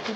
Good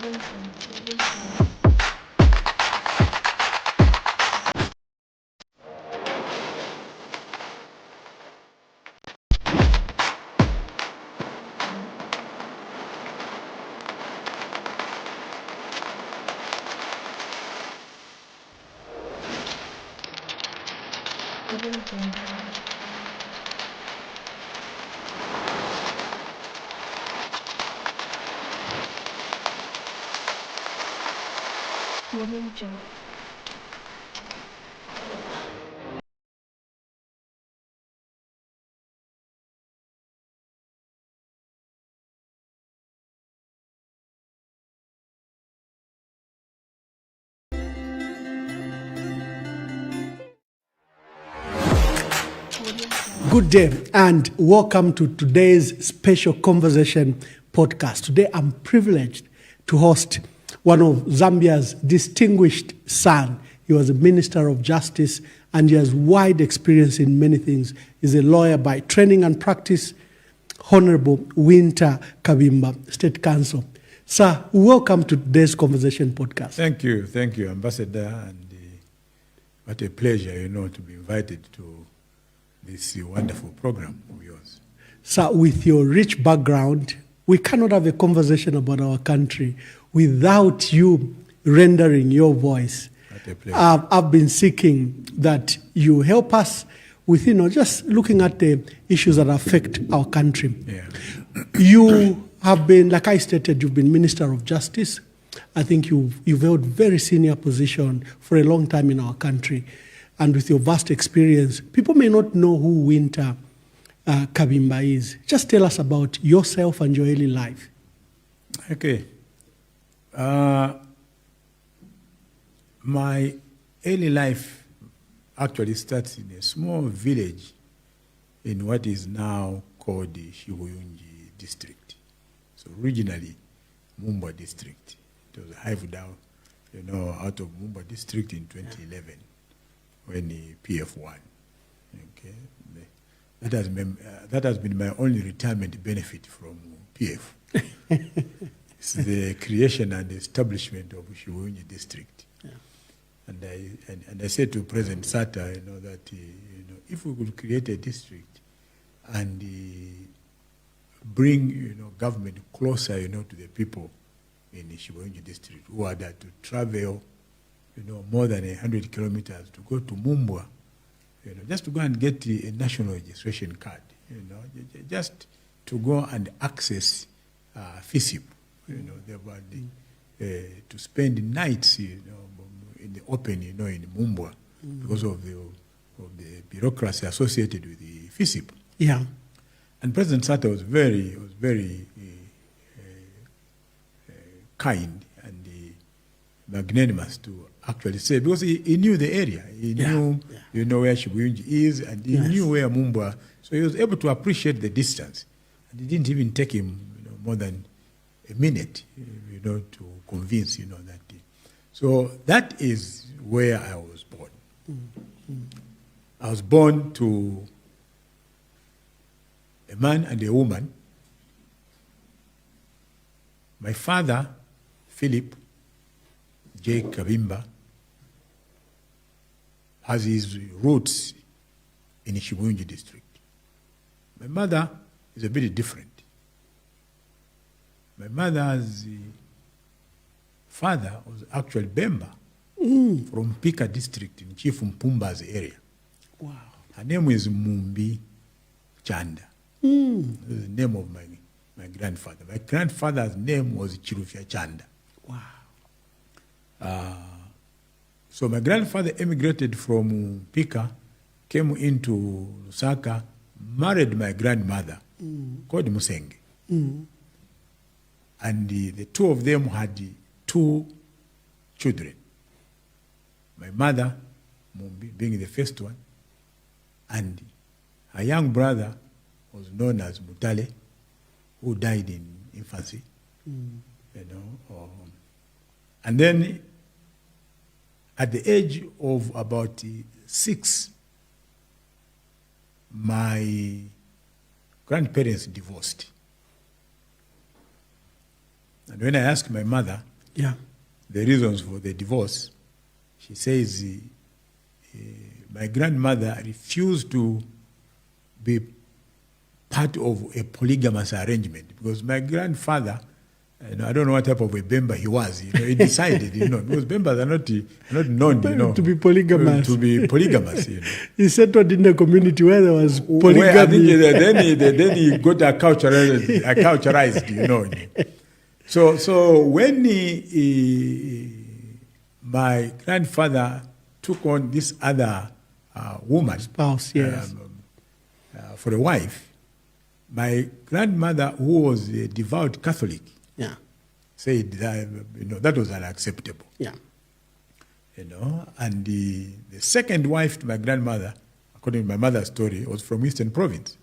day and welcome to today's special conversation podcast. Today I'm privileged to host one of Zambia's distinguished son. He was a Minister of Justice and he has wide experience in many things. He's a lawyer by training and practice. Honorable Wiynter Kabimba, State Counsel. Sir, welcome to today's conversation podcast. Thank you, Ambassador, and what a pleasure, to be invited to this wonderful program of yours. Sir, with your rich background, we cannot have a conversation about our country without you rendering your voice. What a pleasure. I've been seeking that you help us with, just looking at the issues that affect our country. Yeah. You have been, like I stated, you've been Minister of Justice. I think you've held very senior position for a long time in our country. And with your vast experience, people may not know who Wiynter Kabimba is. Just tell us about yourself and your early life. Okay. My early life actually starts in a small village in what is now called the Shibuyunji district. So originally, Mwamba district. It was hived out, out of Mwamba district in 2011 when the PF won. Okay. That has been my only retirement benefit from PF. It's the creation and establishment of Shibuyunji district. Yeah. And I said to President Sata, that if we could create a district and bring government closer, to the people in the Shibuyunji district who are there to travel, more than 100 kilometers to go to Mwamba, just to go and get a national registration card, just to go and access FISIP, to spend nights, in the open, in Mwamba, because of the bureaucracy associated with the FISIP. Yeah. And President Sata was very kind and magnanimous to actually say, because he knew the area, he knew, where Shibuyunji is, and he knew where Mwamba, so he was able to appreciate the distance. And it didn't even take him, more than a minute, to convince, that. So that is where I was born. Mm-hmm. I was born to a man and a woman. My father, Philip J. Kabimba, has his roots in Shibuyunji district. My mother is a bit different. My mother's father was actually Bemba from Pika district in Chief Mpumba's area. Wow. Her name is Mumbi Chanda. This is the name of my grandfather. My grandfather's name was Chirufya Chanda. Wow. So my grandfather emigrated from Pika, came into Lusaka, married my grandmother, called Musenge. And the two of them had 2 children. My mother, Mumbi, being the first one, and her young brother was known as Mutale, who died in infancy. And then at the age of about 6, my grandparents divorced. And when I asked my mother the reasons for the divorce, she says my grandmother refused to be part of a polygamous arrangement because my grandfather, I don't know what type of a Bemba he was. He decided, because Bembas are not known, to be polygamous. He settled in a community where there was polygamy. Then he got acculturized, So when my grandfather took on this other woman, spouse, yes, for a wife, my grandmother, who was a devout Catholic, said that, that was unacceptable. And the second wife to my grandmother, according to my mother's story, was from Eastern Province.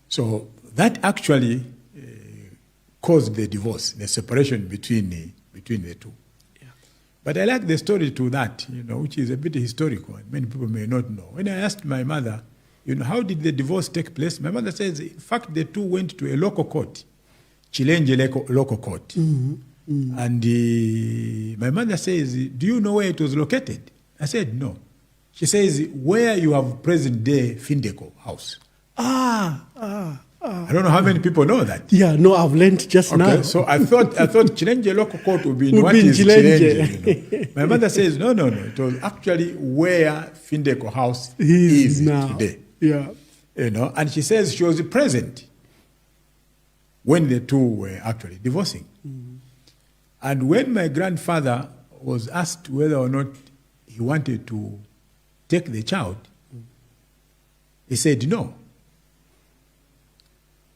So that actually caused the divorce, the separation between the two. But I like the story to that, which is a bit historical, and many people may not know. When I asked my mother, how did the divorce take place? My mother says, in fact, the two went to a local court, Chilenje local court. And my mother says, do you know where it was located? I said, no. She says, where you have present-day Findeco house. I don't know how many people know that. Yeah, no, I've learned just now. So I thought Chilenje local court would be in what is Chilenje. My mother says, no. It was actually where Findeco house is now. Today. Yeah. And she says she was present when the two were actually divorcing. And when my grandfather was asked whether or not he wanted to take the child, he said no.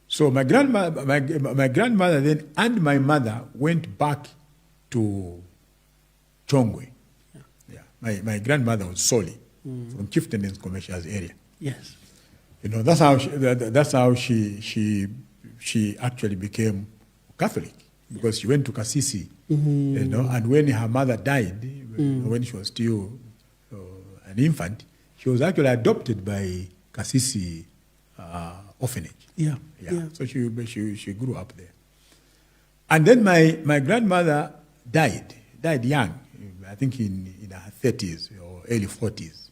So my grandmother then and my mother went back to Chongwe. My grandmother was Soli from Chieftain's Commercials area. Yes. That's how she actually became Catholic, because she went to Kasisi, and when her mother died, when she was still an infant, she was actually adopted by Kasisi orphanage. Yeah. So she grew up there. And then my grandmother died young, I think in her 30s or early 40s.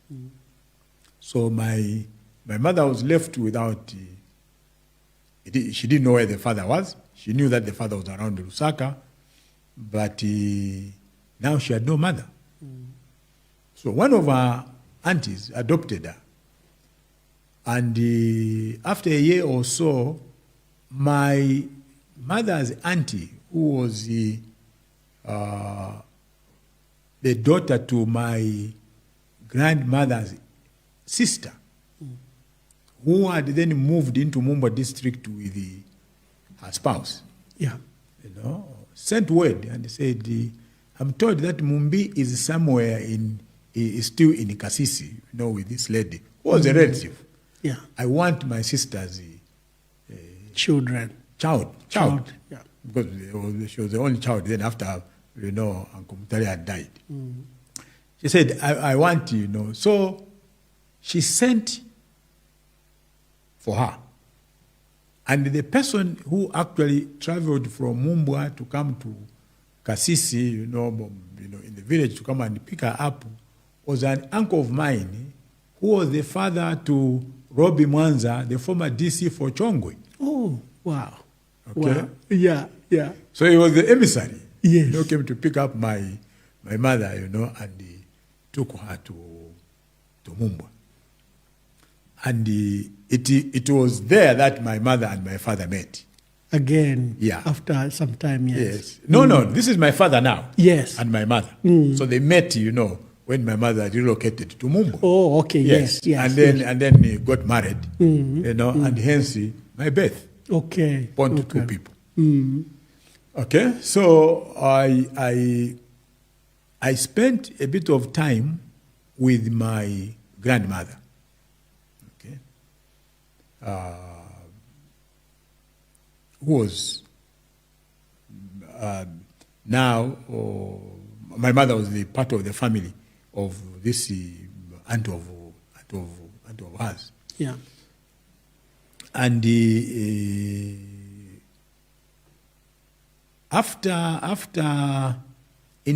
So my mother was left without, she didn't know where the father was. She knew that the father was around Lusaka, but now she had no mother. So one of her aunties adopted her. And after a year or so, my mother's auntie, who was the daughter to my grandmother's sister, who had then moved into Mwamba district with her spouse, sent word and said, I'm told that Mumbi is somewhere is still in Kasisi, with this lady, who was a relative. I want my sister's child. Yeah. Because she was the only child. Then after, Uncle Mutari had died. She said, I want you, So she sent for her. And the person who actually traveled from Mwamba to come to Kasisi, in the village to come and pick her up, was an uncle of mine who was the father to Robbie Mwanza, the former DC for Chongwe. Oh, wow. Okay. Wow. Yeah. So he was the emissary. Yes. Came to pick up my mother, and he took her to Mwamba. And it was there that my mother and my father met. Again, after some time, yes. No, this is my father now. Yes. And my mother. So they met, when my mother relocated to Mwamba. Oh, okay, yes. And then he got married, and hence my birth. Okay. Born to two people. Okay, so I spent a bit of time with my grandmother. Okay, who was now my mother was the part of the family of this aunt of hers. Yeah. And in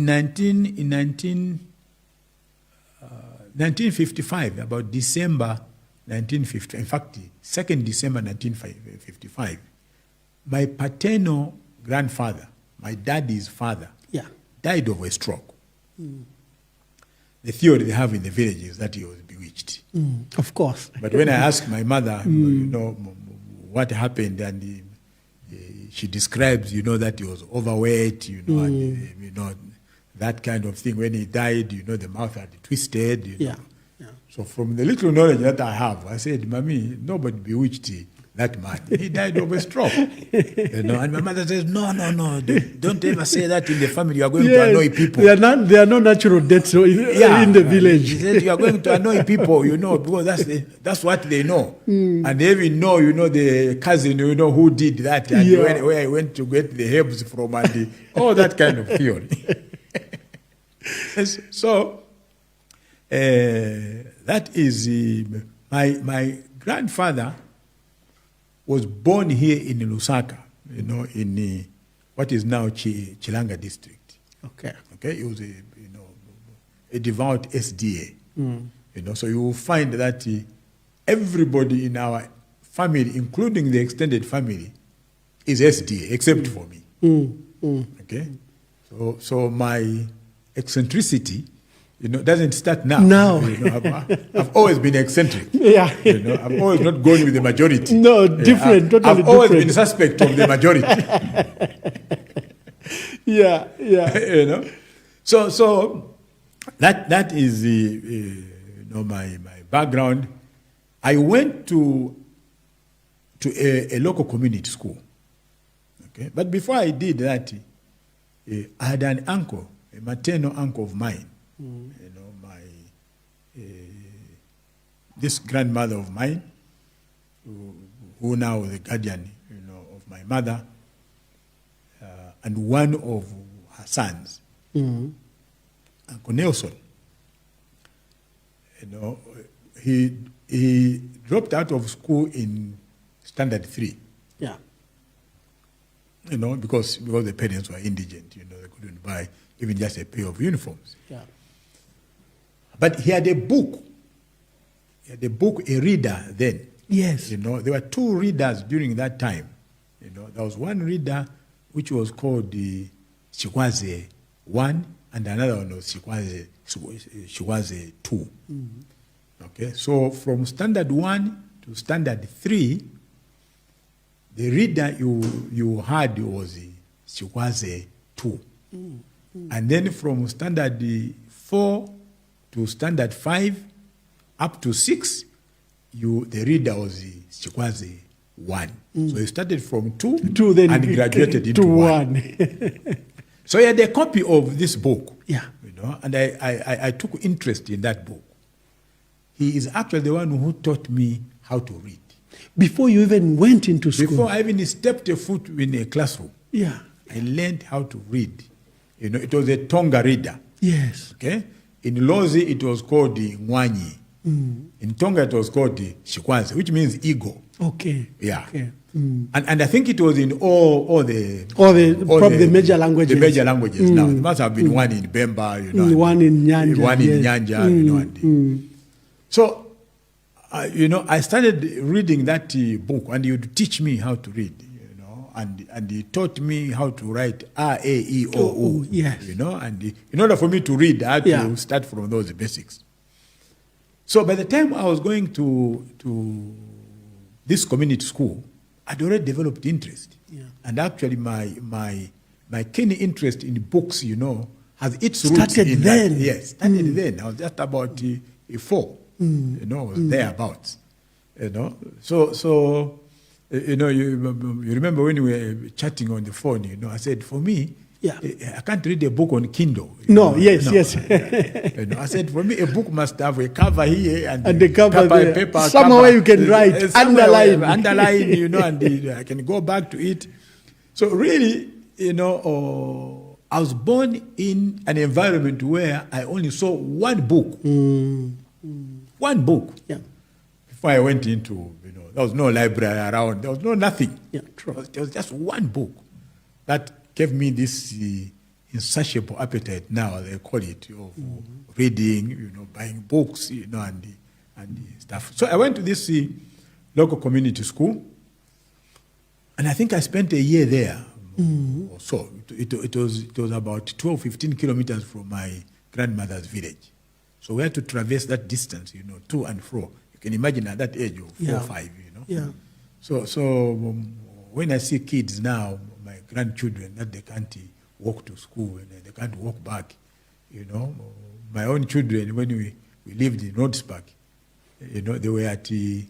1955, about December 1950, in fact, 2nd December 1955, my paternal grandfather, my daddy's father, died of a stroke. The theory they have in the village is that he was bewitched. Of course. But when I asked my mother, what happened, and she describes, that he was overweight, and that kind of thing. When he died, the mouth had twisted. So from the little knowledge that I have, I said, Mommy, nobody bewitched that man. He died of a stroke. And my mother says, no, don't ever say that in the family. You are going to annoy people. There are no natural deaths in the village. She said, you are going to annoy people, because that's what they know. And they even know, the cousin, who did that, and where I went to get the herbs from, and all that kind of theory. So, that is my grandfather was born here in Lusaka, in what is now Chilanga district. Okay. He was a devout SDA. So you will find that everybody in our family, including the extended family, is SDA except for me. Okay. So my eccentricity, doesn't start now. I've always been eccentric. I've always not gone with the majority. No, different, totally I've always been suspect of the majority. So that is my background. I went to a local community school. Okay, but before I did that, I had an uncle, a maternal uncle of mine. This grandmother of mine, who now is the guardian, of my mother, and one of her sons, Uncle Nelson. He dropped out of school in standard 3. Because the parents were indigent, they couldn't buy even just a pair of uniforms. But he had a book. A reader then. Yes. There were 2 readers during that time. There was one reader which was called the Shikwaze 1, and another one was Shikwaze 2. Okay, so from standard 1 to standard 3, the reader you had was Shikwaze 2. And then from standard 4 to standard 5, up to 6, the reader was Shikwaze 1. So he started from 2 and graduated into 1. So he had a copy of this book. And I took interest in that book. He is actually the one who taught me how to read. Before you even went into school? Before I even stepped a foot in a classroom. I learned how to read. It was a Tonga reader. Yes. Okay? In Lozi, it was called the Ngwanyi. In Tonga, it was called the Shikwaze, which means eagle. Okay. Okay. And I think it was in all the major languages. The major languages now. There must have been one in Bemba, one in Nyanja. One in Nyanja, So, I started reading that book, and he would teach me how to read, and he taught me how to write A, E, I, O, U. Yes. And in order for me to read, I had to start from those basics. So by the time I was going to this community school, I'd already developed interest. And actually my keen interest in books, has its roots in then. That. Yes, started then. I was just about 4, was thereabouts. So you remember when we were chatting on the phone, I said, for me, I can't read a book on Kindle. Yes. I said, for me, a book must have a cover here and the cover there. Paper, somewhere you can write, underline, and I can go back to it. So really, I was born in an environment where I only saw one book. One book. Before I went into, there was no library around. There was nothing. True. There was just one book that gave me this insatiable appetite now, they call it, of reading, buying books, and stuff. So I went to this local community school, and I think I spent a year there. Or so it was about 12, 15 kilometers from my grandmother's village. So we had to traverse that distance, to and fro. You can imagine at that age of 4 or 5, Yeah. So when I see kids now, my grandchildren, that they can't walk to school and they can't walk back, my own children, when we lived in Rodspark, they were at the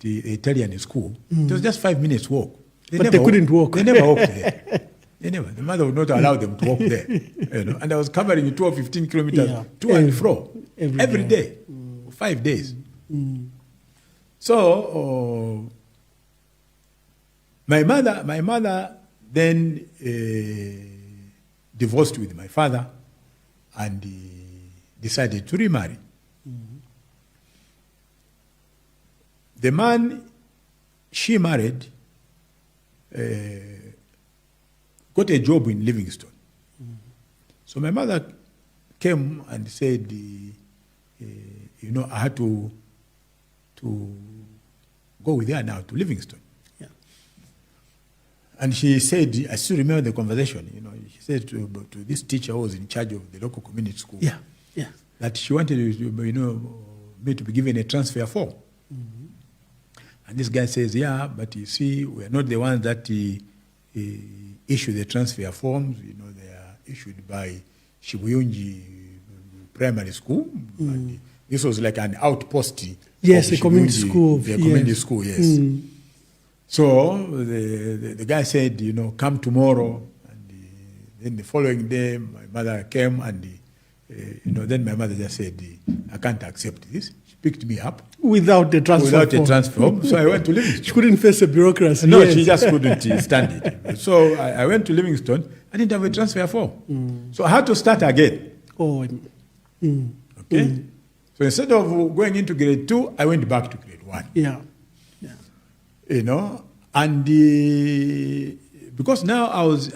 Italian school. It was just 5 minutes walk. But they couldn't walk. They never walked there. They never. The mother would not allow them to walk there. And I was covering 12, 15 kilometers to and fro every day. 5 days. So my mother then divorced with my father and decided to remarry. The man she married got a job in Livingstone. So my mother came and said, I had to go with her now to Livingstone. Yeah. And she said, I still remember the conversation, she said to this teacher who was in charge of the local community school, that she wanted, me to be given a transfer form. And this guy says, but you see, we're not the ones that issue the transfer forms. They are issued by Shibuyunji Primary School. And this was like an outpost. Yes, a community school. The community school, yes. So the guy said, come tomorrow. And then the following day, my mother came and, then my mother just said, I can't accept this. She picked me up. Without the transfer form. So I went to Livingstone. She couldn't face the bureaucracy. No, she just couldn't stand it. So I went to Livingstone. I didn't have a transfer form. So I had to start again. Okay? So instead of going into grade 2, I went back to grade 1. Yeah. And because now I was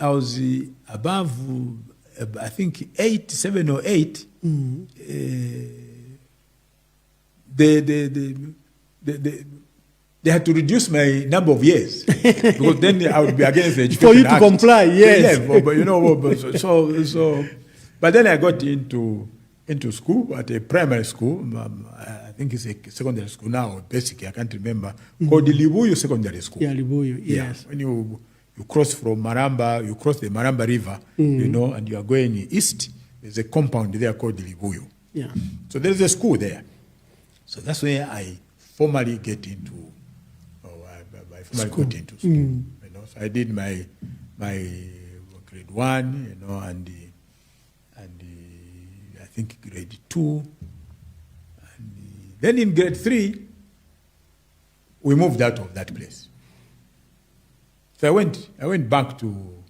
above, I think 7 or 8, they had to reduce my number of years because then I would be against the Education For you to Act. comply, yes. Yeah, but then I got into school at a primary school. I think it's a secondary school now, basically, I can't remember, called Libuyu Secondary School. Yeah, Libuyu, yes. Yeah. When you cross from Maramba, you cross the Maramba River, and you are going east, there's a compound there called Libuyu. Yeah. So there's a school there. So that's where I formally got into school. So I did my grade 1, and I think grade 2, and then in grade 3 we moved out of that place. So I went back to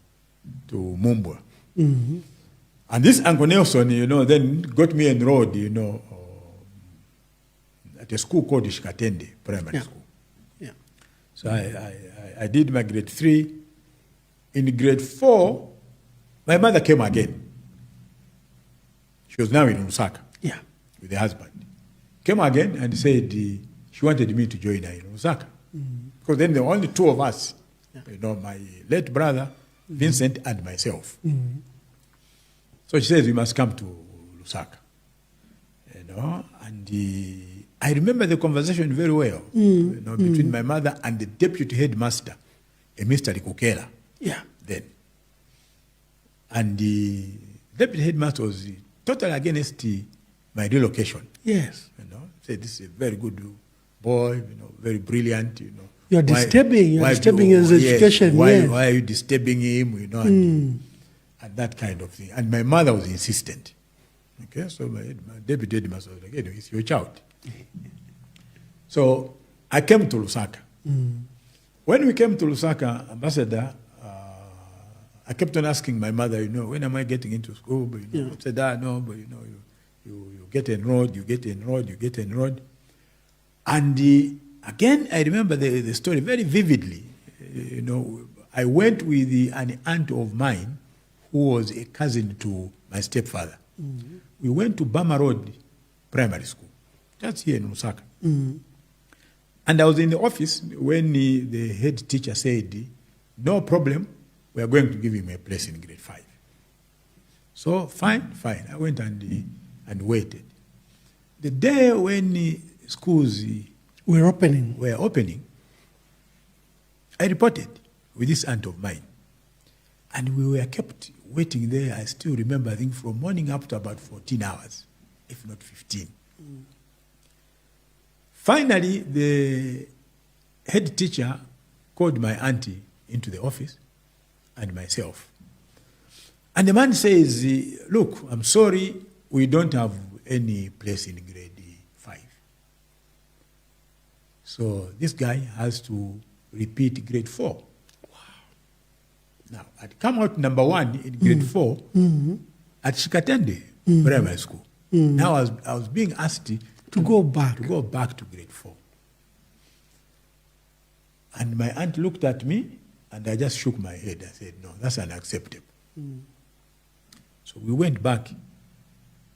Mwamba. And this Uncle Nelson, then got me enrolled, at a school called Ishikatende Primary School. Yeah. So I did my grade 3. In grade 4, my mother came again. She was now in Lusaka with her husband. Came again and said she wanted me to join her in Lusaka. Because then there were only 2 of us, my late brother, Vincent, and myself. So she says, we must come to Lusaka. And I remember the conversation very well, between my mother and the deputy headmaster, Mr. Likukela. Yeah. Then. And the deputy headmaster was totally against my relocation. Yes. Said this is a very good boy, very brilliant, You're disturbing his education. Why are you disturbing him, and that kind of thing. And my mother was insistent. Okay, so my deputy headmaster was like, it's your child. So I came to Lusaka. When we came to Lusaka, Ambassador, I kept on asking my mother, when am I getting into school? But I said, no, but you get enrolled, you get enrolled. And again, I remember the story very vividly. I went with an aunt of mine who was a cousin to my stepfather. We went to Bama Road Primary School, just here in Lusaka. And I was in the office when the head teacher said, no problem, we are going to give him a place in grade 5. So fine. I went and waited. The day when schools were opening, I reported with this aunt of mine. And we were kept waiting there. I still remember, I think, from morning up to about 14 hours, if not 15. Finally, the head teacher called my auntie into the office and myself. And the man says, look, I'm sorry, we don't have any place in grade 5. So this guy has to repeat grade 4. Now, I'd come out number 1 in grade 4 at Shikatende Primary School. Now I was being asked to go back to grade 4. And my aunt looked at me, and I just shook my head. I said, no, that's unacceptable. So we went back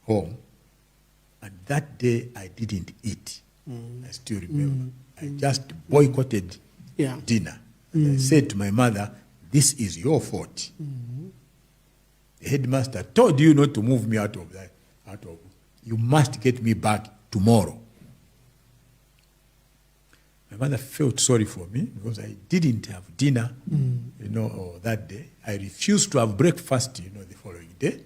home, and that day I didn't eat. I still remember. I just boycotted dinner. And I said to my mother, this is your fault. The headmaster told you not to move me out of that. You must get me back tomorrow. My mother felt sorry for me because I didn't have dinner, that day. I refused to have breakfast, the following day.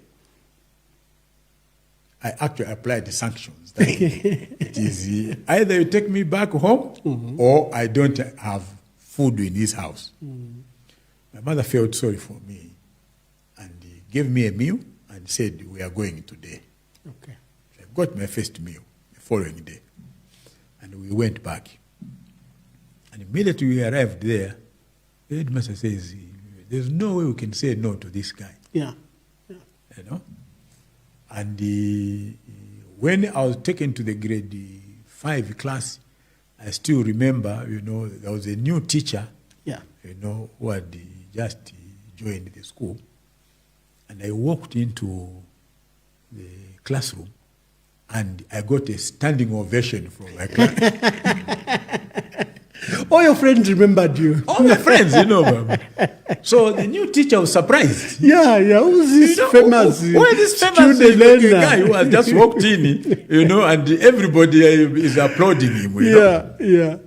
I actually applied the sanctions. That it is either you take me back home or I don't have food in this house. My mother felt sorry for me and gave me a meal and said, we are going today. Okay. So I got my first meal the following day. And we went back. And immediately we arrived there, the headmaster says, there's no way we can say no to this guy. Yeah. And when I was taken to the grade 5 class, I still remember, there was a new teacher, who had just joined the school. And I walked into the classroom, and I got a standing ovation from my class. All your friends remembered you. All my friends, So the new teacher was surprised. Yeah. Who's this famous why this famous guy who has just walked in, and everybody is applauding him, Yeah.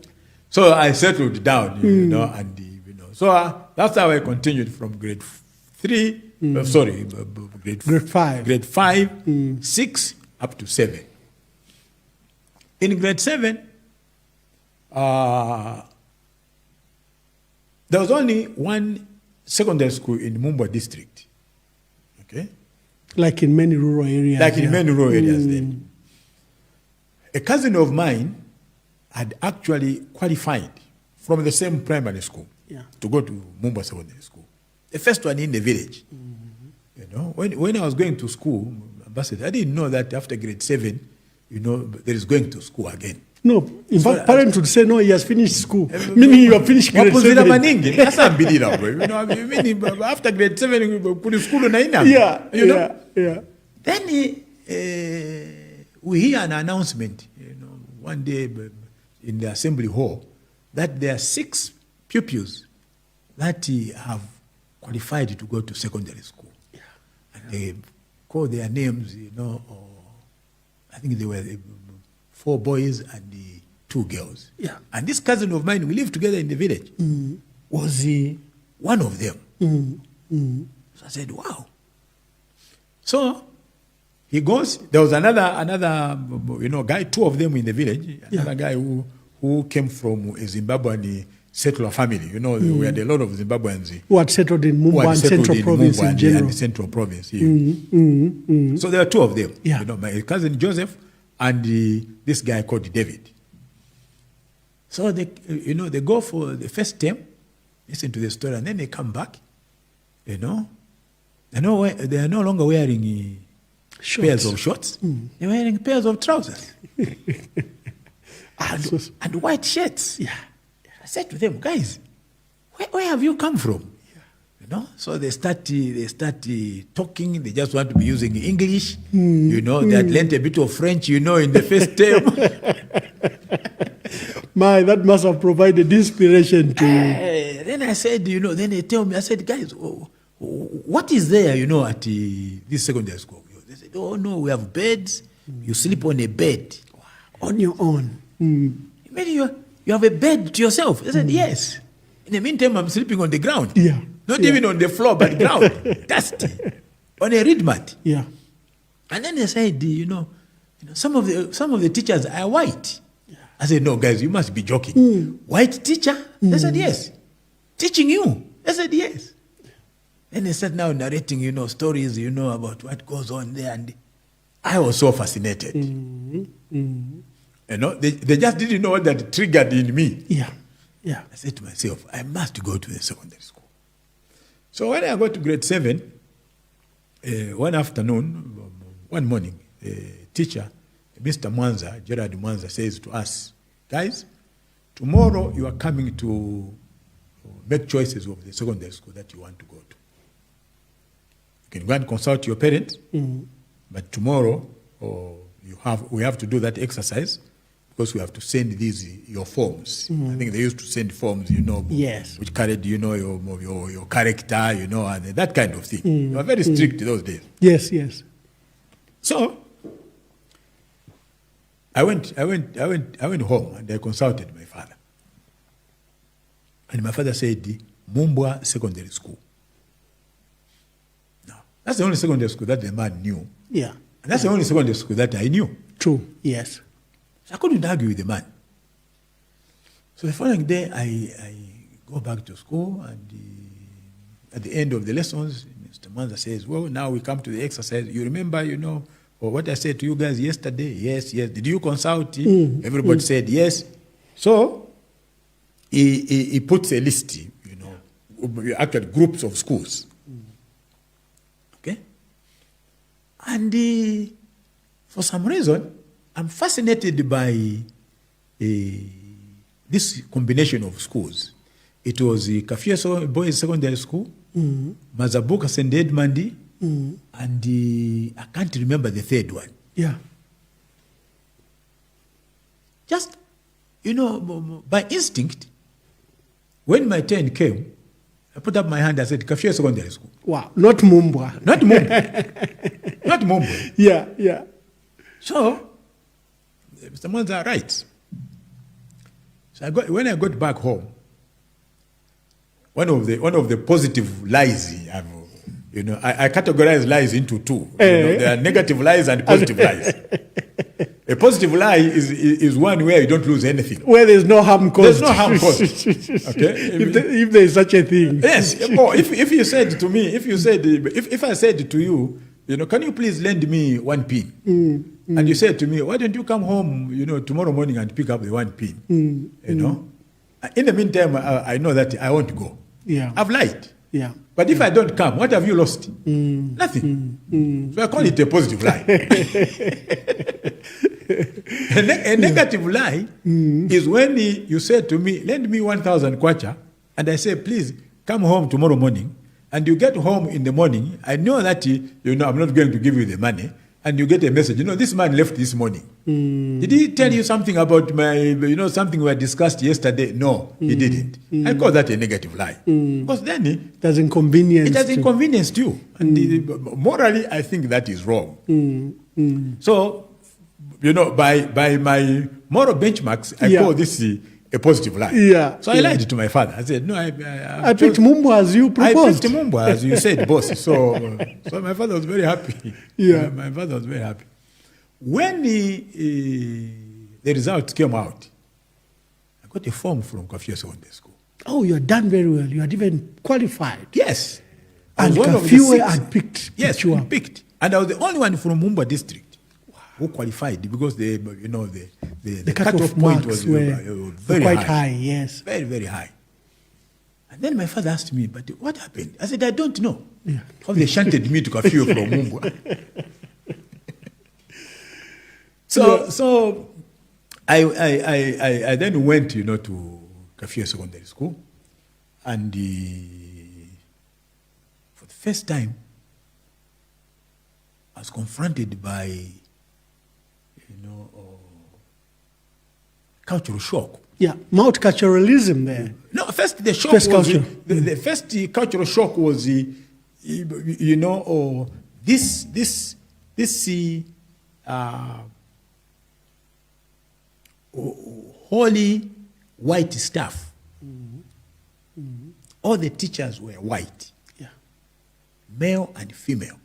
So I settled down, and so that's how I continued from grade 3, grade 5, 6, up to 7. In grade 7, there was only one secondary school in Mwamba district. Okay? Like in many rural areas. Then. A cousin of mine had actually qualified from the same primary school to go to Mwamba Secondary School. The first one in the village. When I was going to school, Ambassador, I didn't know that after grade 7, there is going to school again. No, in fact, parents would say, no, he has finished school. Meaning you have finished grade 7. That's unbelievable. After grade 7, we put school in Yeah. Then we hear an announcement, one day in the assembly hall, that there are 6 pupils that have qualified to go to secondary school. Yeah. And they call their names, I think they were 4 boys and 2 girls. Yeah. And this cousin of mine, we lived together in the village, was one of them. So I said, wow. So he goes, there was another guy, 2 of them in the village, another guy who came from a Zimbabwean settler family. We had a lot of Zimbabweans who had settled in Mwamba and Central Province in general. And the Central Province here. So there are 2 of them. Yeah. My cousin Joseph and this guy called David. So they go for the first term, listen to the story, and then they come back. They are no longer wearing pairs of shorts. They're wearing pairs of trousers and white shirts. Yeah. I said to them, guys, where have you come from? So they start talking. They just want to be using English. They had learned a bit of French, in the first term. That must have provided inspiration to. Then I said, then they tell me, I said, guys, what is there, at this secondary school? They said, oh no, we have beds. You sleep on a bed. On your own. Maybe you have a bed to yourself. I said, yes. In the meantime, I'm sleeping on the ground. Yeah. Not even on the floor, but ground. Dusty. On a reed mat. Yeah. And then they said, some of the teachers are white. Yeah. I said, no, guys, you must be joking. White teacher? They said, yes. Teaching you? They said, yes. And they started now narrating, stories, about what goes on there. And I was so fascinated. They just didn't know what that triggered in me. Yeah. Yeah. I said to myself, I must go to the secondary school. So when I got to grade 7, one afternoon, one morning, teacher, Mr. Mwanza, Gerard Mwanza, says to us, guys, tomorrow you are coming to make choices of the secondary school that you want to go to. You can go and consult your parents, but tomorrow we have to do that exercise because we have to send your forms. I think they used to send forms, yes, which carried, your character, and that kind of thing. They were very strict those days. Yes, yes. So I went home and I consulted my father. And my father said, Mwamba Secondary School. Now, that's the only secondary school that the man knew. Yeah. And that's the only secondary school that I knew. True, yes. So I couldn't argue with the man. So the following day, I go back to school, and at the end of the lessons, Mr. Mwanza says, well, now we come to the exercise. You remember, or what I said to you guys yesterday? Yes, yes. Did you consult? Everybody said yes. So he puts a list, actually groups of schools. Okay? And for some reason, I'm fascinated by this combination of schools. It was Kafia Boys Secondary School, Mazabuka St. Edmund, and I can't remember the third one. Yeah. Just, by instinct, when my turn came, I put up my hand and said, Kafia Secondary School. Wow, not Mwamba. Not Mwamba. Not Mwamba. Yeah, yeah. So, Mr. Mwanza writes. So when I got back home, one of the positive lies, I categorize lies into two. There are negative lies and positive lies. A positive lie is one where you don't lose anything. Where there's no harm caused. There's no harm caused. Okay? If there is such a thing. Yes. Or if you said to me, if I said to you, can you please lend me 1 pin? And you said to me, why don't you come home, tomorrow morning and pick up the 1 pin? In the meantime, I know that I won't go. Yeah. I've lied. Yeah. But if I don't come, what have you lost? Nothing. So I call it a positive lie. A negative lie is when you say to me, lend me 1,000 kwacha, and I say, please come home tomorrow morning, and you get home in the morning, I know that I'm not going to give you the money, and you get a message, this man left this morning. Did he tell you something about something we had discussed yesterday? No, he didn't. I call that a negative lie. Because then it has inconvenienced you. And morally, I think that is wrong. So, by my moral benchmarks, I call this a positive lie. Yeah. So I lied to my father. I said, no, I picked Mwamba as you proposed. I picked Mwamba as you said, boss. So my father was very happy. Yeah. My father was very happy. When the results came out, I got a form from Kafia Secondary School. Oh, you had done very well. You had even qualified. Yes. And Kafia had picked. Yes, he picked. And I was the only one from Mwamba district who qualified because the cut-off point was very quite high. Yes. Very, very high. And then my father asked me, but what happened? I said, I don't know. Yeah. How they shunted me to Kafia from Mwamba. So I then went, to Kafia Secondary School, and for the first time, I was confronted by, cultural shock. Yeah, multiculturalism there. No, first the shock First was culture. the first cultural shock was this holy white stuff. All the teachers were white, male and female.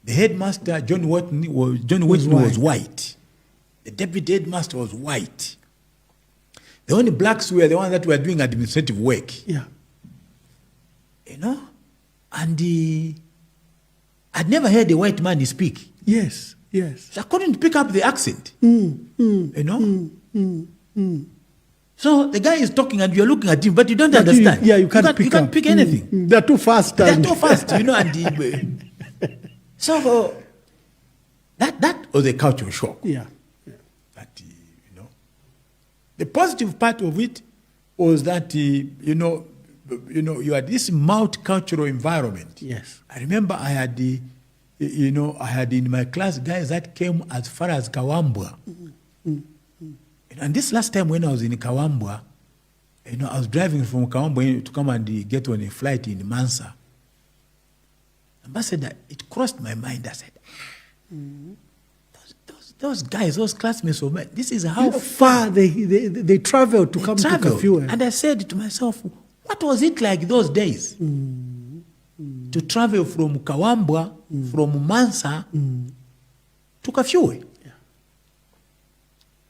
The headmaster, John Whitney, was white. The deputy headmaster was white. The only blacks were the ones that were doing administrative work. Yeah. And I'd never heard a white man speak. Yes, yes. So I couldn't pick up the accent. So the guy is talking and you're looking at him, but you don't understand. You can't pick anything. They're too fast. They're too fast, So that was a cultural shock. Yeah. That the positive part of it was that you had this multicultural environment. Yes. I remember I had I had in my class guys that came as far as Kawambwa. And this last time when I was in Kawambwa, I was driving from Kawambwa to come and get on a flight in Mansa. Ambassador, it crossed my mind. I said, those guys, those classmates of mine, this is how far they traveled to come to Kitwe. And I said to myself, what was it like those days? To travel from Kawambwa, from Mansa to Kitwe.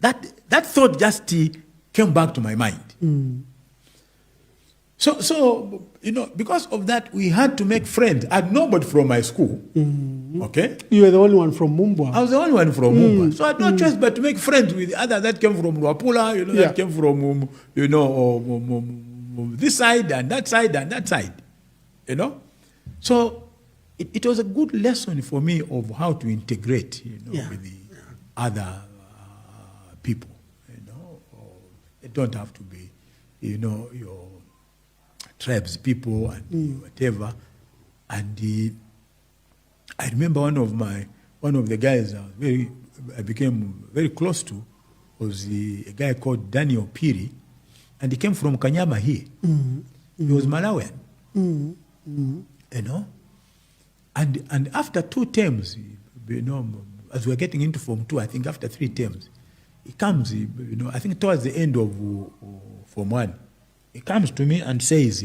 That thought just came back to my mind. So because of that, we had to make friends. I had nobody from my school. Okay? You were the only one from Mwamba. I was the only one from Mwamba. So I had no choice but to make friends with others that came from Ruapula, that came from, this side and that side and that side. So it was a good lesson for me of how to integrate, with the other people. It don't have to be, your tribes people and whatever. And I remember one of the guys I became very close to was a guy called Daniel Piri, and he came from Kanyama here. He was Malawian. And after 2 terms, as we were getting into Form 2, I think after 3 terms, he comes, I think towards the end of Form 1, he comes to me and says,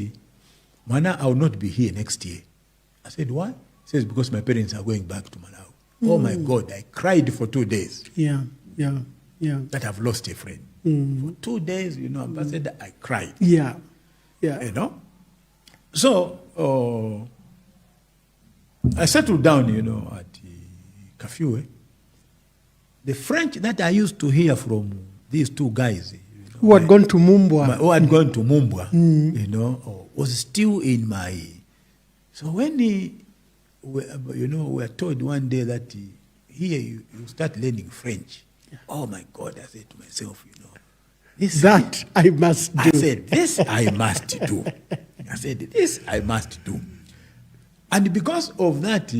Mana, I will not be here next year. I said, why? He says, because my parents are going back to Malawi. Oh my God, I cried for 2 days. Yeah. That I've lost a friend. For 2 days, Ambassador, I cried. Yeah. So, I settled down, at Kitwe. The French that I used to hear from these 2 guys, who had gone to Mwamba, was still in my. So when we were told one day that here you start learning French. Oh my God! I said to myself, I must do. I said, this I must do. I said, this I must do. And because of that,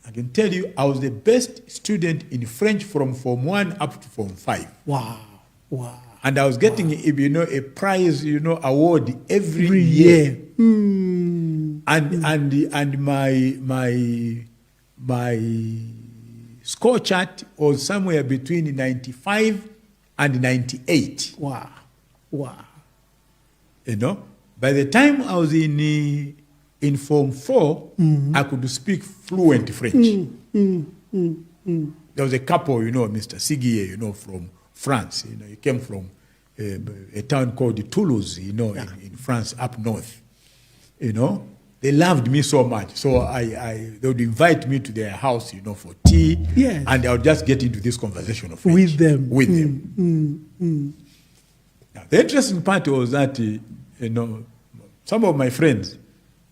I can tell you, I was the best student in French from Form 1 up to Form 5. Wow. And I was getting, a prize, award every year. And my score chart was somewhere between 95 and 98. Wow. By the time I was in Form 4, I could speak fluent French. There was a couple, Mr. Sigier, from France. He came from a town called Toulouse, in France, up north. They loved me so much. So they would invite me to their house, for tea. Yes. And I would just get into this conversation of French. With them. Now, the interesting part was that, some of my friends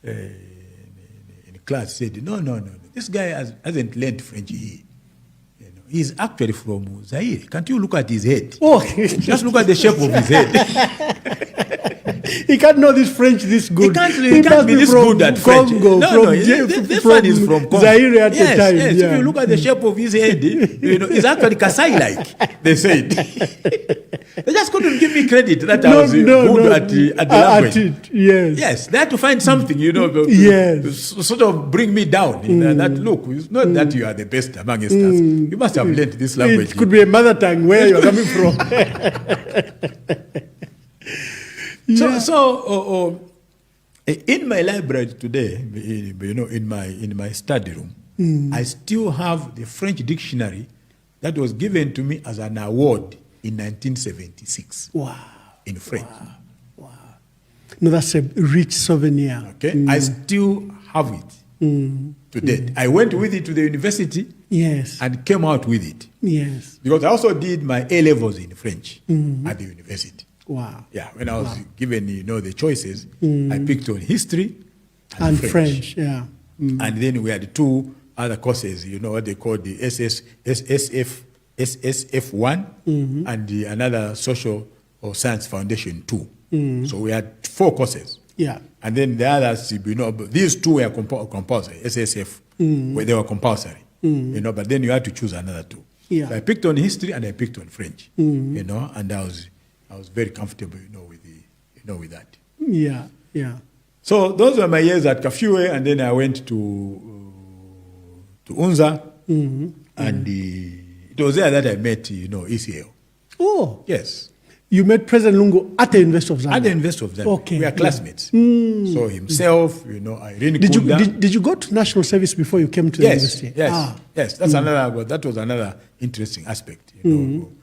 in class said, no, this guy hasn't learned French here. He's actually from Zaire. Can't you look at his head? Oh. Just look at the shape of his head. He can't know this French this good. He can't be this good at French. Congo, this one is from Congo. Zaire at the time. Yes. Yeah. If you look at the shape of his head, it's actually Kasai-like, they said. They just couldn't give me credit that I was good at the language. Yes, they had to find something, to sort of bring me down. That look, it's not that you are the best amongst us. You must have learned this language. It could be a mother tongue where you're coming from. So, in my library today, in my study room, I still have the French dictionary that was given to me as an award in 1976. Wow. In French. Wow. No, that's a rich souvenir. Okay. I still have it today. I went with it to the university. Yes. And came out with it. Yes. Because I also did my A-levels in French at the university. Wow. Yeah, when I was given, the choices, I picked on history and French. Yeah. And then we had two other courses, what they call the SSF1 and another Social or Science Foundation 2. So we had 4 courses. Yeah. And then the others, these 2 were compulsory, SSF, where they were compulsory, but then you had to choose another 2. Yeah. So I picked on history and I picked on French, and I was very comfortable, with that. Yeah, yeah. So those were my years at Kitwe, and then I went to Unza, and it was there that I met, ECL. Oh. Yes. You met President Lungu at the University of Zambia? At the University of Zambia. Okay. We are classmates. So himself, Irene Kunda. Did you go to national service before you came to the university? Yes, yes. That's that was another interesting aspect, from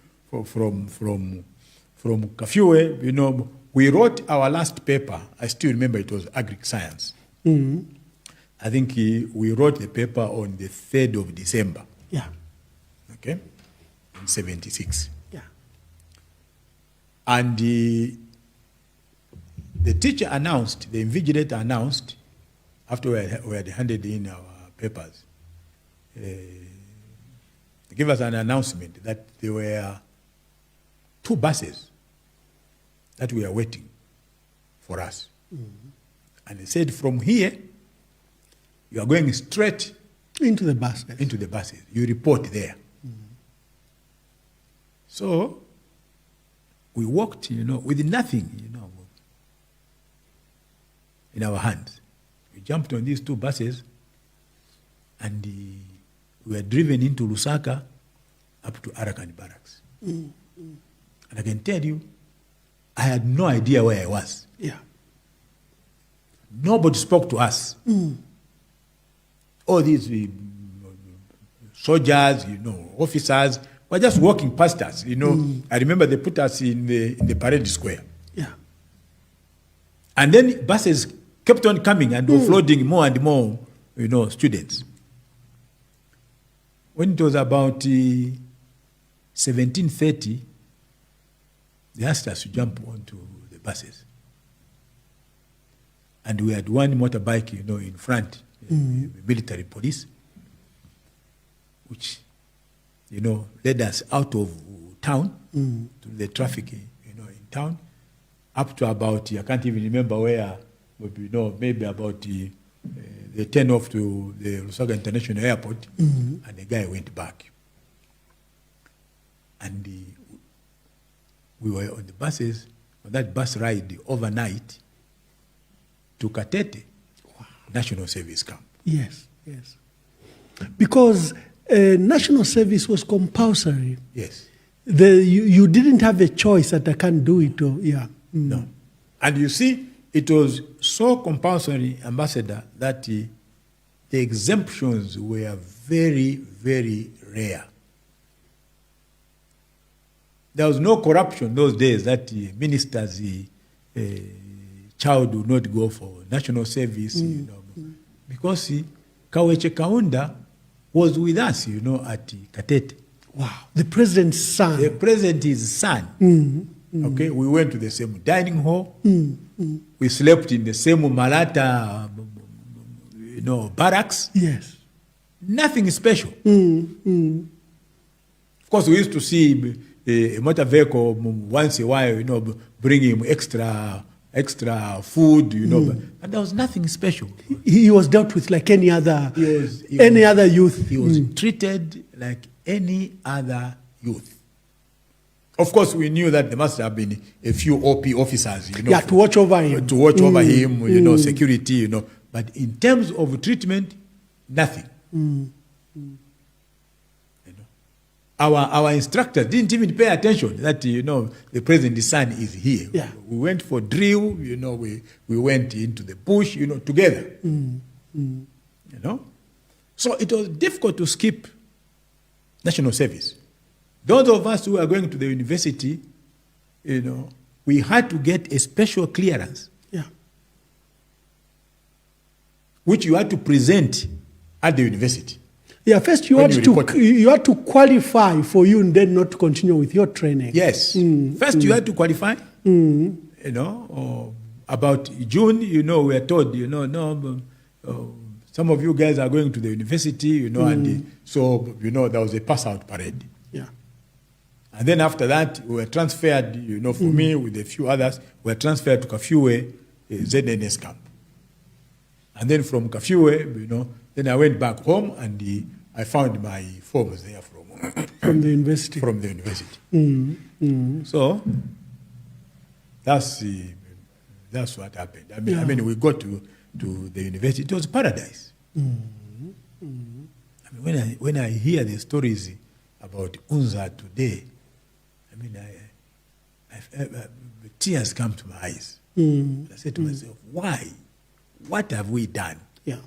Kitwe, we wrote our last paper. I still remember it was agri-science. I think we wrote the paper on the 3rd of December. Yeah. Okay? In 76. Yeah. And the teacher announced, the invigilator announced, after we had handed in our papers, they gave us an announcement that there were 2 buses that were waiting for us. And they said, from here, you are going straight into the buses. Into the buses. You report there. So we walked, with nothing, in our hands. We jumped on these 2 buses, and we were driven into Lusaka up to Arakan Barracks. And I can tell you, I had no idea where I was. Yeah. Nobody spoke to us. All these soldiers, officers, were just walking past us. I remember they put us in the parade square. Yeah. And then buses kept on coming and offloading more and more, students. When it was about 17:30, they asked us to jump onto the buses. And we had one motorbike, in front, military police, which, led us out of town to the traffic, in town, up to about, I can't even remember where, maybe about the 10 off to the Lusaka International Airport, and the guy went back. And we were on the buses, on that bus ride overnight to Katete, National Service Camp. Yes, yes. Because national service was compulsory. Yes. You didn't have a choice that I can't do it. No. And you see, it was so compulsory, Ambassador, that the exemptions were very, very rare. There was no corruption those days that the ministers, child would not go for national service, because Kaweche Kaunda was with us, at Katete. Wow, the president's son. The president's son. Okay, we went to the same dining hall. We slept in the same Malata, barracks. Yes. Nothing special. Of course, we used to see a motor vehicle once a while, bringing extra extra food, but there was nothing special. He was dealt with like any other youth. He was treated like any other youth. Of course, we knew that there must have been a few OP officers, to watch over him. To watch over him, security, But in terms of treatment, nothing. Our instructors didn't even pay attention that, the president's son is here. Yeah. We went for drill, we went into the bush, together. So it was difficult to skip national service. Those of us who are going to the university, we had to get a special clearance. Yeah. Which you had to present at the university. Yeah, first you had to qualify for you and then not to continue with your training. Yes. First you had to qualify. About June, we were told, some of you guys are going to the university, and so, there was a pass-out parade. Yeah. And then after that, we were transferred, for me, with a few others, we were transferred to Kitwe, ZNS camp. And then from Kitwe, then I went back home and I found my forms there from the university. From the university. So that's what happened. I mean, we got to the university. It was paradise. I mean, when I hear the stories about UNZA today, I mean, tears come to my eyes. I said to myself, why? What have we done? Yeah.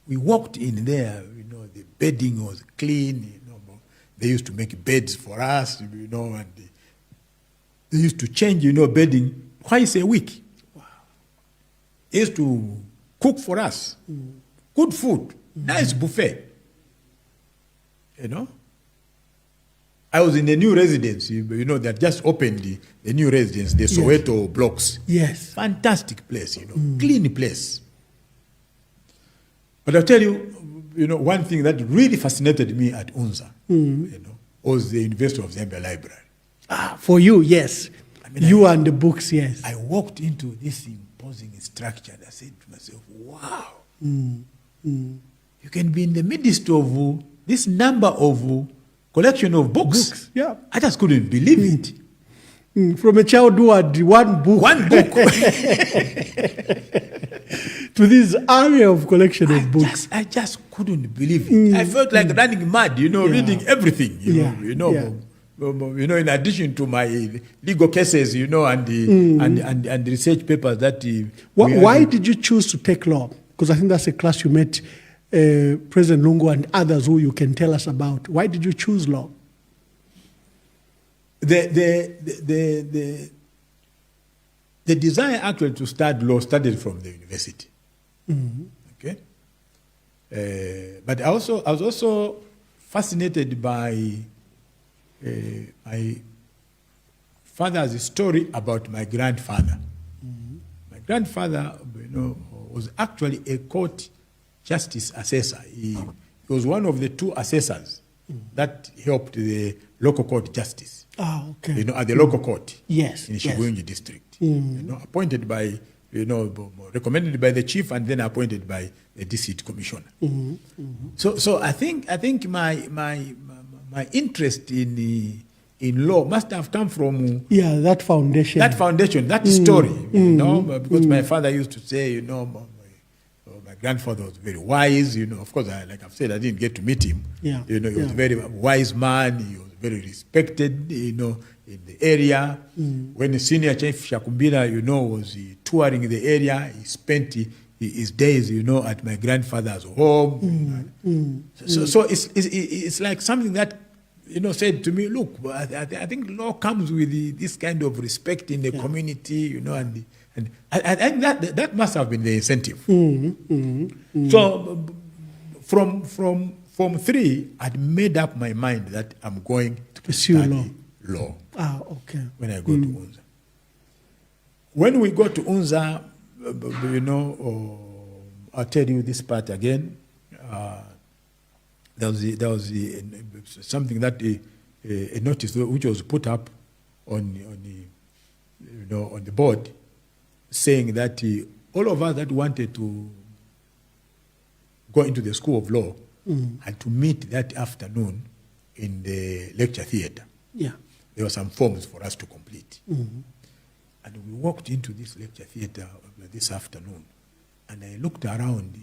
We walked in there, the bedding was clean, they used to make beds for us, and they used to change, bedding twice a week. Wow. They used to cook for us, good food, nice buffet, I was in the new residence, that just opened the new residence, the Soweto blocks. Yes. Fantastic place, clean place. But I'll tell you, one thing that really fascinated me at UNZA, was the University of Zambia Library. For you, yes. I mean, and the books, yes. I walked into this imposing structure and I said to myself, wow, you can be in the midst of this number of collection of books. Yeah. I just couldn't believe it. From a child who had one book. To this area of collection of books. I just couldn't believe it. I felt like running mad, reading everything, in addition to my legal cases, and research papers that. Why did you choose to take law? Because I think that's a class you met President Lungu and others who you can tell us about. Why did you choose law? The desire actually to start law started from the university. Okay, but I was also fascinated by my father's story about my grandfather. My grandfather, was actually a court justice assessor. He was one of the two assessors that helped the local court justice. Okay. At the local court. Yes. In Shibunji district. Appointed by, recommended by the chief and then appointed by the district commissioner. So I think my interest in law must have come from that foundation. That story. Because my father used to say, my grandfather was very wise. Of course, like I've said, I didn't get to meet him. He was a very wise man. He was very respected, in the area. When the senior chief Shakumbira, was touring the area, he spent his days, at my grandfather's home. So it's like something that, said to me, look, I think law comes with this kind of respect in the community, and I think that must have been the incentive. So from Form 3, I'd made up my mind that I'm going to pursue law. Okay. When I go to UNZA. When we go to UNZA, I'll tell you this part again. There was something that a notice which was put up on the board saying that all of us that wanted to go into the School of Law had to meet that afternoon in the lecture theatre. Yeah. There were some forms for us to complete. And we walked into this lecture theatre this afternoon, and I looked around.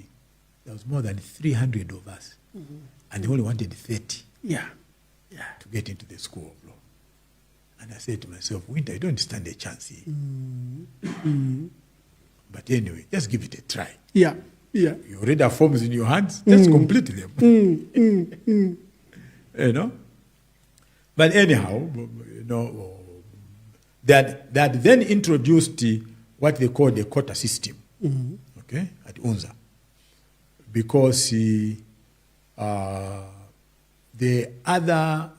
There was more than 300 of us, and they only wanted 30 to get into the School of Law. And I said to myself, Wynter, I don't stand a chance here. But anyway, just give it a try. Yeah, yeah. You already have forms in your hands, just complete them. You know? But anyhow, you know, that then introduced what they call the quota system, okay, at UNZA. Because the other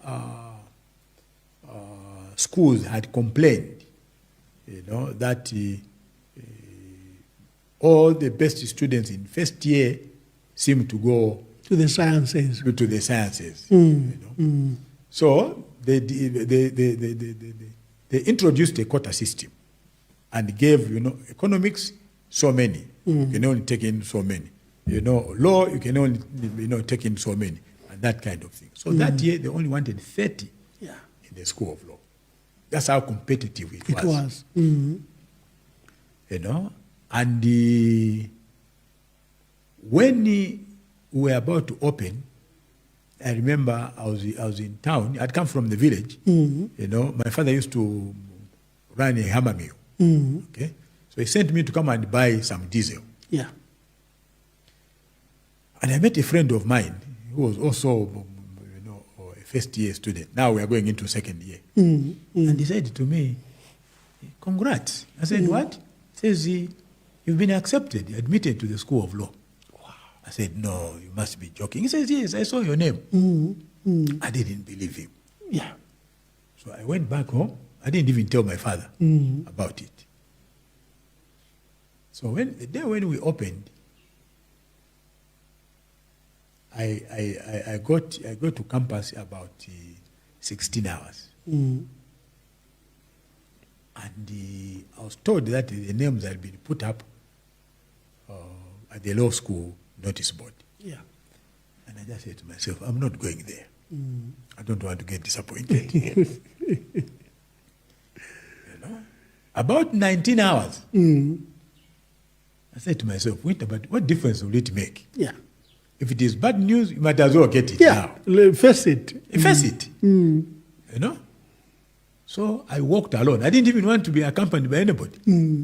schools had complained, you know, that all the best students in first year seem to go to the sciences. To the sciences, you know. So they introduced a quota system and gave, you know, economics so many. You can only take in so many. You know, law, you can only, you know, take in so many, and that kind of thing. So that year, they only wanted 30 in the School of Law. That's how competitive it was. It was. You know, and when we were about to open, I remember I was in town. I'd come from the village. You know, my father used to run a hammer mill. Okay, so he sent me to come and buy some diesel. Yeah. And I met a friend of mine who was also, you know, a first-year student. Now we are going into second year. And he said to me, "Congrats." I said, "What?" He says, "You've been accepted, admitted to the School of Law." Wow. I said, "No, you must be joking." He says, "Yes, I saw your name." I didn't believe him. Yeah. So I went back home. I didn't even tell my father about it. So the day when we opened, I got to campus about 16 hours. And I was told that the names had been put up at the law school notice board. Yeah. And I just said to myself, I'm not going there. I don't want to get disappointed. You know? About 19 hours, I said to myself, Wynter, but what difference will it make? Yeah. If it is bad news, you might as well get it now. Face it. Face it. You know? So I walked alone. I didn't even want to be accompanied by anybody.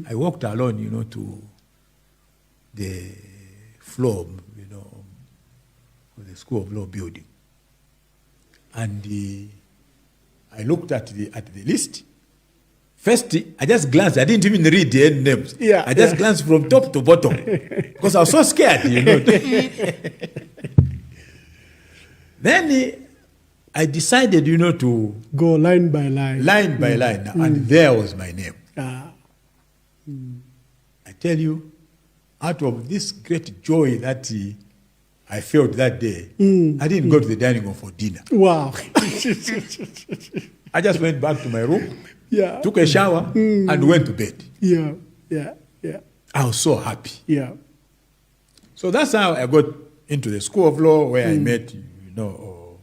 I walked alone, you know, to the floor, you know, of the School of Law building. And I looked at the list. First, I just glanced. I didn't even read the end names. Yeah, I just glanced from top to bottom because I was so scared, you know. Then I decided, you know, to go line by line. Line by line. And there was my name. I tell you, out of this great joy that I felt that day, I didn't go to the dining room for dinner. Wow. I just went back to my room. Yeah. Took a shower and went to bed. Yeah. I was so happy. Yeah. So that's how I got into the School of Law, where I met, you know,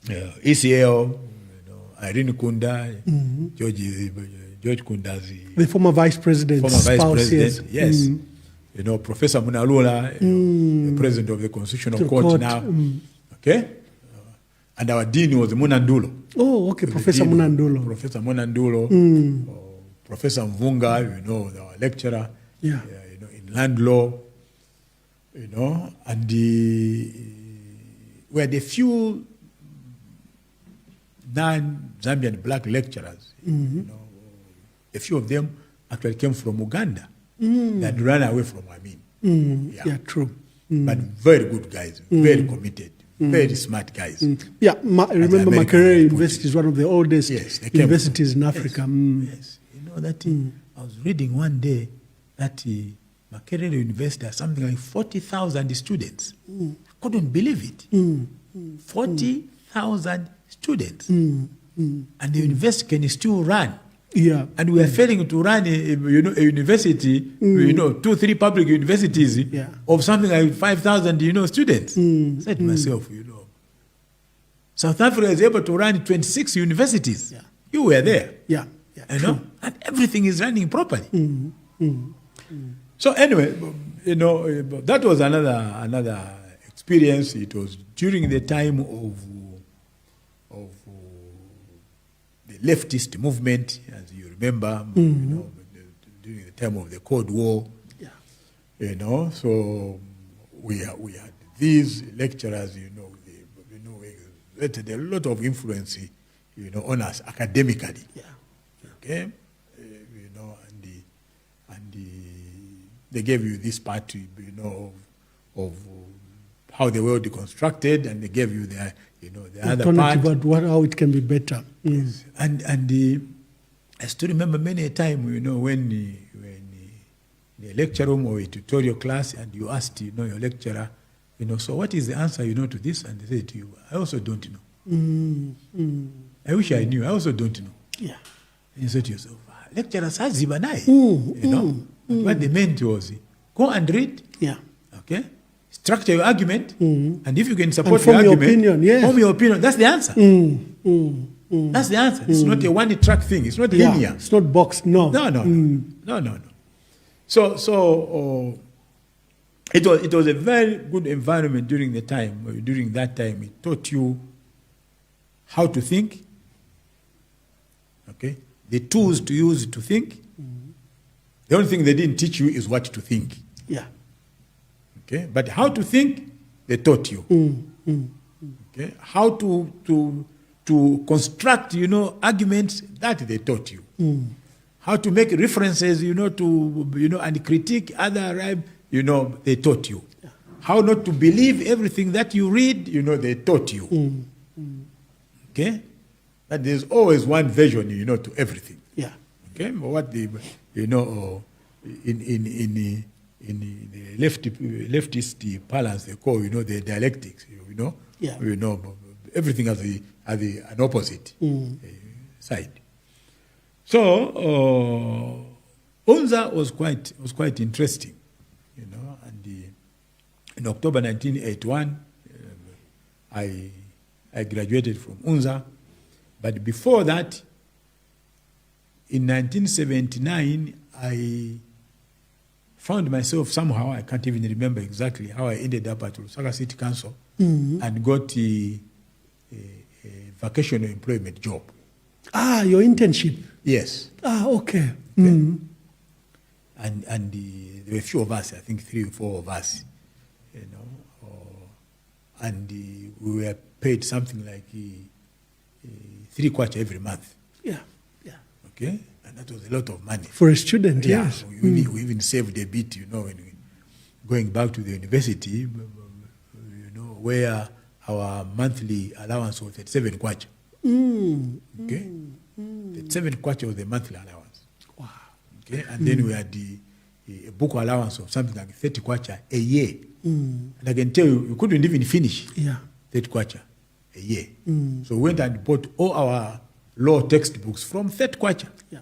ECL, you know, Irene Kunda, George Kunda's the former vice president. Yes. You know, Professor Munalula, the president of the Constitutional Court now. Okay. And our dean was Munandulo. Oh, okay, Professor Munandulo. Professor Munandulo, Professor Mvunga, you know, our lecturer, you know, in land law, you know, and were the few non-Zambian black lecturers, you know, a few of them actually came from Uganda that ran away from Amin. Yeah, true. But very good guys, very committed. Very smart guys. Yeah, I remember Makerere University is one of the oldest universities in Africa. Yes, you know that I was reading one day that Makerere University has something like 40,000 students. I couldn't believe it. 40,000 students. And the university can still run Yeah. And we are failing to run a university, 2-3 public universities of something like 5,000, students. I said to myself, South Africa is able to run 26 universities. Yeah. You were there. Yeah. And everything is running properly. So anyway, that was another experience. It was during the time of the leftist movement, as you remember, during the time of the Cold War. Yeah. So we had these lecturers, exerted a lot of influence, on us academically. Yeah. Okay, and they gave you this part, of how the world is constructed, and they gave you the other part about how it can be better. Yes. And I still remember many a time, when in a lecture room or a tutorial class, and you asked, your lecturer, so what is the answer, to this? And they say to you, I also don't know. I wish I knew. I also don't know. Yeah. And you say to yourself, lecturer says Zibanai. What they meant was, go and read. Yeah. Okay. Structure your argument, and if you can support your argument, form your opinion. That's the answer. That's the answer. It's not a one-track thing. It's not linear. It's not boxed. No. No. So it was a very good environment during that time. It taught you how to think. Okay, the tools to use to think. The only thing they didn't teach you is what to think. Yeah. Okay, but how to think, they taught you. Okay, how to construct, arguments, that they taught you. How to make references, and critique other, they taught you. Yeah. How not to believe everything that you read, they taught you. Okay, but there's always one version, to everything. Yeah. Okay, but what the, in the leftist parlance, they call, the dialectics, Yeah. Everything has an opposite side. So UNZA was quite interesting, and in October 1981, I graduated from UNZA, but before that, in 1979, I found myself somehow, I can't even remember exactly how I ended up at Lusaka City Council and got a vocational employment job. Your internship? Yes. Okay. And there were a few of us, I think 3 or 4 of us, and we were paid something like 3 kwacha every month. Yeah. Okay, and that was a lot of money for a student. Yes. We even saved a bit, when going back to the university, where our monthly allowance was 37 kwacha. Okay, 37 kwacha was the monthly allowance. Wow. Okay, and then we had a book allowance of something like 30 kwacha a year. And I can tell you, we couldn't even finish 30 kwacha a year. So we went and bought all our law textbooks from 30 kwacha. Yeah.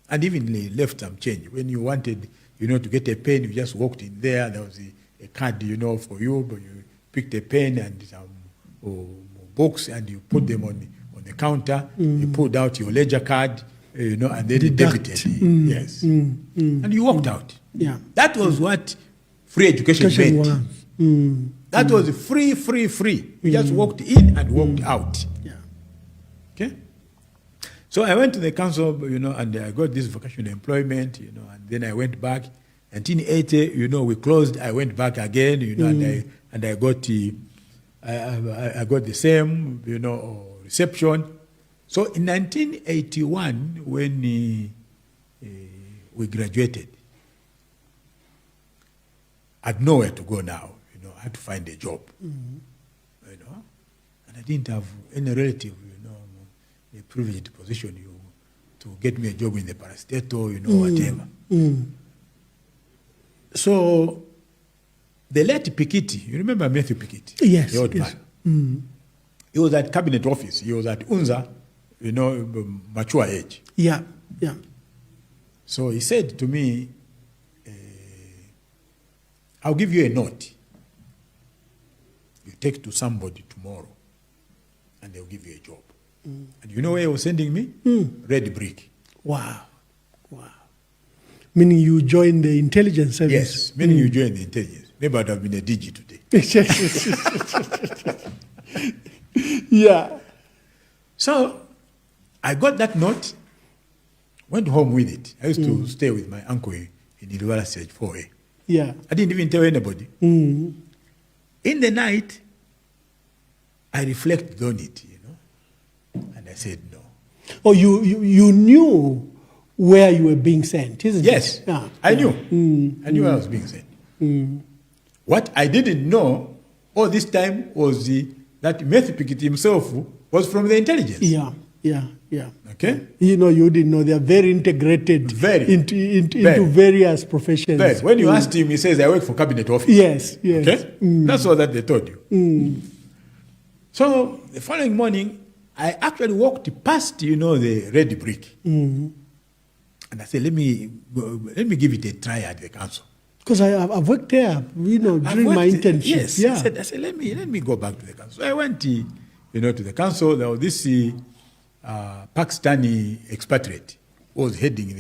And even left some change. When you wanted, to get a pen, you just walked in there. There was a card, for you, but you picked a pen and some books, and you put them on the counter. You pulled out your ledger card, and then debited. Yes. And you walked out. Yeah. That was what free education meant. That was free. You just walked in and walked out. Yeah. Okay? So I went to the council, and I got this vocational employment, and then I went back. 1980, we closed. I went back again, and I got I got the same, reception. So in 1981, when we graduated, I had nowhere to go now. I had to find a job. And I didn't have any relative, a privileged position, to get me a job in the parastatal, whatever. So the late Pikiti, you remember Matthew Pikiti? Yes. The old man. He was at cabinet office. He was at UNZA mature age. Yeah, yeah. So he said to me, I'll give you a note. You take to somebody tomorrow, and they'll give you a job. And you know where he was sending me? Red Brick. Wow. Wow. Meaning you joined the intelligence service? Yes, meaning you joined the intelligence. Maybe I'd have been a DG today. Yeah. So I got that note, went home with it. I used to stay with my uncle in Ilwala Stage 4A. Yeah. I didn't even tell anybody. In the night, I reflected on it, and I said no. Oh, you knew where you were being sent, isn't yes, it? Yes, I knew. I knew where I was being sent. What I didn't know all this time was that Matthew Pickett himself was from the intelligence. Yeah. Okay? You didn't know they are very integrated into various professions. Very. When you asked him, he says, I work for cabinet office. Yes. Okay? That's all that they told you. So the following morning, I actually walked past, the Red Brick. And I said, let me give it a try at the council. Because I've worked there, during my internship. Yes. Yeah. I said, let me go back to the council. So I went, to the council. There was this Pakistani expatriate who was heading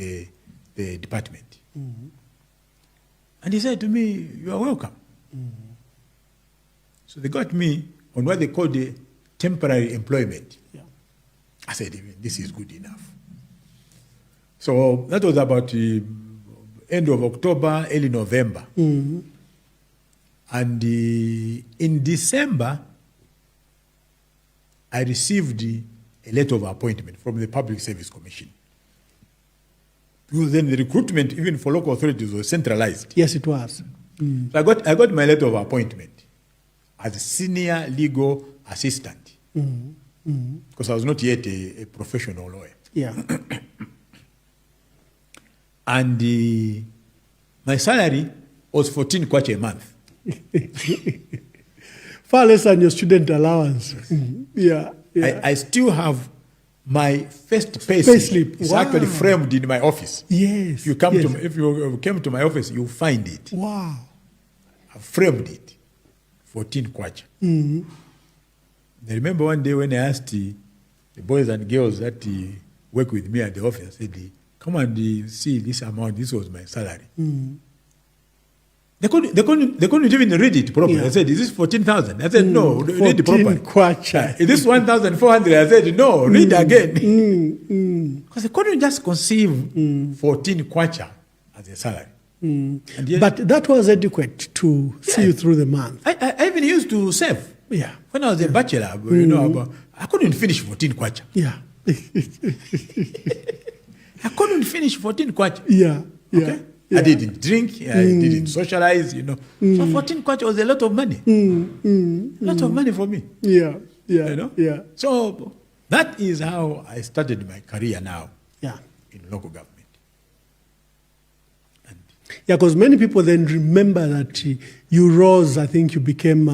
the department. And he said to me, you are welcome. So they got me on what they called the temporary employment. Yeah. I said, this is good enough. So that was about the end of October, early November. And in December, I received a letter of appointment from the Public Service Commission. Because then the recruitment, even for local authorities, was centralized. Yes, it was. So I got my letter of appointment as a senior legal assistant. Because I was not yet a professional lawyer. Yeah. And my salary was 14 kwacha a month. Far less than your student allowance. Yeah. I still have my first pay slip. It's Wow. actually framed in my office. Yes. If you came to my office, you'll find it. Wow. I framed it. 14 kwacha. I remember one day when I asked the boys and girls that work with me at the office, I said, come and see this amount. This was my salary. They couldn't even read it properly. Yeah. I said, is this 14,000? I said, no, read it properly. Kwacha. Is this 1,400? I said, no, read again. Because they couldn't just conceive 14 kwacha as a salary. Yet, But that was adequate to see you through the month. I even used to save. Yeah. When I was a bachelor, I couldn't finish 14 kwacha. Yeah. I couldn't finish 14 kwacha. Yeah. Okay? I didn't drink, I didn't socialize, So 14 kwacha was a lot of money. A lot of money for me. Yeah. Yeah. So that is how I started my career now in local government. Yeah, because many people then remember that you rose, I think you became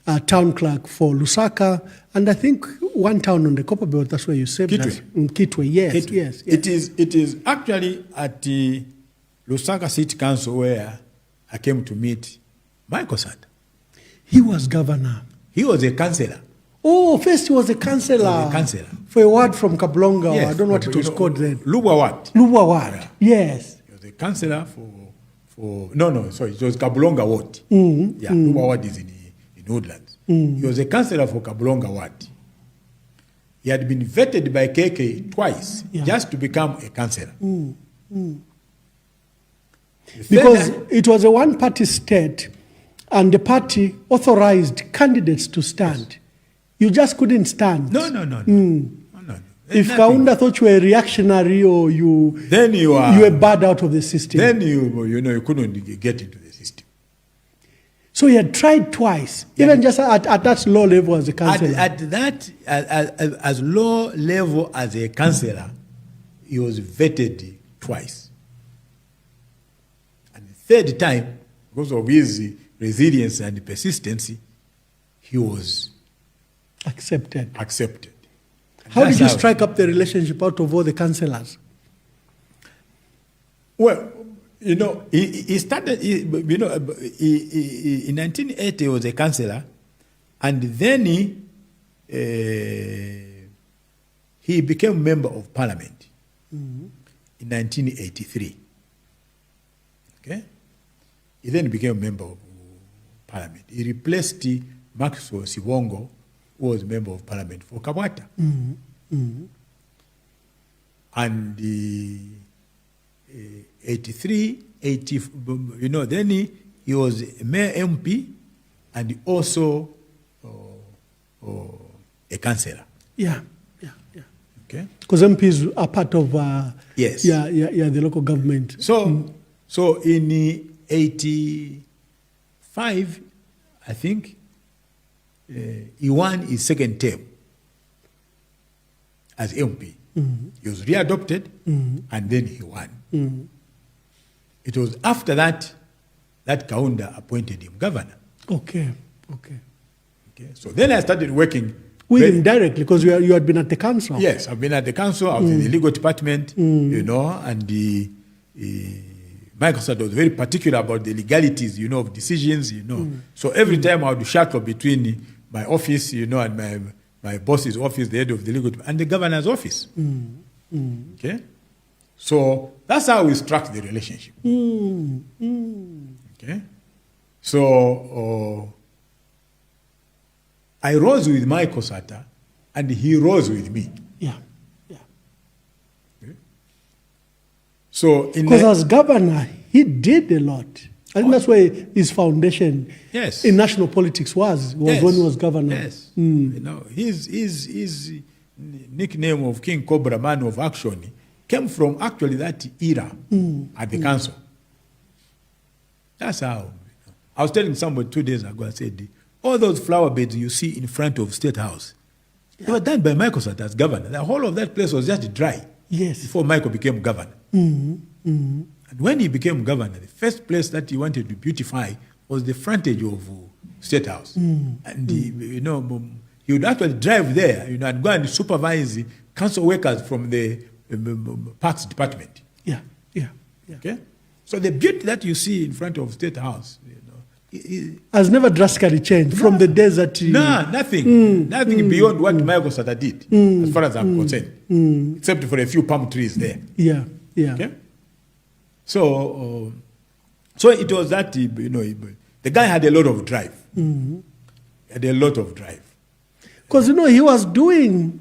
a town clerk for Lusaka, and I think one town on the Copper Belt, that's where you served. Kitwe. Kitwe, yes, Kitwe. yes. It is actually at the Lusaka City Council where I came to meet Michael Sata. He was governor. He was a councillor. Oh, first he was a councillor. For a word from Kablonga, Yes, I don't know what it was called then. Lubwa Ward. Lubwa Ward, yes. He was a councillor for sorry, it was Kabulonga Ward. Yeah, Lubwa Ward is in Woodlands. He was a councillor for Kabulonga Ward. He had been vetted by KK twice just to become a councillor. Because it was a one-party state, and the party authorized candidates to stand. You just couldn't stand. No. If Kaunda thought you were reactionary or you were bad out of the system. Then you couldn't get into the system. So he had tried twice, even just at that low level as a councillor. At that, as low level as a councillor, he was vetted twice. And the third time, because of his resilience and persistency, he was accepted. How did you strike up the relationship out of all the councillors? Well, he started, in 1980 he was a councillor, and then he became member of parliament in 1983. Okay? He then became member of parliament. He replaced Maxwell Sibongo, who was member of parliament for Kabwata. And 83, 80, then he was mayor MP and also a councillor. Yeah. Okay. Because MPs are part of yes. the local government. So in 85, I think, he won his second term as MP. He was readopted, and then he won. It was after that Kaunda appointed him governor. Okay. So then I started working with him directly, because you had been at the council. Yes, I've been at the council. I was in the legal department, and Michael Sata was very particular about the legalities, of decisions, So every time I would shuttle between my office, and my boss's office, the head of the legal department, and the governor's office. Okay? So that's how we struck the relationship. Okay? So I rose with Michael Sata, and he rose with me. Yeah. Okay? So because as governor, he did a lot. I think that's where his foundation in national politics was when he was governor. Yes. His nickname of King Cobra, man of action, came from actually that era at the council. That's how. I was telling somebody 2 days ago, I said, all those flower beds you see in front of State House, they were done by Michael Sata as governor. The whole of that place was just dry before Michael became governor. And when he became governor, the first place that he wanted to beautify was the frontage of State House. And he would actually drive there, and go and supervise council workers from the Parks Department. Yeah. Okay? So the beauty that you see in front of State House, has never drastically changed from the days that nothing beyond what Michael Sata did, as far as I'm concerned, except for a few palm trees there. Yeah. Okay? So it was that, the guy had a lot of drive. Because, he was doing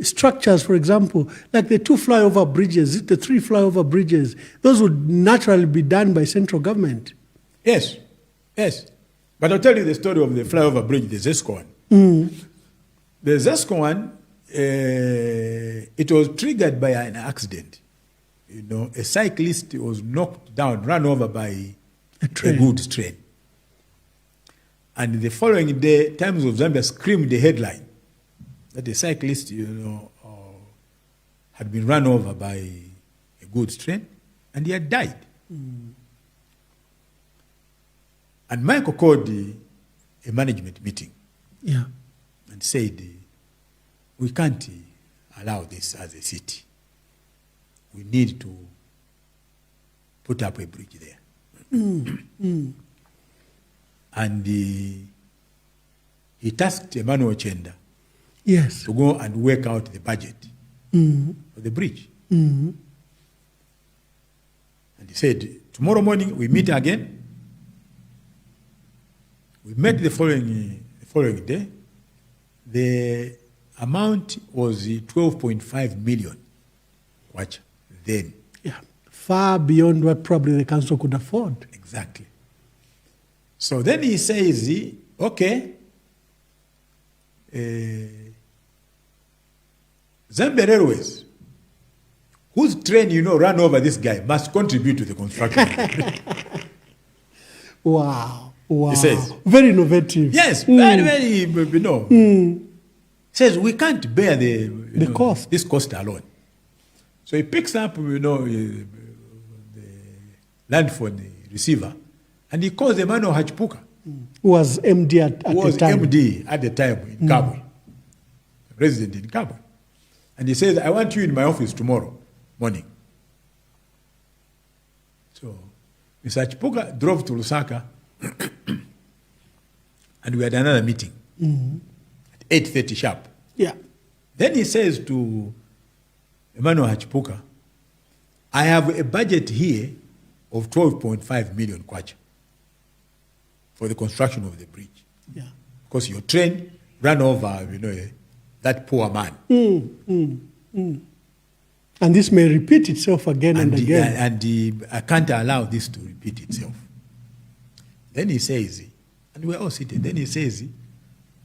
structures, for example, like the 2 flyover bridges, the 3 flyover bridges. Those would naturally be done by central government. Yes. But I'll tell you the story of the flyover bridge, the Zesco one. The Zesco one, it was triggered by an accident. A cyclist was knocked down, run over by a goods train. And the following day, Times of Zambia screamed the headline that the cyclist, had been run over by a goods train, and he had died. And Michael called a management meeting and said, we can't allow this as a city. We need to put up a bridge there. And he tasked Emmanuel to go and work out the budget for the bridge. And he said, tomorrow morning we meet again. We met the following day. The amount was 12.5 million. Watch, then. Yeah, far beyond what probably the council could afford. Exactly. So then he says, okay, Zambia Railways, whose train, ran over this guy, must contribute to the construction. Wow. He says. Very innovative. Yes, very, He says, we can't bear the cost. This cost alone. So he picks up, the land for the receiver, and he calls Emmanuel Hachipuka. Who was MD at the time. MD at the time in Kabwe. Resident in Kabwe. And he says, I want you in my office tomorrow morning. So Mr. Chipuka drove to Lusaka and we had another meeting at 8:30 sharp. Yeah. Then he says to Emmanuel Chipuka, I have a budget here of 12.5 million kwacha for the construction of the bridge. Yeah. Because your train ran over, that poor man. And this may repeat itself again and again. And I can't allow this to repeat itself. Then he says, and we're all sitting, then he says,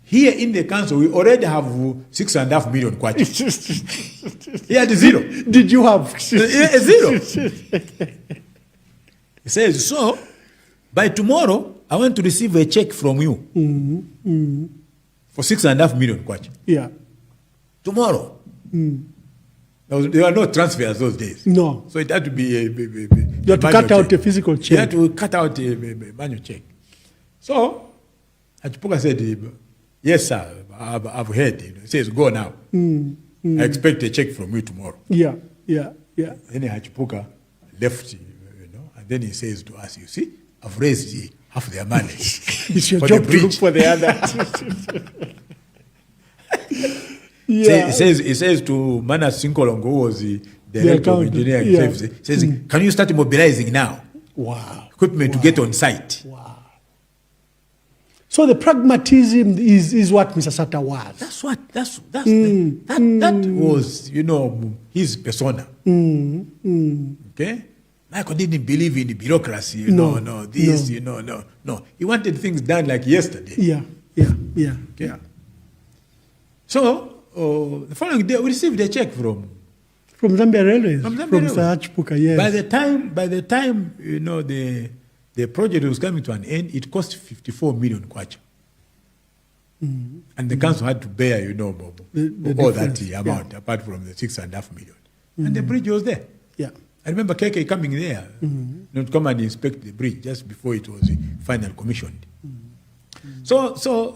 here in the council, we already have 6.5 million kwacha. He had 0. Did you have 0? He says, so, by tomorrow, I want to receive a check from you for 6.5 million kwacha. Yeah. Tomorrow. There were no transfers those days. No. So it had to be you had to cut out a physical check. You had to cut out a manual check. So, Chipuka said, yes, sir, I've heard. He says, go now. I expect a check from you tomorrow. Yeah. Then Chipuka left, and then he says to us, you see, I've raised half their money. It's your job to look for the other. Yeah. He says to Manas Sinkolongo, who was the director of engineering, he says, can you start mobilizing now? Wow. Equipment to get on site. Wow. So the pragmatism is what Mr. Sata was. That was, his persona. Okay? Michael didn't believe in the bureaucracy, no. He wanted things done like yesterday. Yeah. Okay. So, the following day, we received a check from Zambia Railways, from Mr. Chipuka, yes. By the time the project was coming to an end, it cost 54 million kwacha. And the council had to bear, all that amount, apart from the 6.5 million. And the bridge was there. Yeah. I remember KK coming there, to come and inspect the bridge just before it was finally commissioned. So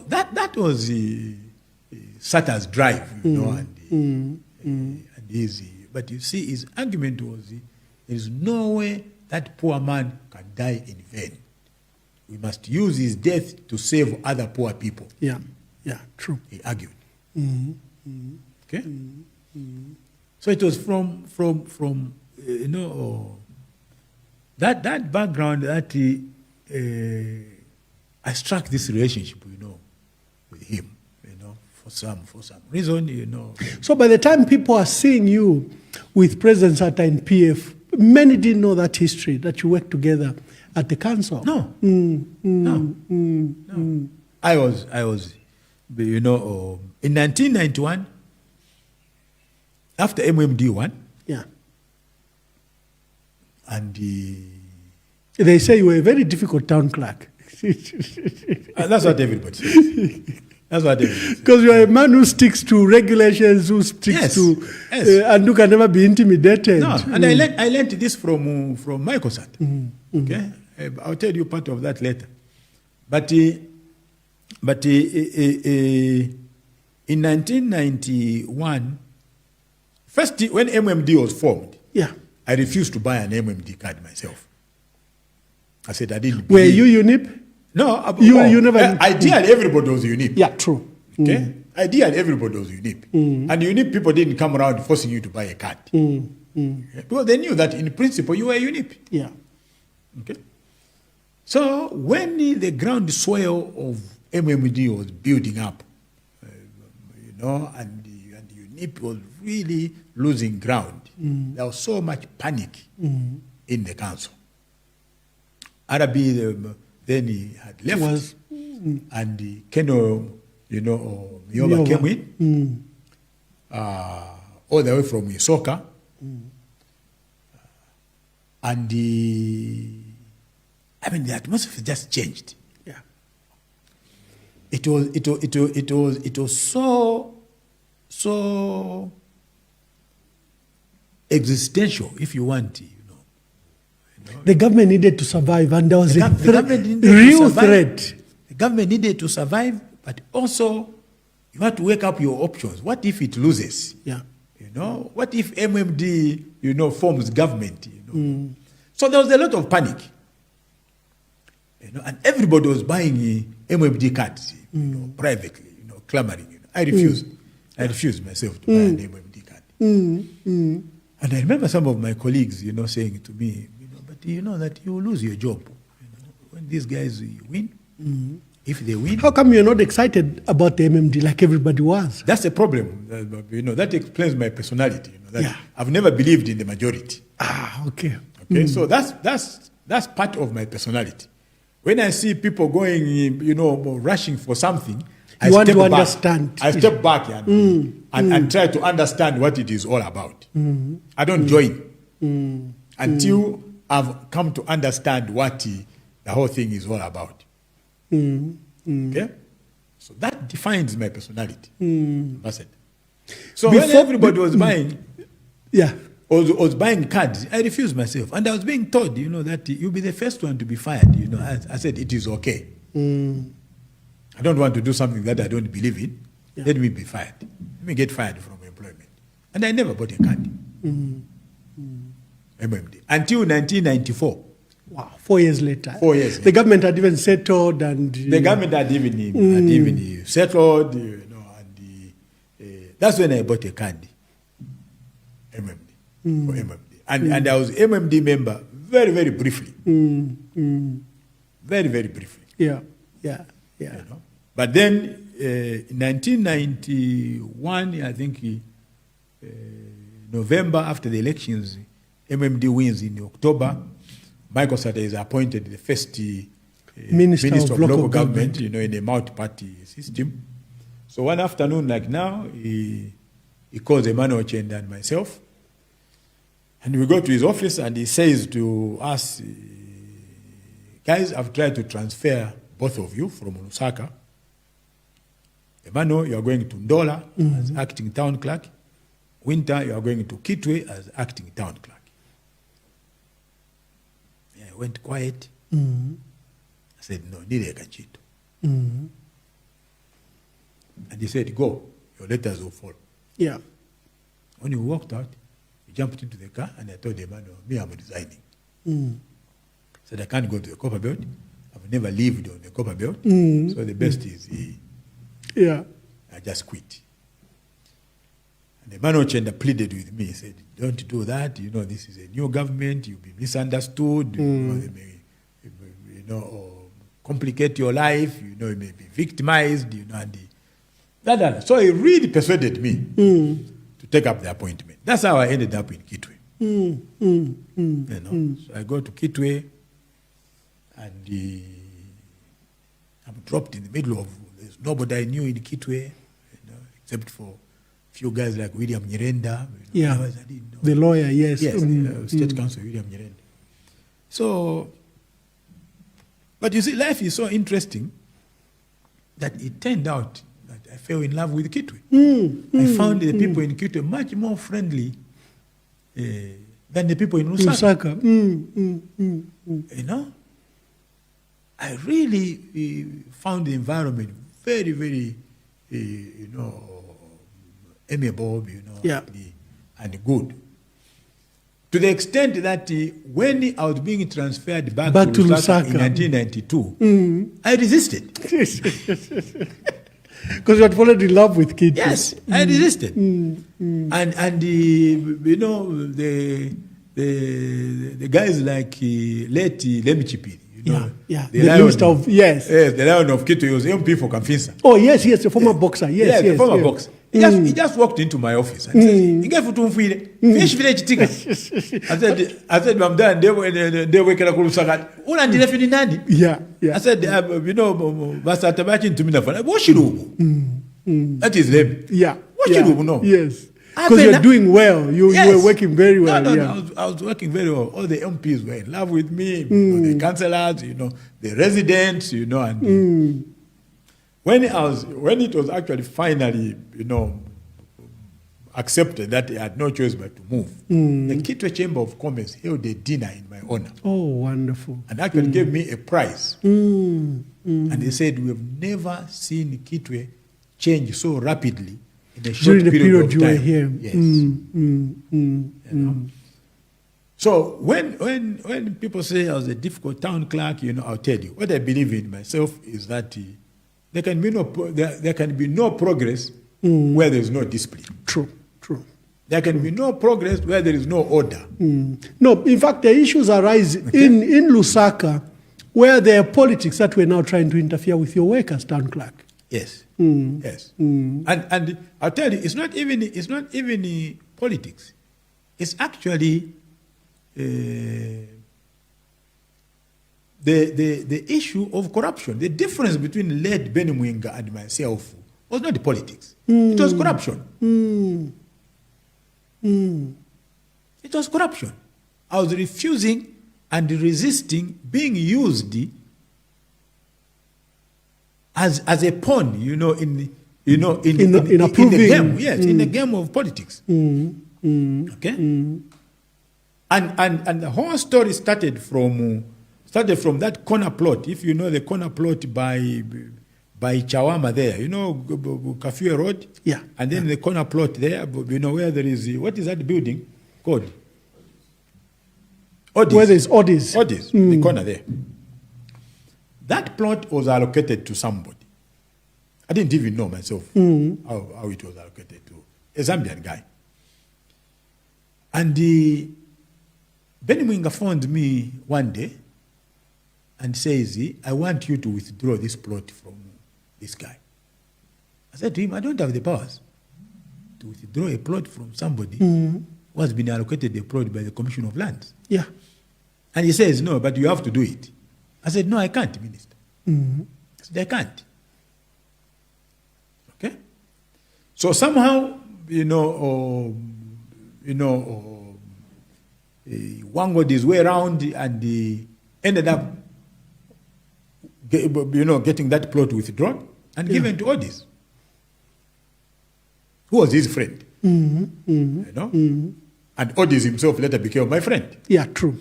that was Sata's drive, and easy. But you see, his argument was, there is no way that poor man can die in vain. We must use his death to save other poor people. Yeah, true. He argued. Okay? So it was from that background that I struck this relationship, with him, for some reason, So by the time people are seeing you with President Sata in PF, many didn't know that history, that you worked together at the council. No. I was, in 1991, after MMD won. Yeah. And they say you were a very difficult town clerk. That's what everybody says. Because you are a man who sticks to regulations, who sticks to, and who can never be intimidated. No, and I learned this from Michael Sata. Okay, I'll tell you part of that later. But in 1991, first when MMD was formed, I refused to buy an MMD card myself. I said I didn't. Were you UNIP? No, you never. Ideally, everybody was UNIP. Yeah, true. Okay, ideally, everybody was UNIP, and UNIP people didn't come around forcing you to buy a card because they knew that in principle you were UNIP. Yeah. Okay. So when the groundswell of MMD was building up, and UNIP was really losing ground, there was so much panic in the council. Arabi then he had left, and the Keno, Mwamba came in, all the way from Isoka, and the atmosphere just changed. Yeah, it was so existential, if you want. The government needed to survive, and there was a real threat. The government needed to survive, but also you had to wake up your options. What if it loses? Yeah. You know, what if MMD, you know, forms government? You know, so there was a lot of panic. You know, and everybody was buying MMD cards, you know, privately, you know, clamoring. You know. I refused. I refused myself to buy an MMD card. And I remember some of my colleagues, you know, saying to me, you know, but you know that you will lose your job. You know, when these guys win, if they win. How come you're not excited about the MMD like everybody was? That's the problem. You know, that explains my personality. You know, that I've never believed in the majority. Ah, okay. Okay, so that's part of my personality. When I see people going, you know, rushing for something, I step back and try to understand what it is all about. I don't join until I've come to understand what the whole thing is all about. Okay? So that defines my personality. That's it. So when everybody was buying, was buying cards, I refused myself. And I was being told, you know, that you'll be the first one to be fired. You know, I said, it is okay. I don't want to do something that I don't believe in. Let me be fired. Let me get fired from employment. And I never bought a card. MMD. Until 1994. Wow, 4 years later. 4 years later. The government had even settled and... The government had even settled, you know, and that's when I bought a card. MMD. For MMD. And I was MMD member very, very briefly. Very, very briefly. Yeah. You know? But then in 1991, I think November after the elections, MMD wins in October. Michael Sata is appointed the first Minister of Local Government, you know, in a multi-party system. So one afternoon like now, he calls Emmanuel and myself, and we go to his office and he says to us, guys, I've tried to transfer both of you from Lusaka. Emmanuel, you are going to Ndola as acting town clerk. Wynter, you are going to Kitwe as acting town clerk. Yeah, I went quiet. I said, no, nile kachito. And he said, go, your letters will follow. Yeah. When he walked out, he jumped into the car and I told Emmanuel, me, I'm resigning. Said, I can't go to the copper belt. I've never lived on the copper belt. So the best is I just quit. And Emmanuel Chenda pleaded with me. He said, don't do that. You know, this is a new government. You'll be misunderstood. You know, they may, you know, or complicate your life. You know, you may be victimized. You know, and so he really persuaded me to take up the appointment. That's how I ended up in Kitwe. You know, so I go to Kitwe. And I'm dropped in the middle of, there's nobody I knew in Kitwe, you know, except for a few guys like William Nyirenda. You know, I didn't know. The lawyer, yes. Yes, State Counsel William Nyirenda. So, but you see, life is so interesting that it turned out that I fell in love with Kitwe. I found the people in Kitwe much more friendly than the people in Lusaka. You know? I really found the environment very, very, you know, amiable, you know, and good. To the extent that when I was being transferred back to Lusaka in 1992, I resisted. Because you had fallen in love with kids. Yes, I resisted. And you know, the guys like late Lemmy Chipiri. You know, the minister of the Lion of Kitwe was MP for Kamfinsa. Oh yes, the former boxer. Yes, the former boxer. He just walked into my office and said, "Fish village ticket." I said, "I'm done." They were Lusaka. I said, "You know, Basa Tabachi to me na fana. What that is them. Yeah. What no? Yes. Because you're doing well. You were working very well. No, I was working very well. All the MPs were in love with me. You know, the councillors, you know, the residents, you know. And when it was actually finally, you know, accepted that I had no choice but to move, the Kitwe Chamber of Commerce held a dinner in my honor. Oh, wonderful. And actually gave me a prize. And they said, we have never seen Kitwe change so rapidly in a short period you were here. Yes. So when people say I was a difficult town clerk, I'll tell you what I believe in myself is that there can be no progress where there is no discipline. True. There can be no progress where there is no order. No, in fact, the issues arise in Lusaka, where there are politics that we're now trying to interfere with your work as town clerk. Yes. Yes. And I'll tell you, it's not even politics. It's actually the issue of corruption. The difference between late Benny Mwinga and myself was not the politics. It was corruption. It was corruption. I was refusing and resisting being used as a pawn, in the game. Yes, in the game of politics. Okay. And the whole story started from that corner plot. If you know the corner plot by Chawama there, Kafue Road. Yeah. And then the corner plot there, where there is what is that building called? Odis. Where there's Odis. Odis, the corner there. That plot was allocated to somebody. I didn't even know myself how it was allocated to a Zambian guy. And Benny Mwinga phoned me one day and says, I want you to withdraw this plot from this guy. I said to him, I don't have the powers to withdraw a plot from somebody who has been allocated a plot by the Commission of Lands. Yeah. And he says, no, but you have to do it. I said, no, I can't, Minister. I said, I can't. Okay? So somehow, wangled his way around and he ended up, getting that plot withdrawn and given to Odis, who was his friend. And Odis himself later became my friend. Yeah, true.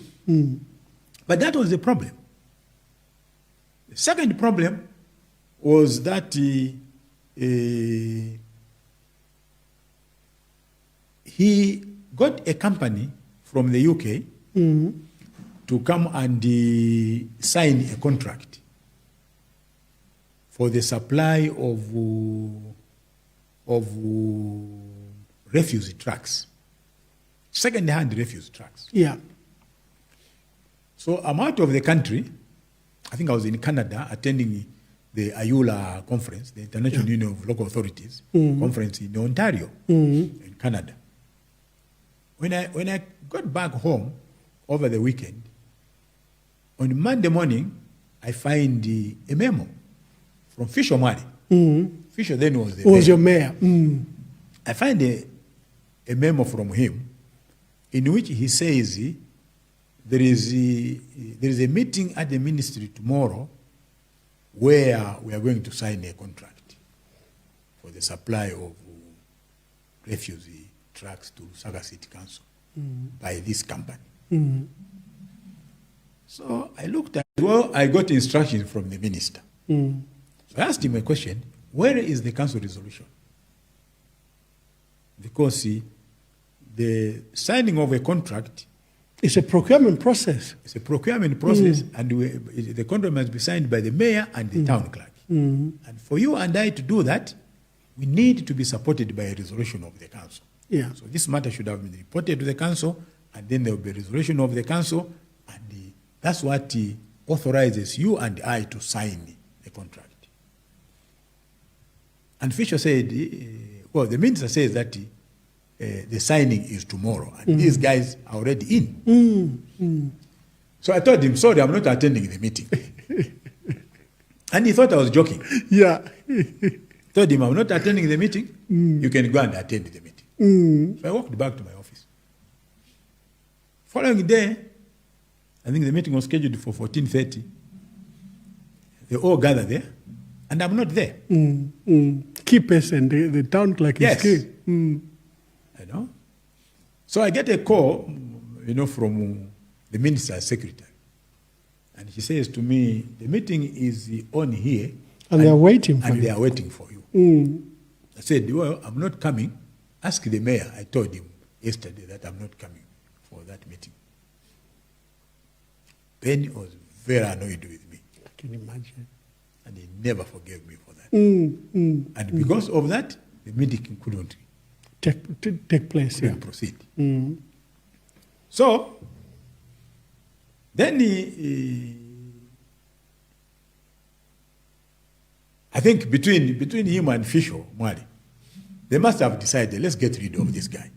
But that was the problem. The second problem was that he got a company from the UK to come and sign a contract for the supply of refuse trucks, second-hand refuse trucks. Yeah. So I'm out of the country. I think I was in Canada attending the IULA conference, the International Union of Local Authorities conference in Ontario, in Canada. When I got back home over the weekend, on Monday morning, I find a memo from Fisher Mari. Fisher then was the mayor. Your mayor. I find a memo from him in which he says there is a meeting at the ministry tomorrow where we are going to sign a contract for the supply of refuse trucks to Saga City Council by this company. So I looked at I got instructions from the minister. So I asked him a question, where is the council resolution? Because the signing of a contract, it's a procurement process. It's a procurement process, and the contract must be signed by the mayor and the town clerk. And for you and I to do that, we need to be supported by a resolution of the council. Yeah. So this matter should have been reported to the council, and then there will be a resolution of the council, and that's what authorizes you and I to sign the contract. And Fisher said, the minister says that the signing is tomorrow, and these guys are already in. So I told him, sorry, I'm not attending the meeting. And he thought I was joking. Yeah. Told him, I'm not attending the meeting. You can go and attend the meeting. So I walked back to my office. Following day, I think the meeting was scheduled for 14:30. They all gathered there, and I'm not there. Key person, the town clerk is key. So I get a call, from the minister's secretary. And she says to me, the meeting is on here. And they are waiting for you. And they are waiting for you. I said, well, I'm not coming. Ask the mayor. I told him yesterday that I'm not coming for that meeting. Penny was very annoyed with me. I can imagine. And he never forgave me for that. And because of that, the meeting couldn't take place. Yeah. Proceed. So, then I think between him and Fisho, Mwali, they must have decided, let's get rid of this guy.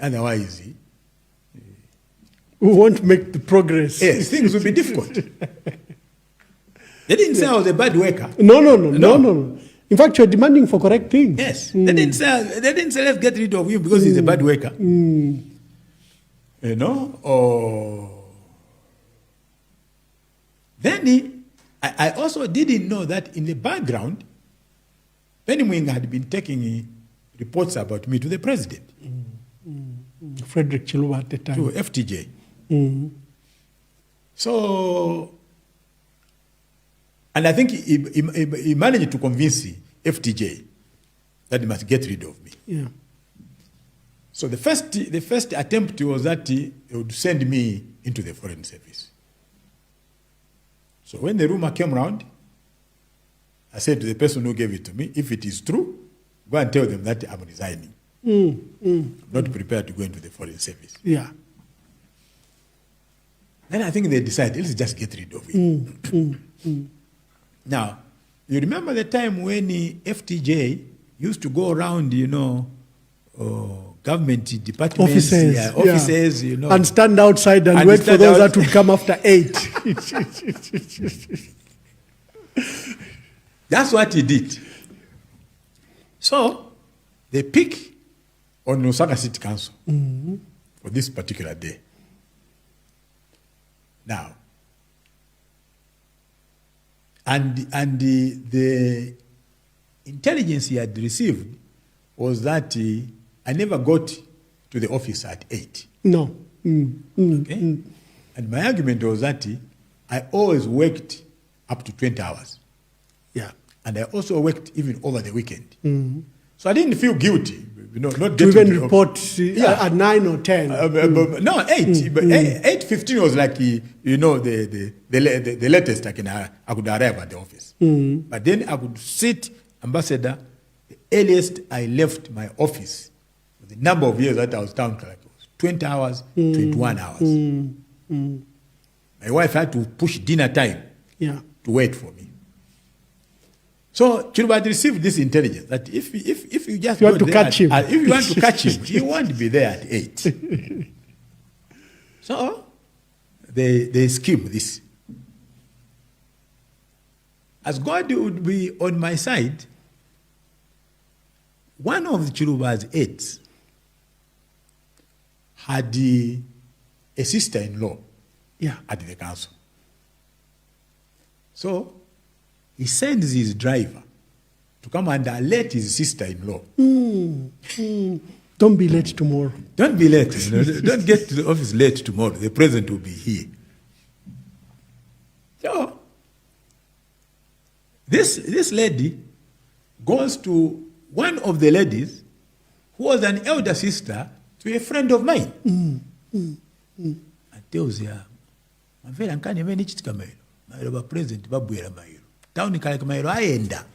Otherwise, we won't make the progress. Yes, things will be difficult. They didn't say I was a bad worker. No. In fact, you're demanding for correct things. Yes. They didn't say let's get rid of him because he's a bad worker. You know? Or then I also didn't know that in the background, Penny Mwinga had been taking reports about me to the president. Frederick Chiluba at the time. To FTJ. So, and I think he managed to convince FTJ that he must get rid of me. Yeah. So the first attempt was that he would send me into the Foreign Service. So when the rumor came around, I said to the person who gave it to me, if it is true, go and tell them that I'm resigning. I'm not prepared to go into the Foreign Service. Yeah. Then I think they decided, let's just get rid of him. Now, you remember the time when the FTJ used to go around, government departments, offices, and stand outside and wait for those that would come after 8. That's what he did. So, they pick on Lusaka City Council for this particular day. Now, and the intelligence he had received was that I never got to the office at 8. No. Okay? And my argument was that I always worked up to 20 hours. Yeah. And I also worked even over the weekend. So I didn't feel guilty. Not to even report at 9 or 10. No, 8. 8:15 was like, the latest I could arrive at the office. But then I could sit, Ambassador, the earliest I left my office, the number of years that I was town clerk was 20 hours, 21 hours. My wife had to push dinner time to wait for me. So Chiluba had received this intelligence that if you just want to catch him, if you want to catch him, you won't be there at 8. So they scheme this. As God would be on my side, one of Chiluba's aides had a sister-in-law at the council. So he sends his driver to come and alert his sister-in-law. Don't be late tomorrow. Don't be late. Don't get to the office late tomorrow. The president will be here. So this lady goes to one of the ladies who was an elder sister to a friend of mine. And tells her, "Mavela nkani meni chitika mailo. Mailo ba president babwera mailo. Town kale mailo aenda."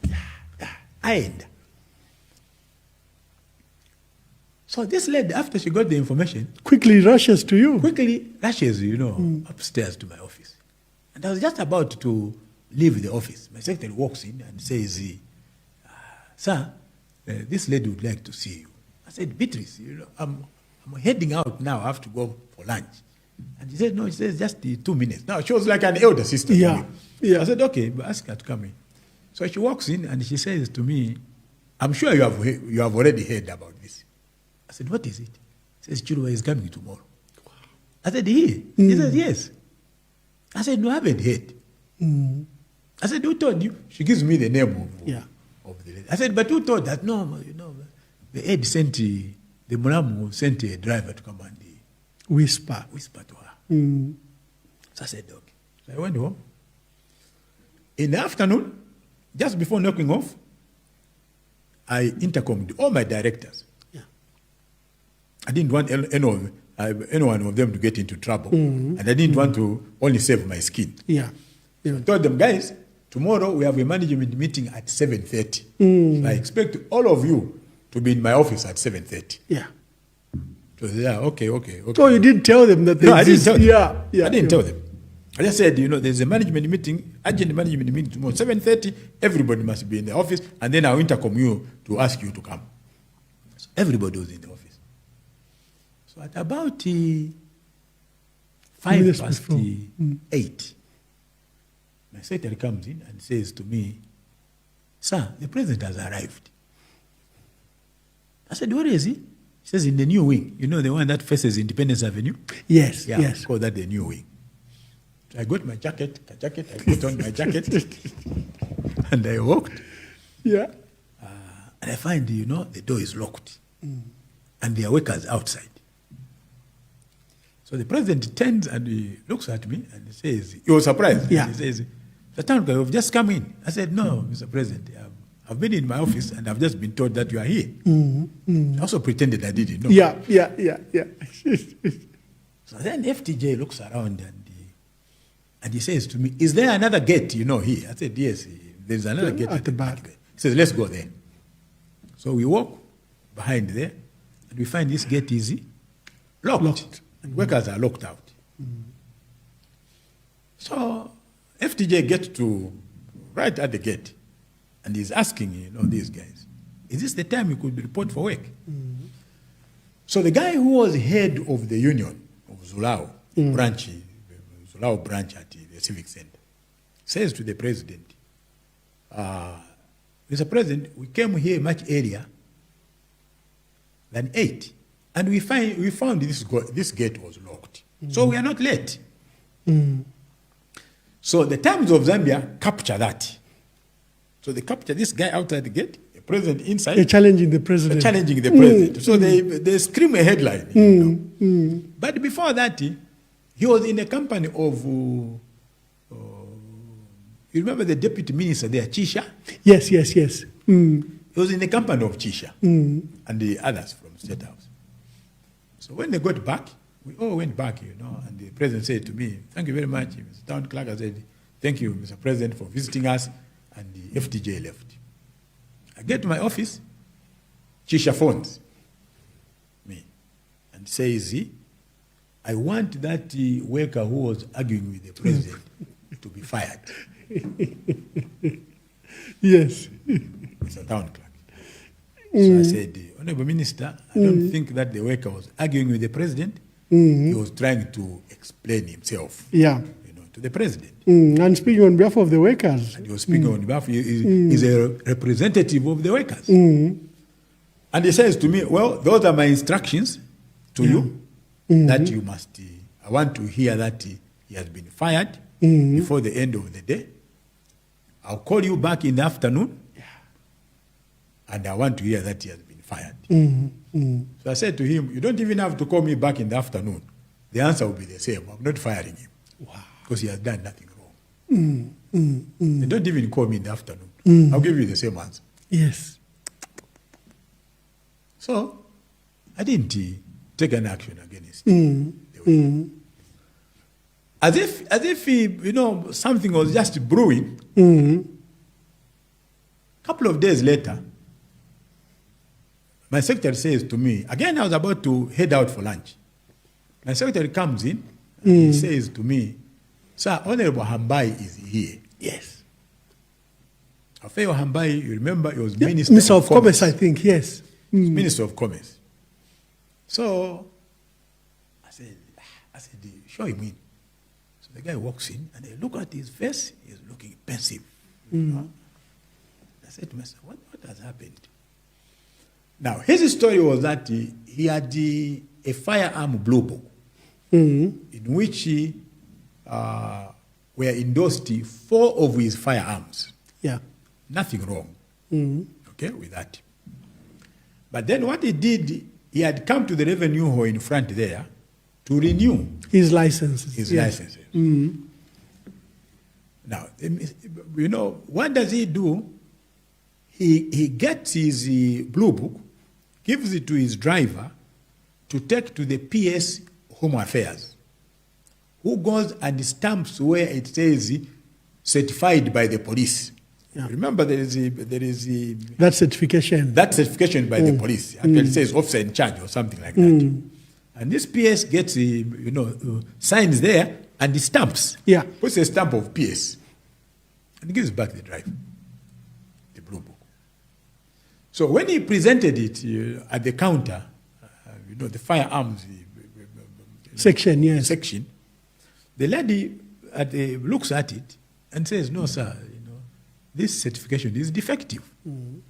So this lady, after she got the information, quickly rushes to you. Upstairs to my office. And I was just about to leave the office. My secretary walks in and says, "Sir, this lady would like to see you." I said, "Beatrice, I'm heading out now. I have to go for lunch." And she said, "No," she says, "just 2 minutes." Now, she was like an elder sister. Yeah. I said, "Okay, but ask her to come in." So she walks in and she says to me, "I'm sure you have already heard about this." I said, "What is it?" She says, "Chiluba is coming tomorrow." I said, "He?" He said, "Yes." I said, "No, I haven't heard." I said, "Who told you?" She gives me the name of the lady. I said, "But who told that?" "No, the aide sent, the Mulamu sent a driver to come and whisper to her." So I said, "Okay." So I went home. In the afternoon, just before knocking off, I intercomed all my directors. Yeah. I didn't want any one of them to get into trouble. And I didn't want to only save my skin. Yeah. I told them, guys, tomorrow we have a management meeting at 7:30. So I expect all of you to be in my office at 7:30. Yeah. So yeah, okay. So you didn't tell them that they No, I didn't tell them. Yeah. I didn't tell them. I just said, there's a management meeting, urgent management meeting tomorrow, 7:30. Everybody must be in the office, and then I'll intercom you to ask you to come. So everybody was in the office. So at about 8:05, my secretary comes in and says to me, "Sir, the president has arrived." I said, "Where is he?" He says, "In the new wing. The one that faces Independence Avenue?" Yes, Yeah, yes. call that the new wing. So I got my jacket, I put on my jacket, and I walked. Yeah. And I find, the door is locked. And there are workers outside. So the president turns and he looks at me and he says, he was surprised. Yeah. He says, "The town guy, you've just come in." I said, "No, Mr. President, I've been in my office and I've just been told that you are here." I also pretended I didn't know. Yeah. So then FTJ looks around and he says to me, "Is there another gate, here?" I said, "Yes, there's another gate at the back." He says, "Let's go there." So we walk behind there and we find this gate is locked. And workers are locked out. So FTJ gets to right at the gate and he's asking, these guys, "Is this the time you could report for work?" So the guy who was head of the union of Zulao branch at the Civic Center says to the president, "Mr. President, we came here much earlier than 8. And we found this gate was locked. So we are not late." So the Times of Zambia capture that. So they capture this guy outside the gate, the president inside. They're challenging the president. So they scream a headline. But before that, he was in the company of, you remember the deputy minister there, Chisha? Yes. He was in the company of Chisha and the others from State House. So when they got back, we all went back, and the president said to me, "Thank you very much, Mr. Town Clerk." I said, "Thank you, Mr. President, for visiting us," and the FTJ left. I get to my office, Chisha phones me and says, "I want that worker who was arguing with the president to be fired." Yes. Mr. Town Clerk. So I said, "Honorable Minister, I don't think that the worker was arguing with the president. He was trying to explain himself to the president." And speaking on behalf of the workers. And he was speaking on behalf, he's a representative of the workers. And he says to me, "Well, those are my instructions to you, that you must, I want to hear that he has been fired before the end of the day. I'll call you back in the afternoon. And I want to hear that he has been fired." So I said to him, "You don't even have to call me back in the afternoon. The answer will be the same. I'm not firing him. Wow. Because he has done nothing wrong. You don't even call me in the afternoon. I'll give you the same answer." Yes. So I didn't take an action against him. As if something was just brewing. A couple of days later, my secretary says to me, again, I was about to head out for lunch. My secretary comes in and he says to me, "Sir, Honorable Hambai is here." Yes. Afeo Hambai, you remember, he was Minister of Commerce, I think, yes. Minister of Commerce. So I said, "Show him in." So the guy walks in and I look at his face, he's looking pensive. I said to myself, what has happened? Now, his story was that he had a firearm blue book in which were endorsed 4 of his firearms. Yeah. Nothing wrong, with that. But then what he did, he had come to the revenue hall in front there to renew his licenses. licenses. Now, what does he do? he gets his blue book, gives it to his driver to take to the PS Home Affairs, who goes and stamps where it says certified by the police. Yeah. Remember, there is that certification. That certification by the police. Actually, it says officer in charge or something like that. And this PS gets, signs there and he stamps. Yeah. Puts a stamp of PS. And he gives back the driver, the blue book. So when he presented it at the counter, the firearms section, yes. Section, the lady looks at it and says, "No, sir, this certification is defective." And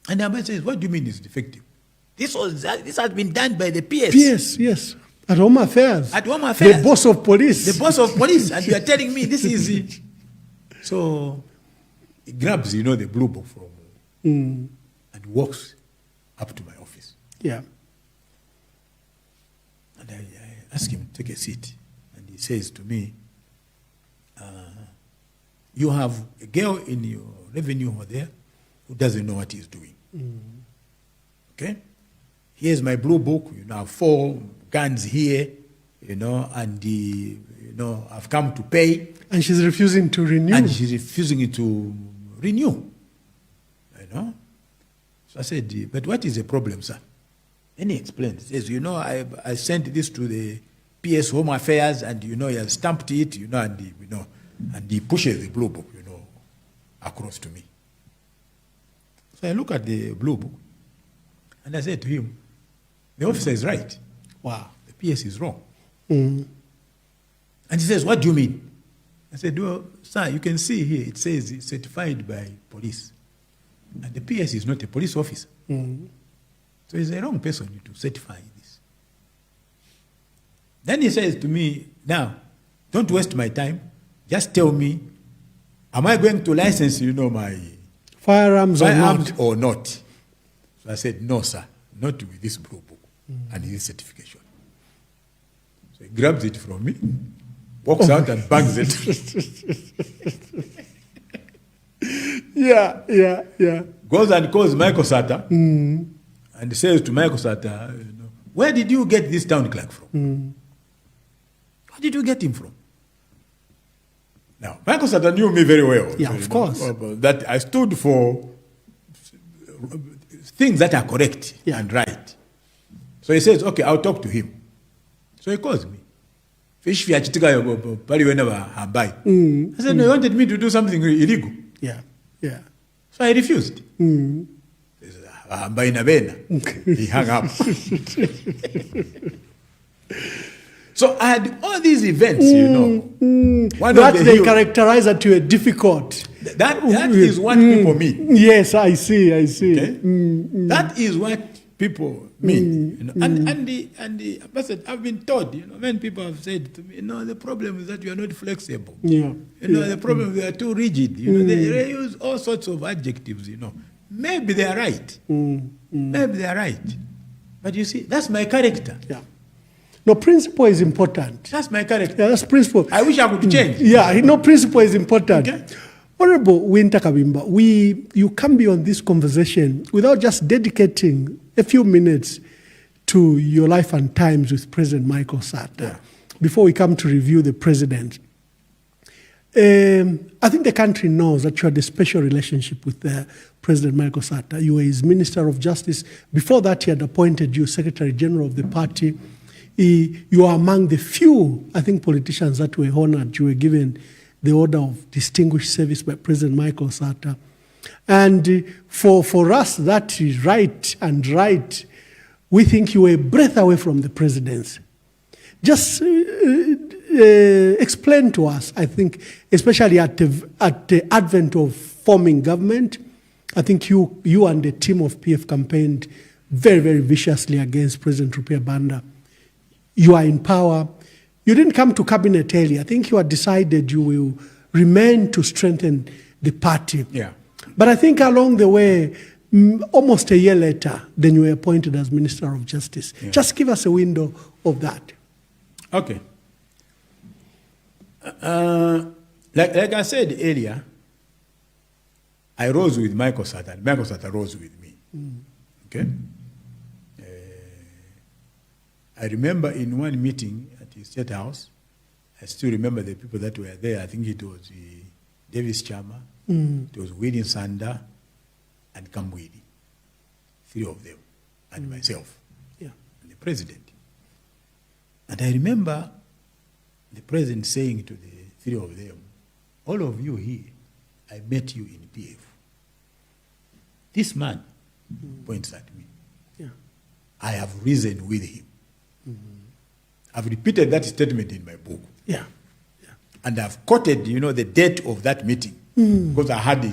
the man says, "What do you mean it's defective? This has been done by the PS." PS, yes. At Home Affairs. At Home Affairs. The boss of police. The boss of police. And you are telling me this is... So he grabs, the blue book from and walks up to my office. Yeah. And I ask him to take a seat. And he says to me, "You have a girl in your revenue over there who doesn't know what he's doing. Okay? Here's my blue book. I have 4 guns here, and I've come to pay." And she's refusing to renew. And she's refusing to renew. So I said, "But what is the problem, sir?" And he explained. He says, I sent this to the PS Home Affairs, and he has stamped it, and he pushes the blue book, across to me. So I look at the blue book, and I said to him, "The officer is right. Wow. The PS is wrong." And he says, "What do you mean?" I said, "Well, sir, you can see here, it says it's certified by police. And the PS is not a police officer. So he's a wrong person to certify this." Then he says to me, "Now, don't waste my time. Just tell me, am I going to license, my firearms or not?" So I said, "No, sir, not with this blue book and this certification." So he grabs it from me, walks out and bangs it. Yeah. Goes and calls Michael Sata and says to Michael Sata, "Where did you get this town clerk from? Where did you get him from?" Now, Michael Sata knew me very well. Yeah, of course. That I stood for things that are correct and right. So he says, "Okay, I'll talk to him." So he calls me. I said, "No, you wanted me to do something illegal." Yeah. So I refused. He hung up. So I had all these events, That they characterize that you are difficult. That is what people mean. Yes, I see. Okay? That is what people mean. And the ambassador, I've been told, when people have said to me, the problem is that you are not flexible. Yeah. The problem is you are too rigid. They use all sorts of adjectives, Maybe they are right. Maybe they are right. But you see, that's my character. Yeah. No, principle is important. That's my character. Yeah, that's principle. I wish I could change. Yeah, principle is important. Okay. Honorable Wiynter Kabimba, you can be on this conversation without just dedicating a few minutes to your life and times with President Michael Sata before we come to review the president. I think the country knows that you had a special relationship with President Michael Sata. You were his Minister of Justice. Before that, he had appointed you Secretary General of the party. You are among the few, I think, politicians that were honored. You were given the Order of Distinguished Service by President Michael Sata. And for us, that is right and right. We think you were a breath away from the presidency. Just explain to us, I think, especially at the advent of forming government, I think you and the team of PF campaigned very, very viciously against President Rupiah Banda. You are in power. You didn't come to cabinet early. I think you had decided you will remain to strengthen the party. Yeah. But I think along the way, almost a year later, then you were appointed as Minister of Justice. Yeah. Just give us a window of that. Okay. Like I said earlier, I rose with Michael Sata, and Michael Sata rose with me. Okay? I remember in one meeting at the State House, I still remember the people that were there. I think it was Davis Chama, it was William Sanda, and Kamwidi, 3 of them, and myself, and the president. And I remember the president saying to the 3 of them, all of you here, I met you in PF. This man points at me. I have reasoned with him. I've repeated that statement in my book. And I've quoted, the date of that meeting because I have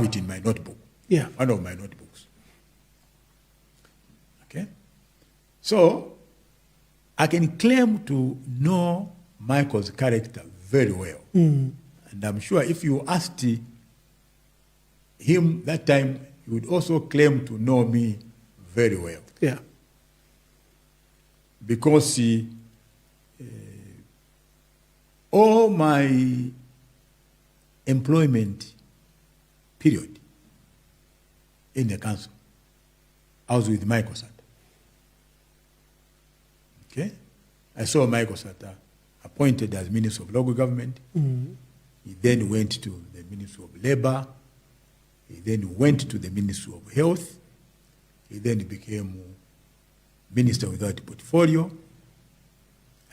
it in my notebook. One of my notebooks. Okay? So, I can claim to know Michael's character very well. And I'm sure if you asked him that time, he would also claim to know me very well. Because all my employment period in the council, I was with Michael Sata. Okay? I saw Michael Sata appointed as Minister of Local Government. He then went to the Ministry of Labor. He then went to the Ministry of Health. He then became Minister without portfolio.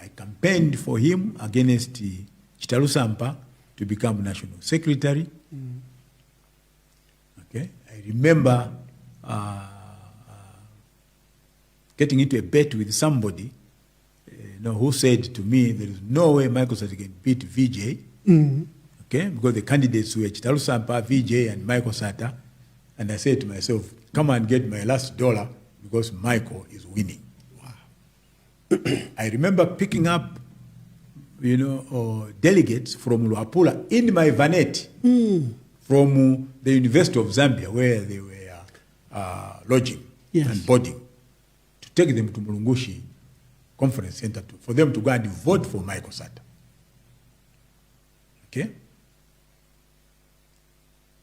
I campaigned for him against Chitalu Sampa to become National Secretary. Okay, I remember getting into a bet with somebody who said to me, there is no way Michael Sata can beat VJ. Okay, because the candidates were Chitalu Sampa, VJ, and Michael Sata. And I said to myself, come and get my last dollar because Michael is winning. I remember picking up, delegates from Luapula in my vanette from the University of Zambia, where they were lodging and boarding, to take them to Mulungushi Conference Center for them to go and vote for Michael Sata. Okay?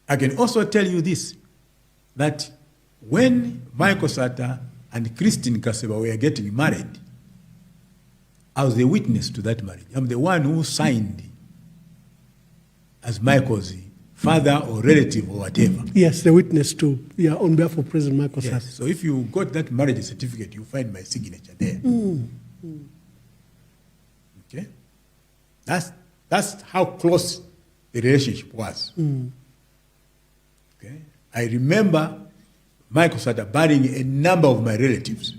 I can also tell you this, that when Michael Sata and Christine Kaseba were getting married, I was the witness to that marriage. I'm the one who signed as Michael's father or relative or whatever. Yes, the witness to, on behalf of President Michael Sata. So if you got that marriage certificate, you find my signature there. Okay? That's how close the relationship was. Okay? I remember Michael Sata burying a number of my relatives.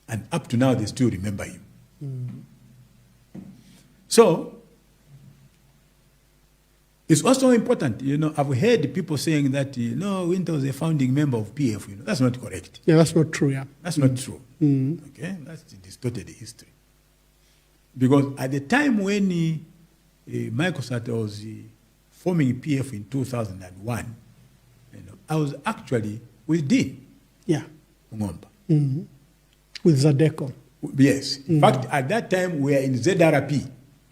And up to now, they still remember him. So, it's also important, I've heard people saying that, Wynter was a founding member of PF. That's not correct. That's not true, That's not true. Okay? That's distorted history. Because at the time when Michael Sata was forming PF in 2001, I was actually with Dean. Mwamba. With Zadeko. Yes. In fact, at that time, we were in ZRP.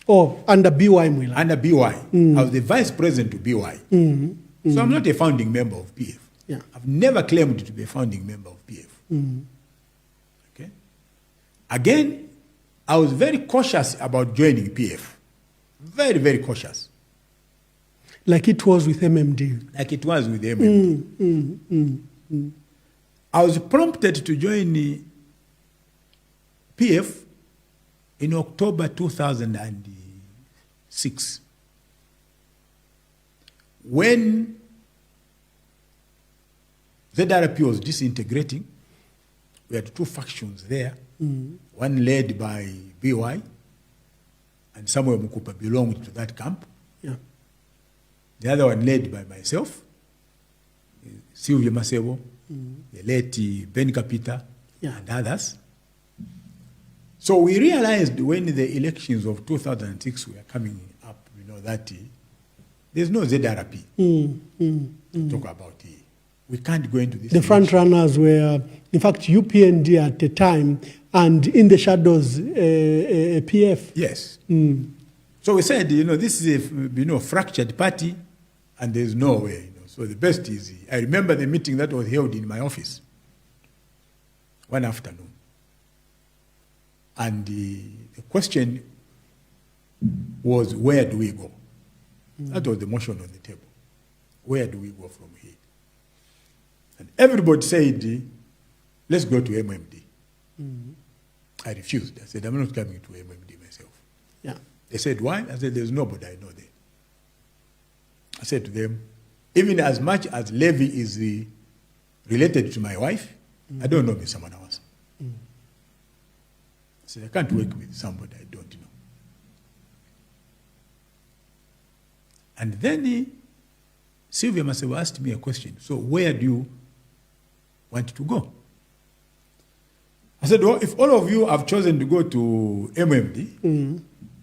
Oh, under BY Mwila. Under BY. I was the vice president of BY. So I'm not a founding member of PF. I've never claimed to be a founding member of PF. Okay? Again, I was very cautious about joining PF. Very, very cautious. Like it was with MMD. Like it was with MMD. I was prompted to join PF in October 2006. When ZRP was disintegrating, we had 2 factions there, one led by BY, and Samuel Mukupa belonged to that camp. The other one led by myself, Sylvia Masebo, the late Ben Kapita, and others. So we realized when the elections of 2006 were coming up, that there's no ZRP to talk about it. We can't go into this. The front runners were, in fact, UPND at the time, and in the shadows, PF. Yes. So we said, this is a fractured party, and there's no way. So the best is, I remember the meeting that was held in my office one afternoon. And the question was, where do we go? That was the motion on the table. Where do we go from here? And everybody said, let's go to MMD. I refused. I said, I'm not coming to MMD myself. Yeah. They said, why? I said, there's nobody I know there. I said to them, even as much as Levy is related to my wife, I don't know Mr. Manawasa. I said, I can't work with somebody I don't know. And then Sylvia Masewa asked me a question. So where do you want to go? I said, well, if all of you have chosen to go to MMD,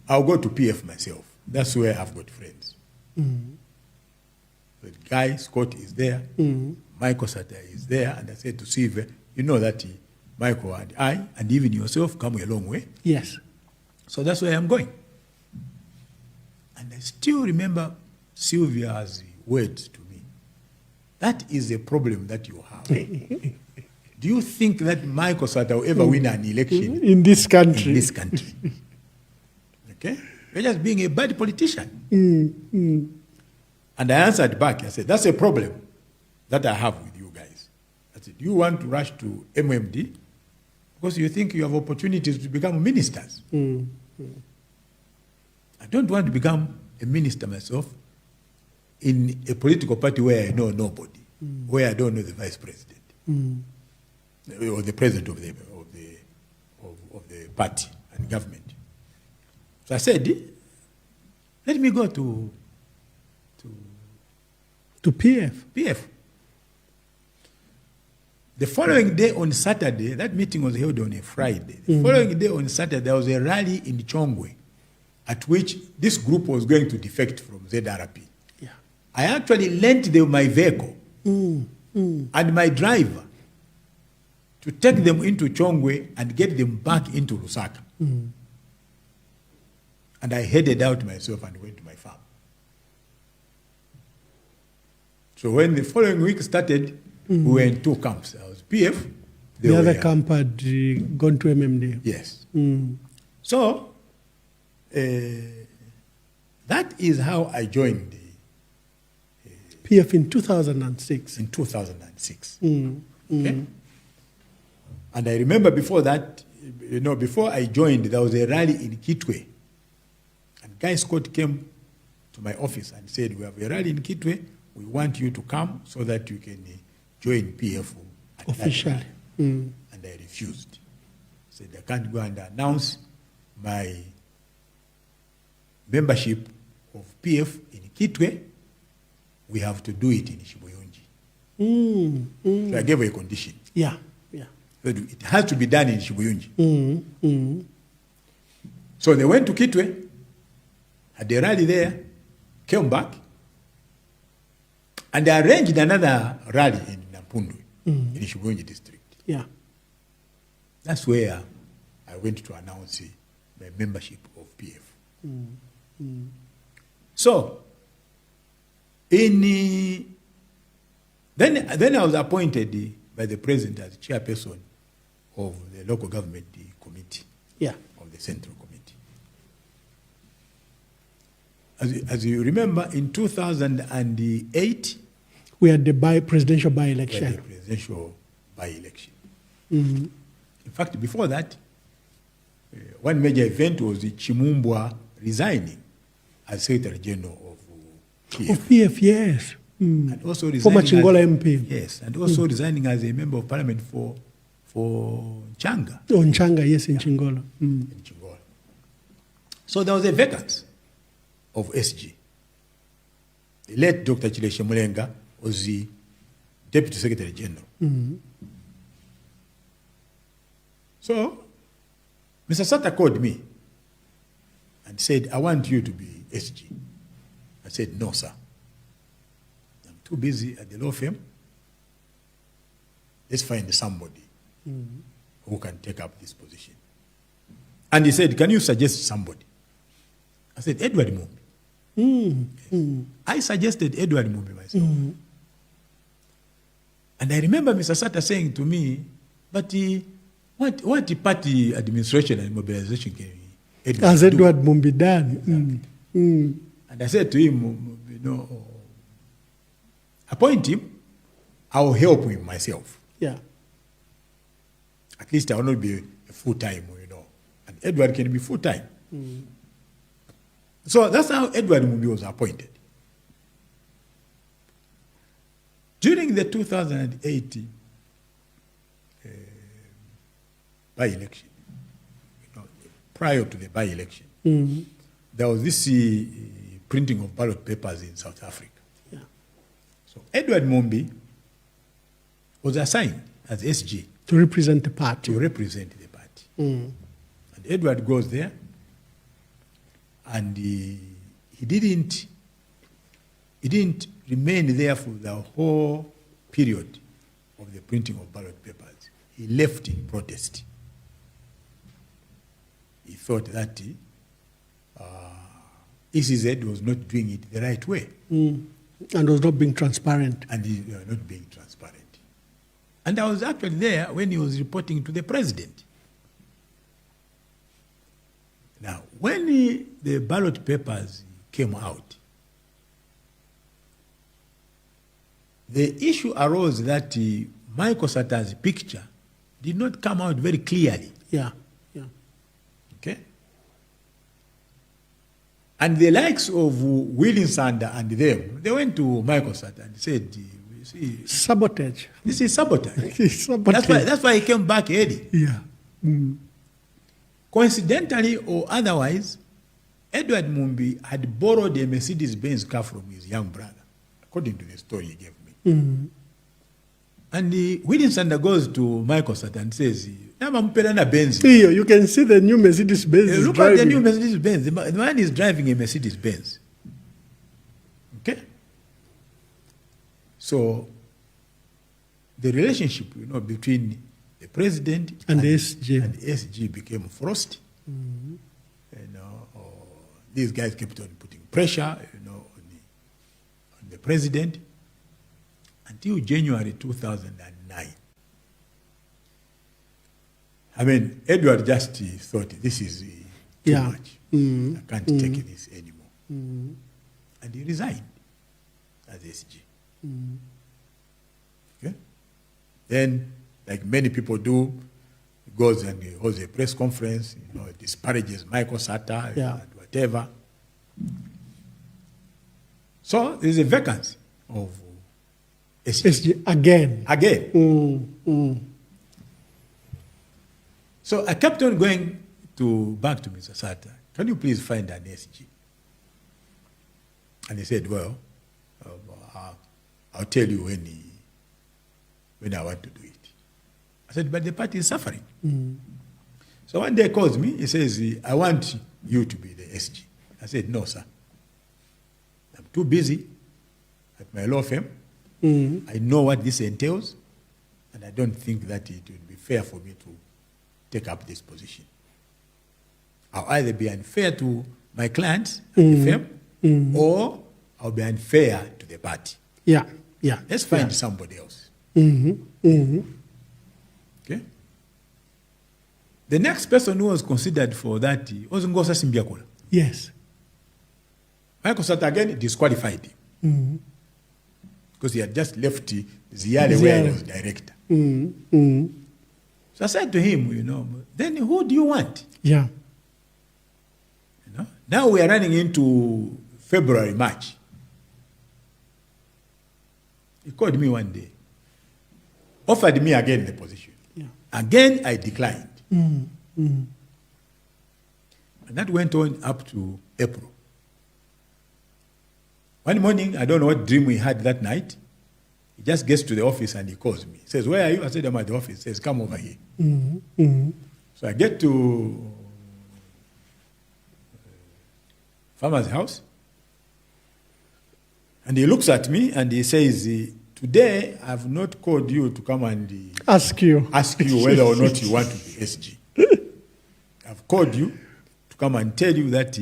I'll go to PF myself. That's where I've got friends. The guy, Scott, is there. Michael Sata is there. And I said to Sylvia, you know that Michael and I, and even yourself, come a long way. Yes. So that's where I'm going. And I still remember Sylvia's words to me. That is a problem that you have. Do you think that Michael Sata will ever win an election in this country? In this country. Okay? You're just being a bad politician. And I answered back. I said, that's a problem that I have with you guys. I said, you want to rush to MMD because you think you have opportunities to become ministers. I don't want to become a minister myself in a political party where I know nobody, where I don't know the vice president or the president of the party and government. So I said, let me go to PF. PF. The following day on Saturday, that meeting was held on a Friday. The following day on Saturday, there was a rally in Chongwe at which this group was going to defect from ZRP. Yeah. I actually lent them my vehicle and my driver to take them into Chongwe and get them back into Lusaka. And I headed out myself and went to my farm. So when the following week started, we were in two camps. I was PF. The other camp had gone to MMD. Yes. So that is how I joined PF in 2006. In 2006. Okay? And I remember before that, before I joined, there was a rally in Kitwe. And Guy Scott came to my office and said, we have a rally in Kitwe. We want you to come so that you can join PF officially. And I refused. I said, I can't go and announce my membership of PF in Kitwe. We have to do it in Shibuyunji. So I gave a condition. Yeah. So it has to be done in Shibuyunji. So they went to Kitwe, had a rally there, came back, and they arranged another rally in Nampundu, in Shibuyunji district. Yeah. That's where I went to announce my membership of PF. So, then I was appointed by the president as chairperson of the local government committee, of the central committee. As you remember, in 2008, we had the presidential by-election. In fact, before that, one major event was Chimumbwa resigning as Secretary General of PF. Of PF, yes. And also resigning former Chingola MP. Yes, and also resigning as a member of parliament for Nchanga. Oh, Nchanga, yes, in Chingola. In Chingola. So there was a vacancy of SG. The late Dr. Chileshe Mulenga was the Deputy Secretary General. So, Mr. Sata called me and said, I want you to be SG. I said, no, sir. I'm too busy at the law firm. Let's find somebody who can take up this position. And he said, can you suggest somebody? I said, Edward Mumbi. Yes. I suggested Edward Mumbi myself. And I remember Mr. Sata saying to me, but what party administration and mobilization can Edward Mumbi done? Exactly. And I said to him, appoint him, I'll help him myself. Yeah. At least I will not be a full-time, and Edward can be full-time. So that's how Edward Mumbi was appointed. During the 2008 by-election, prior to the by-election, there was this printing of ballot papers in South Africa. Yeah. So Edward Mumbi was assigned as SG. To represent the party. To represent the party. And Edward goes there, and he didn't remain there for the whole period of the printing of ballot papers. He left in protest. He thought that ECZ was not doing it the right way. And was not being transparent. And he was not being transparent. And I was actually there when he was reporting to the president. Now, when the ballot papers came out, the issue arose that Michael Sata's picture did not come out very clearly. Yeah. Okay? And the likes of Willingsanda and them, they went to Michael Sata and said, sabotage. This is sabotage. Sabotage. That's why he came back early. Yeah. Coincidentally or otherwise, Edward Mumbi had borrowed a Mercedes-Benz car from his young brother, according to the story he gave me. And Willingsanda goes to Michael Sata and says, you can see the new Mercedes-Benz. Look at the new Mercedes-Benz. The man is driving a Mercedes-Benz. Okay? So, the relationship, between the president and the SG became frosty. These guys kept on putting pressure, on the president until January 2009. I mean, Edward just thought this is too much. I can't take this anymore. And he resigned as SG. Okay? Then, like many people do, he goes and he holds a press conference, disparages Michael Sata and whatever. So there's a vacancy of SG again. So I kept on going back to Mr. Sata. Can you please find an SG? And he said, well, I'll tell you when I want to do it. I said, but the party is suffering. So one day he calls me, he says, I want you to be the SG. I said, no, sir. I'm too busy at my law firm. I know what this entails, and I don't think that it would be fair for me to take up this position. I'll either be unfair to my clients at the firm, or I'll be unfair to the party. Yeah. Let's find somebody else. Okay? The next person who was considered for that was Ngosa Simbiakola. Yes. Michael Sata again disqualified him. Because he had just left Ziare where he was director. So I said to him, then who do you want? Yeah. Now we are running into February, March. He called me one day, offered me again the position. Yeah. Again, I declined. And that went on up to April. One morning, I don't know what dream we had that night. He just gets to the office and he calls me. He says, where are you? I said, I'm at the office. He says, come over here. So I get to farmer's house. And he looks at me and he says, today I have not called you to come and ask you whether or not you want to be SG. I've called you to come and tell you that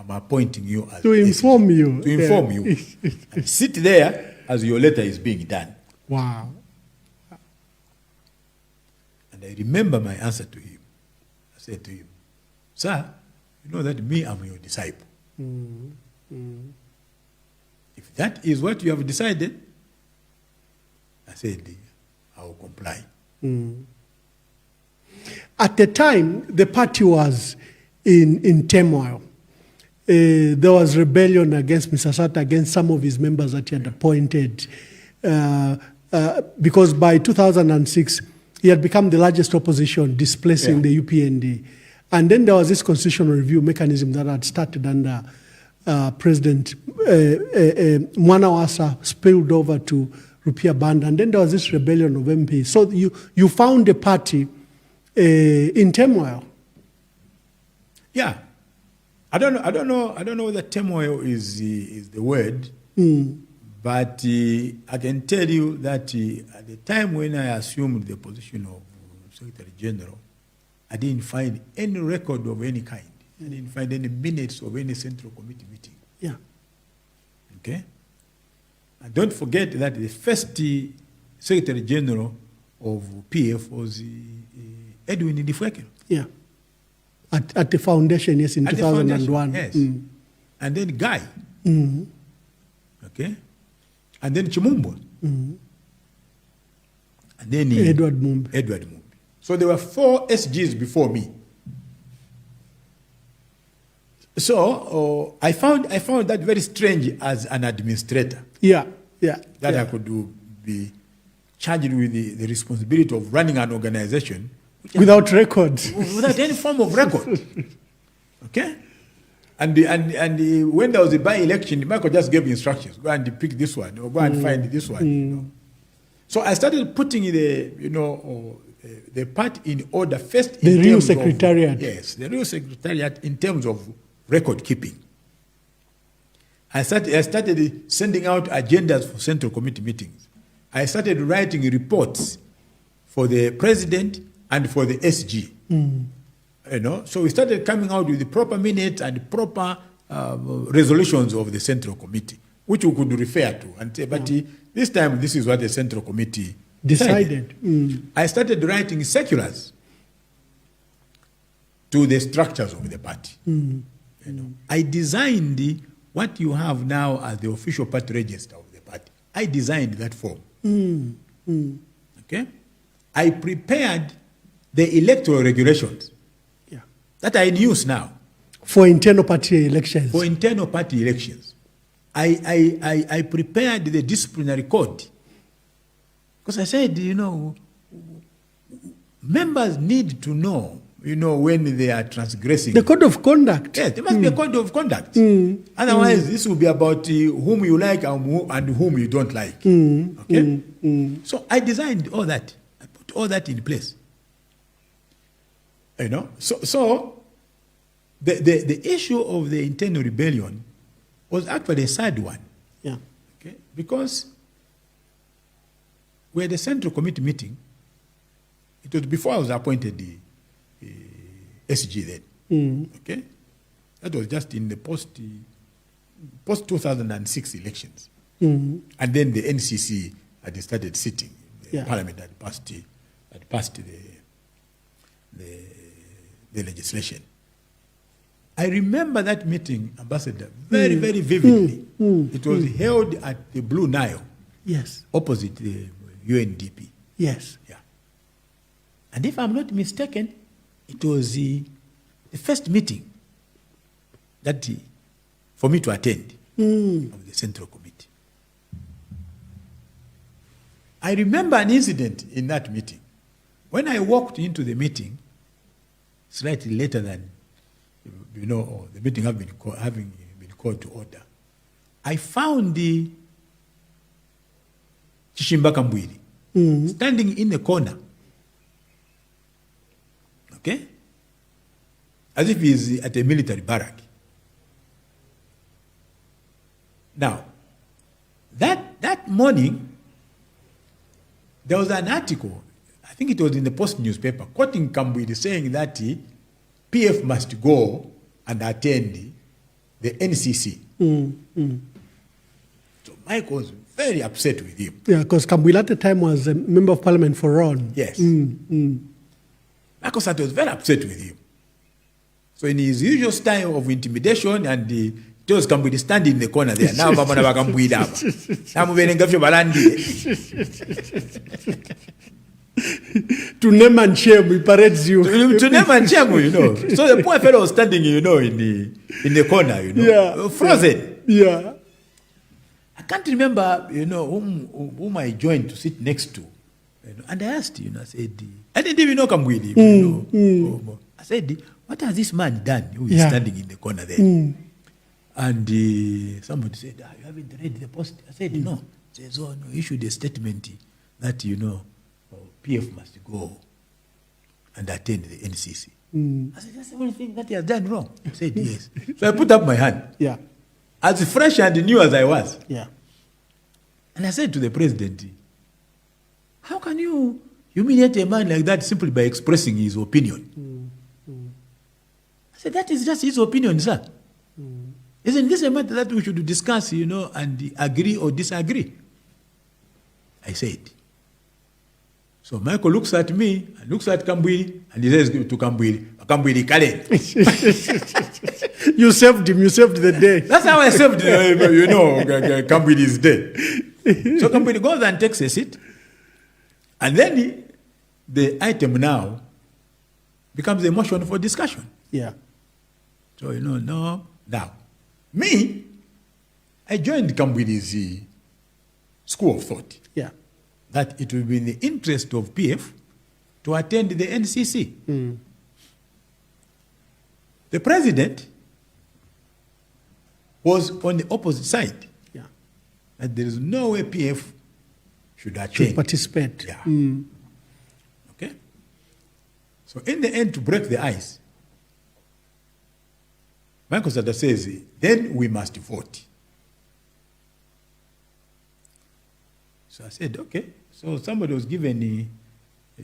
I'm appointing you as to inform you. To inform you. And sit there as your letter is being done. Wow. And I remember my answer to him. I said to him, sir, you know that me, I'm your disciple. If that is what you have decided, I said, I will comply. At the time, the party was in turmoil. There was rebellion against Mr. Sata, against some of his members that he had appointed, because by 2006, he had become the largest opposition, displacing the UPND. And then there was this constitutional review mechanism that had started under President Mwamba, spilled over to Rupiah Banda, and then there was this rebellion of MPs. So you found the party in turmoil. Yeah, I don't know whether turmoil is the word, but I can tell you that at the time when I assumed the position of Secretary General, I didn't find any record of any kind. I didn't find any minutes of any Central Committee meeting. Yeah. Okay? And don't forget that the first Secretary General of PF was Edwin Ndifwekelo. Yeah. At the foundation, yes, in 2001. Yes. And then Guy. Okay? And then Chimumbwa. And then Edward Mumbi. So there were 4 SGs before me. So I found that very strange as an administrator. Yeah. That I could be charged with the responsibility of running an organization without records, without any form of record. Okay, and when there was a by-election, Michael just gave instructions: go and pick this one, or go and find this one. You know? So I started putting the part in order first. The real secretariat. The real secretariat in terms of record keeping. I started sending out agendas for Central Committee meetings. I started writing reports for the president and for the SG. So we started coming out with the proper minutes and proper resolutions of the Central Committee, which we could refer to and say, but this time this is what the Central Committee decided. I started writing circulars to the structures of the party. I designed what you have now as the official party register of the party. I designed that form. Okay? I prepared the electoral regulations that are in use now. For internal party elections. I prepared the disciplinary code. Because I said, members need to know, when they are transgressing. The code of conduct. Yes, there must be a code of conduct. Otherwise, this will be about whom you like and whom you don't like. Okay? So I designed all that. I put all that in place. So the issue of the internal rebellion was actually a sad one. Yeah. Okay? Because we had a Central Committee meeting. It was before I was appointed the SG then. Okay? That was just in the post-2006 elections. And then the NCC had started sitting. The Parliament had passed the legislation. I remember that meeting, Ambassador, very, very vividly. It was held at the Blue Nile. Yes. Opposite the UNDP. Yes. Yeah. And if I'm not mistaken, it was the first meeting for me to attend of the Central Committee. I remember an incident in that meeting. When I walked into the meeting, slightly later than the meeting having been called to order, I found the Chishimba Kambwili standing in the corner. Okay? As if he's at a military barrack. Now, that morning, there was an article, I think it was in the Post newspaper, quoting Kambwili saying that PF must go and attend the NCC. So Mike was very upset with him. Yeah, because Kabila at the time was a member of parliament for Ron. Yes. Michael Sata was very upset with him. So in his usual style of intimidation, and he tells Kabila standing in the corner there. Now Bamana Bakambuida. To name and shame, he parades you. To name and shame, you know. So the poor fellow was standing, you know, in the corner, you know, Yeah. frozen. Yeah. I can't remember, you know, whom I joined to sit next to. You know, and I asked, you know, I said, I didn't even know Kamwidi. You know. I said, what has this man done who is standing in the corner there? And somebody said, you haven't read the post. I said, no. He says, oh, no, he issued a statement that, you know, PF must go and attend the NCC. I said, that's the only thing that he has done wrong. He said, yes. So I put up my hand. Yeah. As fresh and new as I was. Yeah. And I said to the president, how can you humiliate a man like that simply by expressing his opinion? I said, that is just his opinion, sir. Isn't this a matter that we should discuss, you know, and agree or disagree? I said. So Michael looks at me, and looks at Kambwili, and he says to Kambwili, Kale. You saved him, you saved the day. That's how I saved, you know, Kambwili is dead. So Kambwili goes and takes a seat, and then the item now becomes a motion for discussion. Yeah. So, you know, now, me, I joined Kambwili's school of thought. Yeah. That it will be in the interest of PF to attend the NCC. The president was on the opposite side. Yeah. That there is no way PF should attend. To participate. Yeah. Okay? So in the end, to break the ice, Michael Sata says, then we must vote. So I said, okay. So somebody was given, I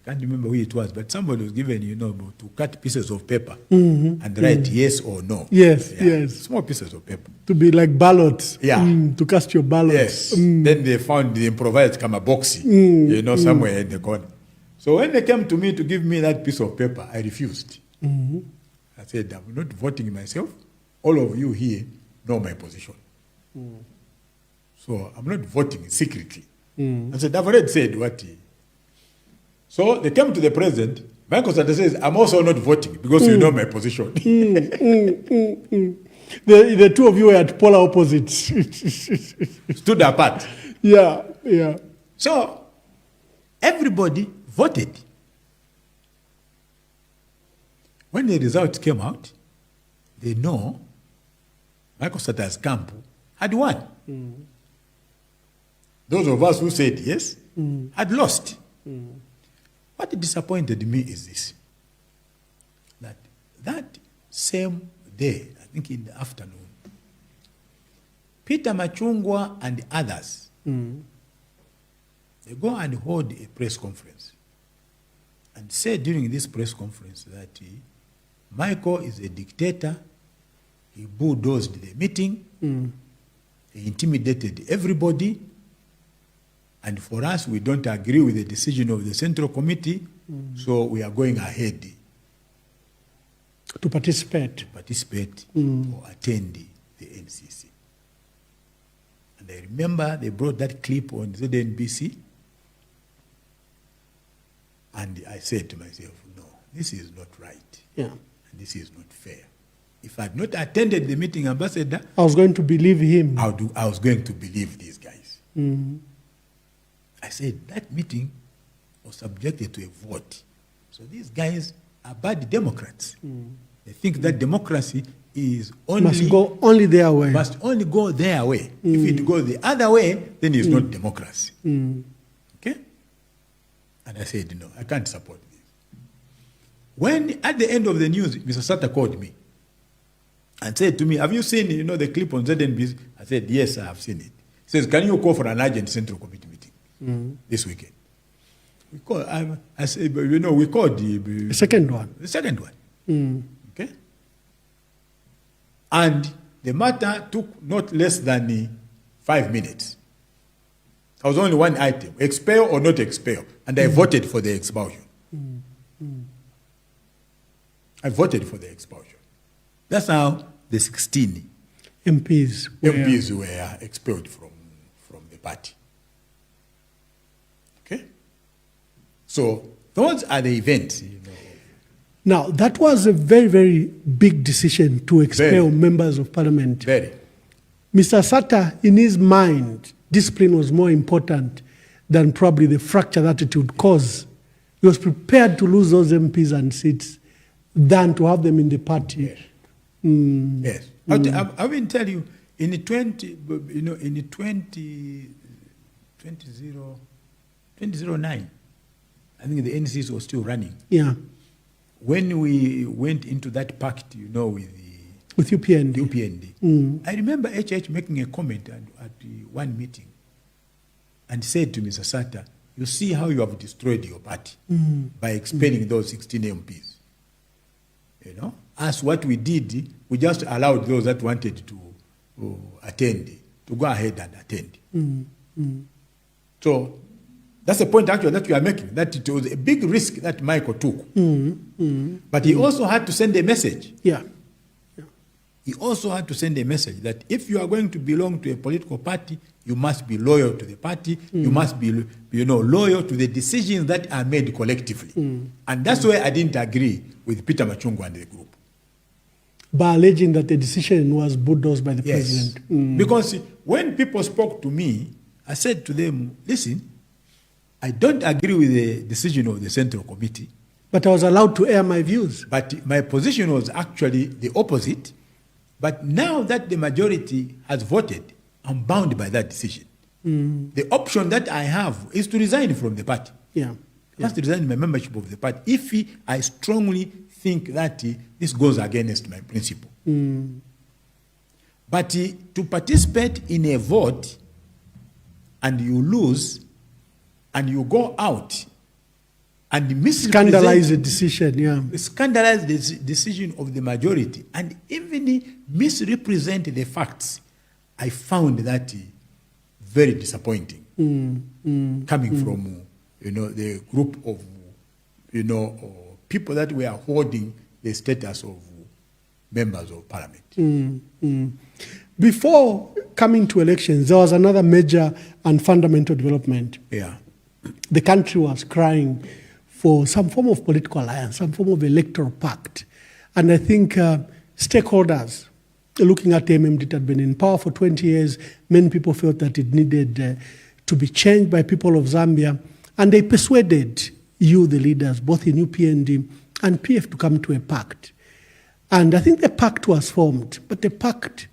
can't remember who it was, but somebody was given, you know, to cut pieces of paper and write yes or no. Yes, yes. Small pieces of paper. To be like ballots. Yeah. To cast your ballots. Yes. Then they found the improvised kamaboxi, you know, somewhere in the corner. So when they came to me to give me that piece of paper, I refused. I said, I'm not voting myself. All of you here know my position. So I'm not voting secretly. I said, I've already said what he... So they came to the president. Michael Sata says, I'm also not voting because you know my position. The two of you were at polar opposites. Stood apart. Yeah, yeah. So everybody voted. When the results came out, they know Michael Sata's camp had won. Those of us who said yes had lost. What disappointed me is this, that same day, I think in the afternoon, Peter Machungwa and others, they go and hold a press conference and say during this press conference that Michael is a dictator, he bulldozed the meeting, he intimidated everybody, and for us, we don't agree with the decision of the Central Committee, so we are going ahead to participate or attend the NCC. And I remember they brought that clip on ZNBC, and I said to myself, no, this is not right. Yeah. And this is not fair. If I had not attended the meeting, Ambassador, I was going to believe him. I was going to believe these guys. I said that meeting was subjected to a vote. So these guys are bad Democrats. They think that democracy is must go only their way. Must only go their way. If it goes the other way, then it's not democracy. Okay? And I said, no, I can't support this. When at the end of the news, Mr. Sata called me and said to me, have you seen, you know, the clip on ZNBC? I said, yes, I have seen it. He says, can you call for an urgent Central Committee meeting this weekend? We called, I said, you know, we called the second one. The second one. Okay? And the matter took not less than 5 minutes. There was only one item, expel or not expel, and I voted for the expulsion. I voted for the expulsion. That's how the 16 MPs were expelled from the party. Okay? So those are the events. Now, that was a very, very big decision to expel members of parliament. Very. Mr. Sata, in his mind, discipline was more important than probably the fracture that it would cause. He was prepared to lose those MPs and seats than to have them in the party. Yes. Yes. I will tell you, in the 2009, I think the NCs was still running. Yeah. When we went into that pact, with UPND. I remember HH making a comment at one meeting and said to Mr. Sata, you see how you have destroyed your party by expelling those 16 MPs. As what we did, we just allowed those that wanted to attend to go ahead and attend. So that's the point actually that you are making, that it was a big risk that Michael took. But he also had to send a message. Yeah. He also had to send a message that if you are going to belong to a political party, you must be loyal to the party. You must be loyal to the decisions that are made collectively. And that's why I didn't agree with Peter Machungwa and the group. By alleging that the decision was bulldozed by the president. Because when people spoke to me, I said to them, listen, I don't agree with the decision of the Central Committee. But I was allowed to air my views. But my position was actually the opposite. But now that the majority has voted, I'm bound by that decision. The option that I have is to resign from the party. Yeah. I must resign my membership of the party if I strongly think that this goes against my principle. But to participate in a vote and you lose and you go out and scandalize the decision, scandalize the decision of the majority and even misrepresent the facts, I found that very disappointing. Coming from the group of people that were holding the status of members of parliament. Before coming to elections, there was another major and fundamental development. Yeah. The country was crying for some form of political alliance, some form of electoral pact. And I think stakeholders, looking at the MMD that had been in power for 20 years, many people felt that it needed to be changed by people of Zambia. And they persuaded you, the leaders, both in UPND and PF, to come to a pact. And I think the pact was formed, but the pact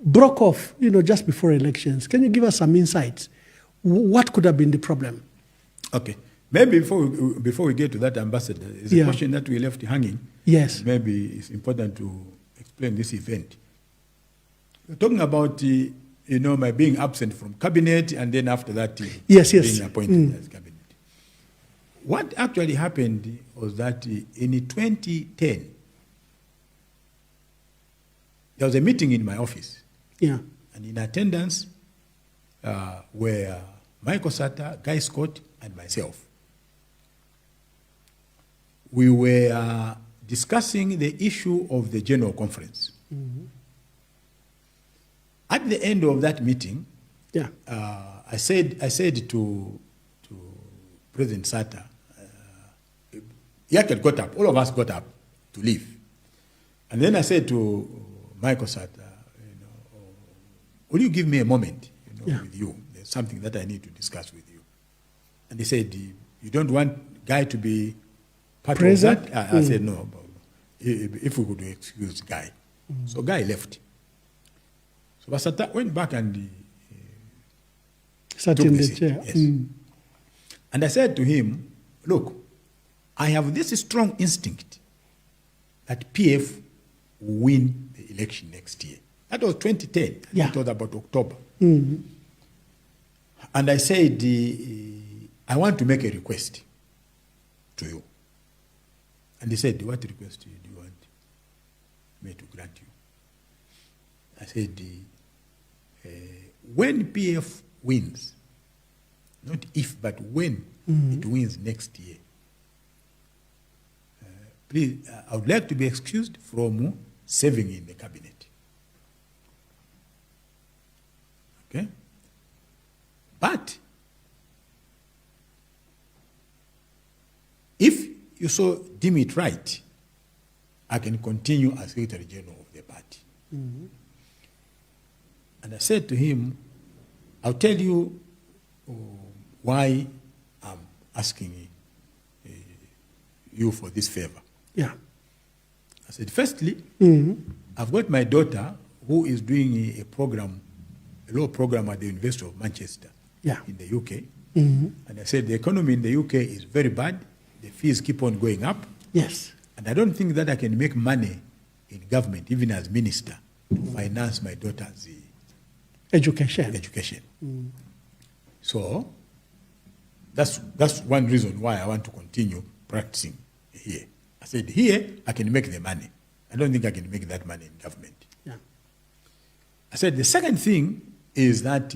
broke off, just before elections. Can you give us some insights? What could have been the problem? Okay. Maybe before we get to that, Ambassador, is a question that we left hanging. Yes. Maybe it's important to explain this event. We're talking about my being absent from cabinet and then after that being appointed as cabinet. What actually happened was that in 2010, there was a meeting in my office. Yeah. And in attendance were Michael Sata, Guy Scott, and myself. We were discussing the issue of the General Conference. At the end of that meeting, I said to President Sata, he actually got up, all of us got up to leave. And then I said to Michael Sata, will you give me a moment with you? There's something that I need to discuss with you. And he said, you don't want Guy to be part present? Of that? I said, no. If we could excuse Guy. So Guy left. So Sata went back and sat in the chair. Yes. And I said to him, look, I have this strong instinct that PF will win the election next year. That was 2010. It was about October. And I said, I want to make a request to you. And he said, what request do you want me to grant you? I said, when PF wins, not if, but when it wins next year, please, I would like to be excused from serving in the cabinet. Okay? But if you so deem it right, I can continue as Secretary General of the party. And I said to him, I'll tell you why I'm asking you for this favor. Yeah. I said, firstly, I've got my daughter who is doing a law program at the University of Manchester in the UK. And I said, the economy in the UK is very bad. The fees keep on going up. Yes. And I don't think that I can make money in government, even as minister, to finance my daughter's education. So that's one reason why I want to continue practicing here. I said, here, I can make the money. I don't think I can make that money in government. Yeah. I said, the second thing is that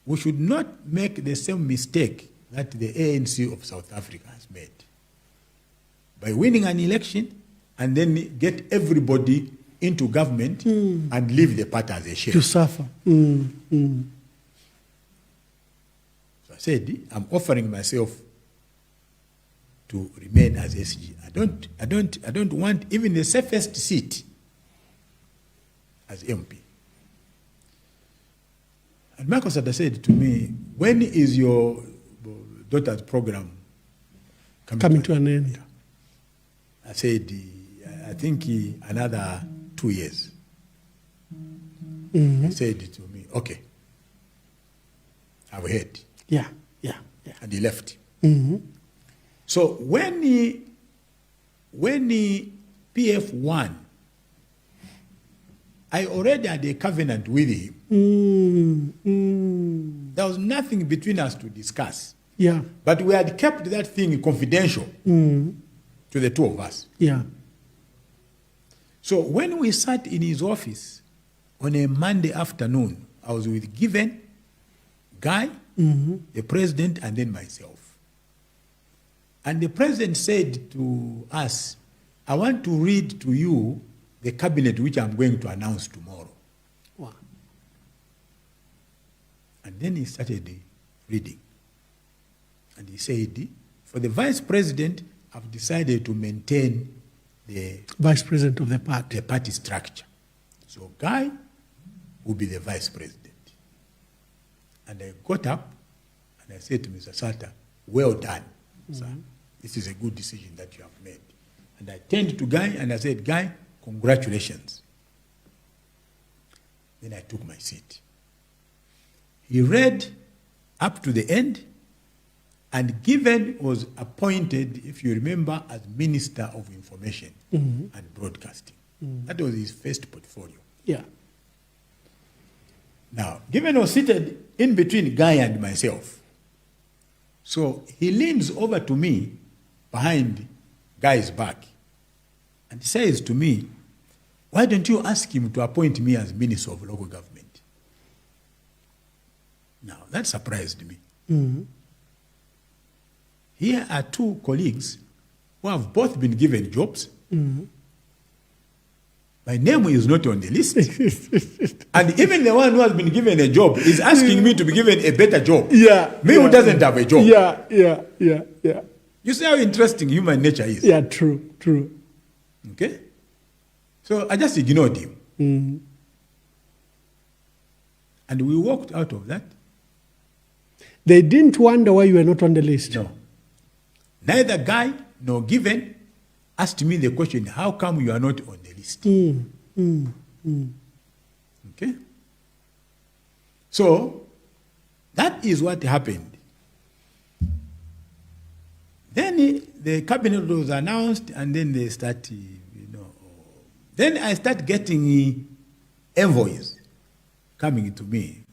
we should not make the same mistake that the ANC of South Africa has made. By winning an election and then get everybody into government and leave the party as a shell. To suffer. So I said, I'm offering myself to remain as SG. I don't want even the safest seat as MP. And Michael Sata said to me, when is your daughter's program coming to an end? I said, I think another 2 years. He said to me, okay, I've heard. Yeah. And he left. So when PF won, I already had a covenant with him. There was nothing between us to discuss. Yeah. But we had kept that thing confidential to the two of us. Yeah. So when we sat in his office on a Monday afternoon, I was with Given, Guy, the president, and then myself. And the president said to us, I want to read to you the cabinet which I'm going to announce tomorrow. Wow. And then he started reading. And he said, for the vice president, I've decided to maintain the vice president of the party structure. So Guy will be the vice president. And I got up and I said to Mr. Sata, well done, sir. This is a good decision that you have made. And I turned to Guy and I said, Guy, congratulations. Then I took my seat. He read up to the end, and Given was appointed, if you remember, as Minister of Information and Broadcasting. That was his first portfolio. Yeah. Now, Given was seated in between Guy and myself. So he leans over to me behind Guy's back and says to me, why don't you ask him to appoint me as Minister of Local Government? Now, that surprised me. Here are two colleagues who have both been given jobs. My name is not on the list. And even the one who has been given a job is asking me to be given a better job. Me who doesn't have a job. Yeah. You see how interesting human nature is? Yeah, true. Okay? So I just ignored him. And we walked out of that. They didn't wonder why you were not on the list? No. Neither Guy nor Given asked me the question, how come you are not on the list? Okay? So, that is what happened. Then the cabinet was announced, and then they start, then I start getting envoys coming to me.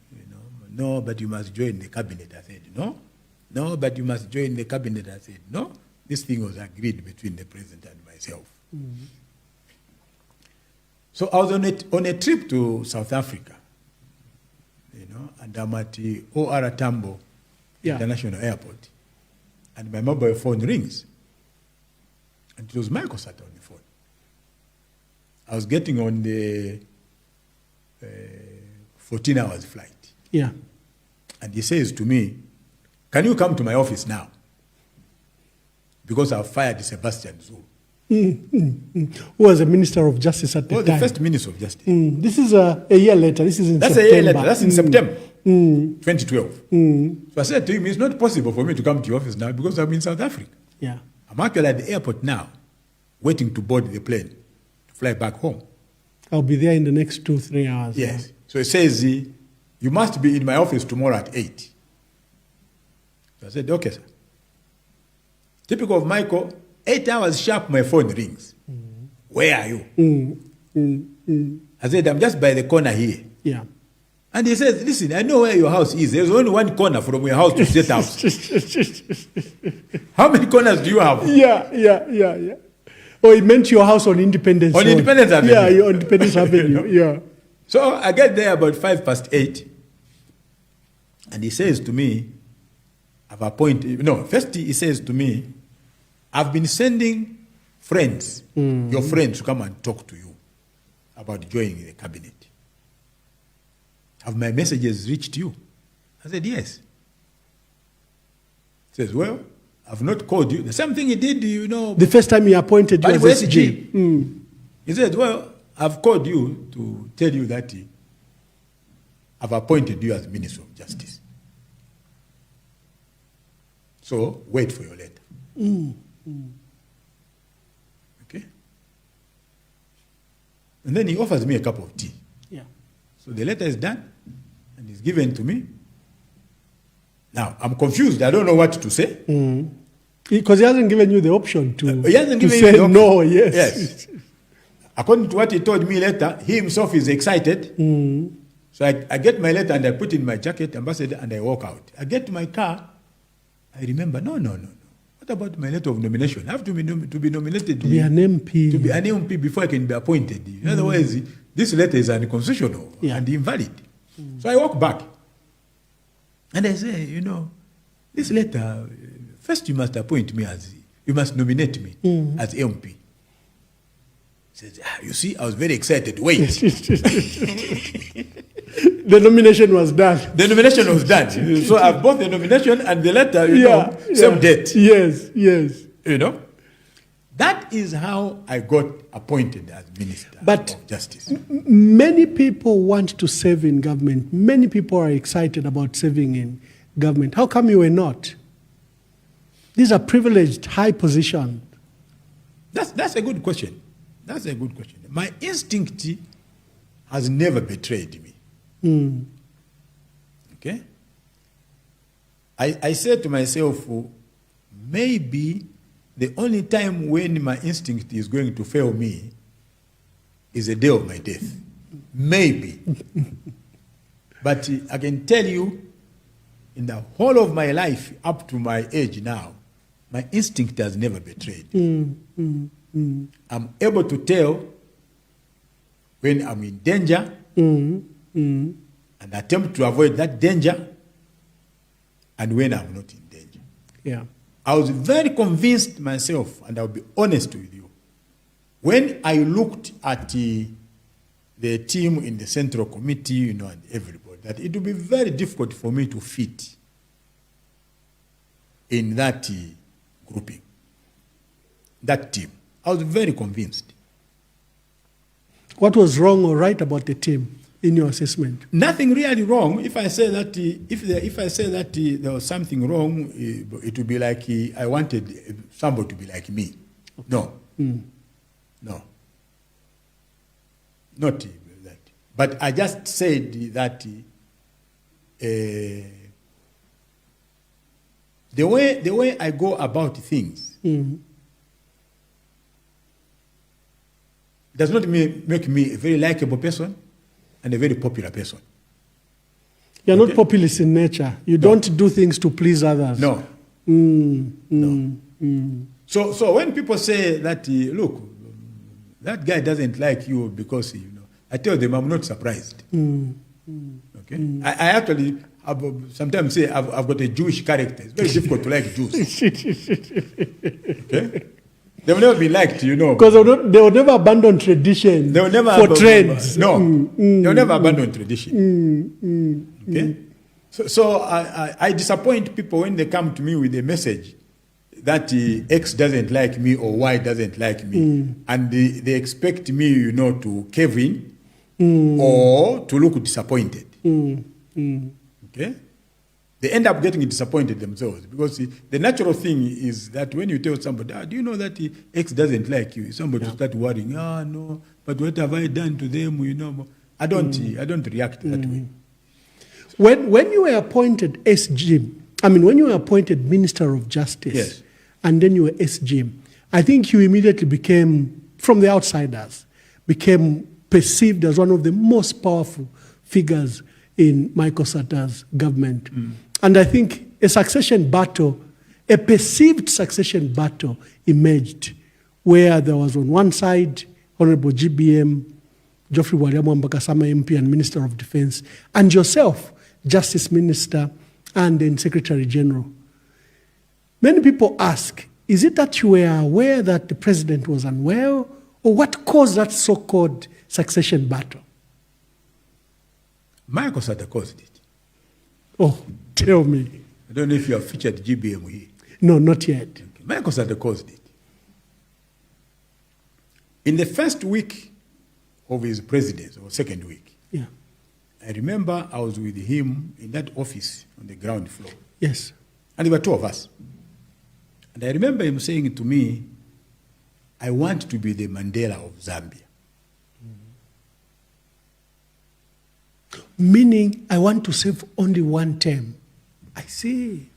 No, but you must join the cabinet. I said, no. No, but you must join the cabinet. I said, no. This thing was agreed between the president and myself. So I was on a trip to South Africa, and I'm at the O.R. Tambo International Airport, and my mobile phone rings, and it was Michael Sata on the phone. I was getting on the 14 hours flight. Yeah. And he says to me, "Can you come to my office now? Because I've fired Sebastian Zulu." Who was the Minister of Justice at the time? The first Minister of Justice. This is a year later. This is in That's September. a year later. That's in September 2012. So I said to him, it's not possible for me to come to your office now because I'm in South Africa. Yeah. I'm actually at the airport now, waiting to board the plane to fly back home. I'll be there in the next 2-3 hours. Yes. So he says, you must be in my office tomorrow at 8. So I said, okay, sir. Typical of Michael, 8 hours sharp, my phone rings. Where are you? I said, I'm just by the corner here. Yeah. And he says, listen, I know where your house is. There's only one corner from your house to State House. How many corners do you have? Yeah. Oh, he meant your house on Independence On Independence Avenue. Yeah, on Independence Avenue, yeah. So I get there about 8:05, and he says to me, I've appointed, first he says to me, I've been sending friends, your friends, to come and talk to you about joining the cabinet. Have my messages reached you? I said, yes. He says, well, I've not called you. The same thing he did, The first time he appointed you as SG. He said, well, I've called you to tell you that I've appointed you as Minister of Justice. So wait for your letter. Okay? And then he offers me a cup of tea. Yeah. So the letter is done and it's given to me. Now, I'm confused. I don't know what to say. Because he hasn't given you the option to, he hasn't given say you the option. No, yes. According to what he told me later, he himself is excited. So I get my letter and I put it in my jacket, ambassador, and I walk out. I get to my car. I remember, no. What about my letter of nomination? I have to be nominated. To be an MP. To be an MP before I can be appointed. In other words, this letter is unconstitutional and invalid. So I walk back. And I say, this letter, first you must appoint me you must nominate me as MP. He says, you see, I was very excited. Wait. The nomination was done. The nomination was done. So I've bought the nomination and the letter, same date. Yes. That is how I got appointed as Minister of Justice. Many people want to serve in government. Many people are excited about serving in government. How come you were not? These are privileged, high positions. That's a good question. My instinct has never betrayed me. Okay? I said to myself, maybe the only time when my instinct is going to fail me is the day of my death. Maybe. But I can tell you, in the whole of my life, up to my age now, my instinct has never betrayed. I'm able to tell when I'm in danger and attempt to avoid that danger, and when I'm not in danger. Yeah. I was very convinced myself, and I'll be honest with you, when I looked at the team in the Central Committee, and everybody, that it would be very difficult for me to fit in that grouping, that team. I was very convinced. What was wrong or right about the team in your assessment? Nothing really wrong. If I say that, if I say that there was something wrong, it would be like I wanted somebody to be like me. Okay. No, not that. But I just said that the way I go about things does not make me a very likable person and a very popular person. You're not populist in nature. You don't do things to please others. No. So when people say that, look, that guy doesn't like you because, I tell them I'm not surprised. Okay? I actually sometimes say I've got a Jewish character. It's very difficult to like Jews. Okay? They've never been liked, Because they will never abandon tradition for trends. No, they'll never abandon tradition. Okay? So I disappoint people when they come to me with a message that X doesn't like me or Y doesn't like me. And they expect me, to cave in or to look disappointed. Okay? They end up getting disappointed themselves because the natural thing is that when you tell somebody, do you know that X doesn't like you? Somebody start worrying, no, but what have I done to them? I don't react that way. When you were appointed when you were appointed Minister of Justice, yes, and then you were SGM, I think you immediately became, from the outsiders, became perceived as one of the most powerful figures in Michael Sata's government. And I think a perceived succession battle emerged where there was on one side Honorable GBM, Geoffrey Mwamba MP and Minister of Defense, and yourself, Justice Minister and then Secretary General. Many people ask, is it that you were aware that the president was unwell, or what caused that so-called succession battle? Michael Sata caused it. Oh, tell me. I don't know if you have featured GBM here. No, not yet. Okay. Michael Sata caused it. In the first week of his presidency, or second week, I remember I was with him in that office on the ground floor. Yes. And there were two of us. And I remember him saying to me, I want to be the Mandela of Zambia. Meaning, I want to serve only one term. I see.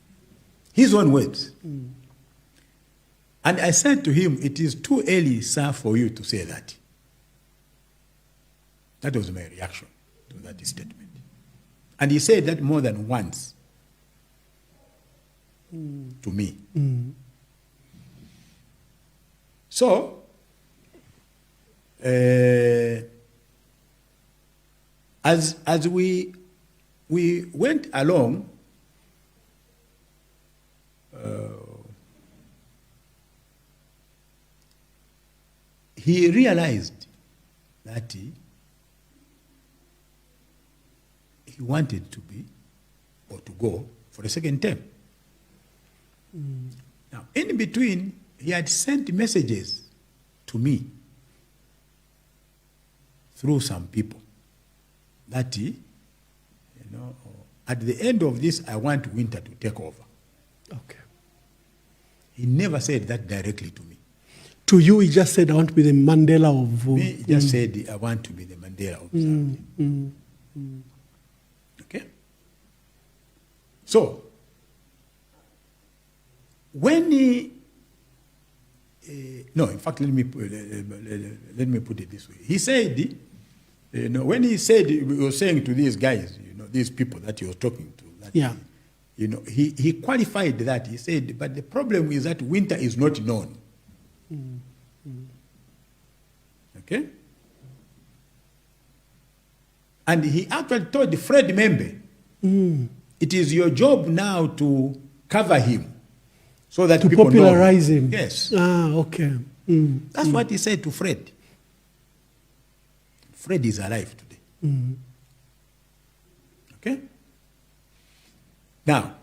His own words. And I said to him, it is too early, sir, for you to say that. That was my reaction to that statement. And he said that more than once to me. So, as we went along, he realized that he wanted to be or to go for a second term. Now, in between, he had sent messages to me through some people that at the end of this, I want Wynter to take over. Okay. He never said that directly to me. To you, he just said, I want to be the Mandela of... Me, he just said, I want to be the Mandela of Zambia. Okay? So, when he... no, in fact, let me put it this way. He said, when he said, he was saying to these guys, these people that he was talking to, that he qualified that. He said, but the problem is that Wynter is not known. Okay? And he actually told Fred Membe, it is your job now to cover him so that to people popularize know him. Yes. Okay. That's what he said to Fred. Fred is alive today. Okay? Now,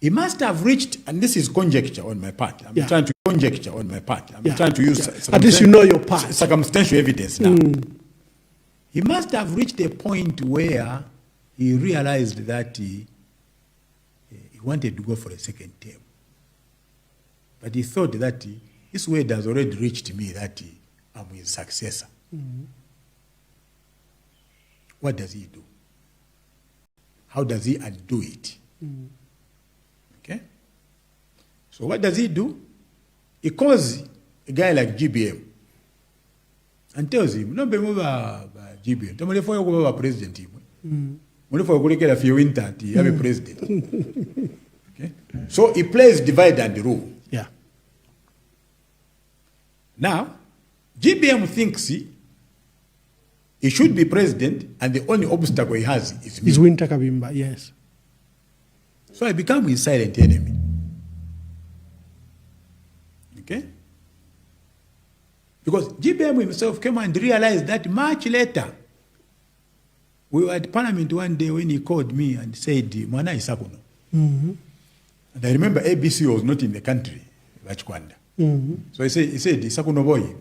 he must have reached, and this is conjecture on my part. I'm trying to conjecture on my part. I'm trying to use at least you know your part. Circumstantial evidence now. He must have reached a point where he realized that he wanted to go for a second term. But he thought that this word has already reached me that I'm his successor. What does he do? How does he undo it? Okay? So what does he do? He calls a guy like GBM and tells him, no, GBM, I'm a president. Wynter, have a president. Okay? So he plays divide and rule. Yeah. Now, GBM thinks he should be president, and the only obstacle he has is me. Is Wiynter Kabimba, yes. So I become his silent enemy. Okay? Because GBM himself came and realized that much later. We were at Parliament one day when he called me and said, Mwana Isakuno. And I remember ABC was not in the country, Vachikwanda. So he said, Isakuno boy.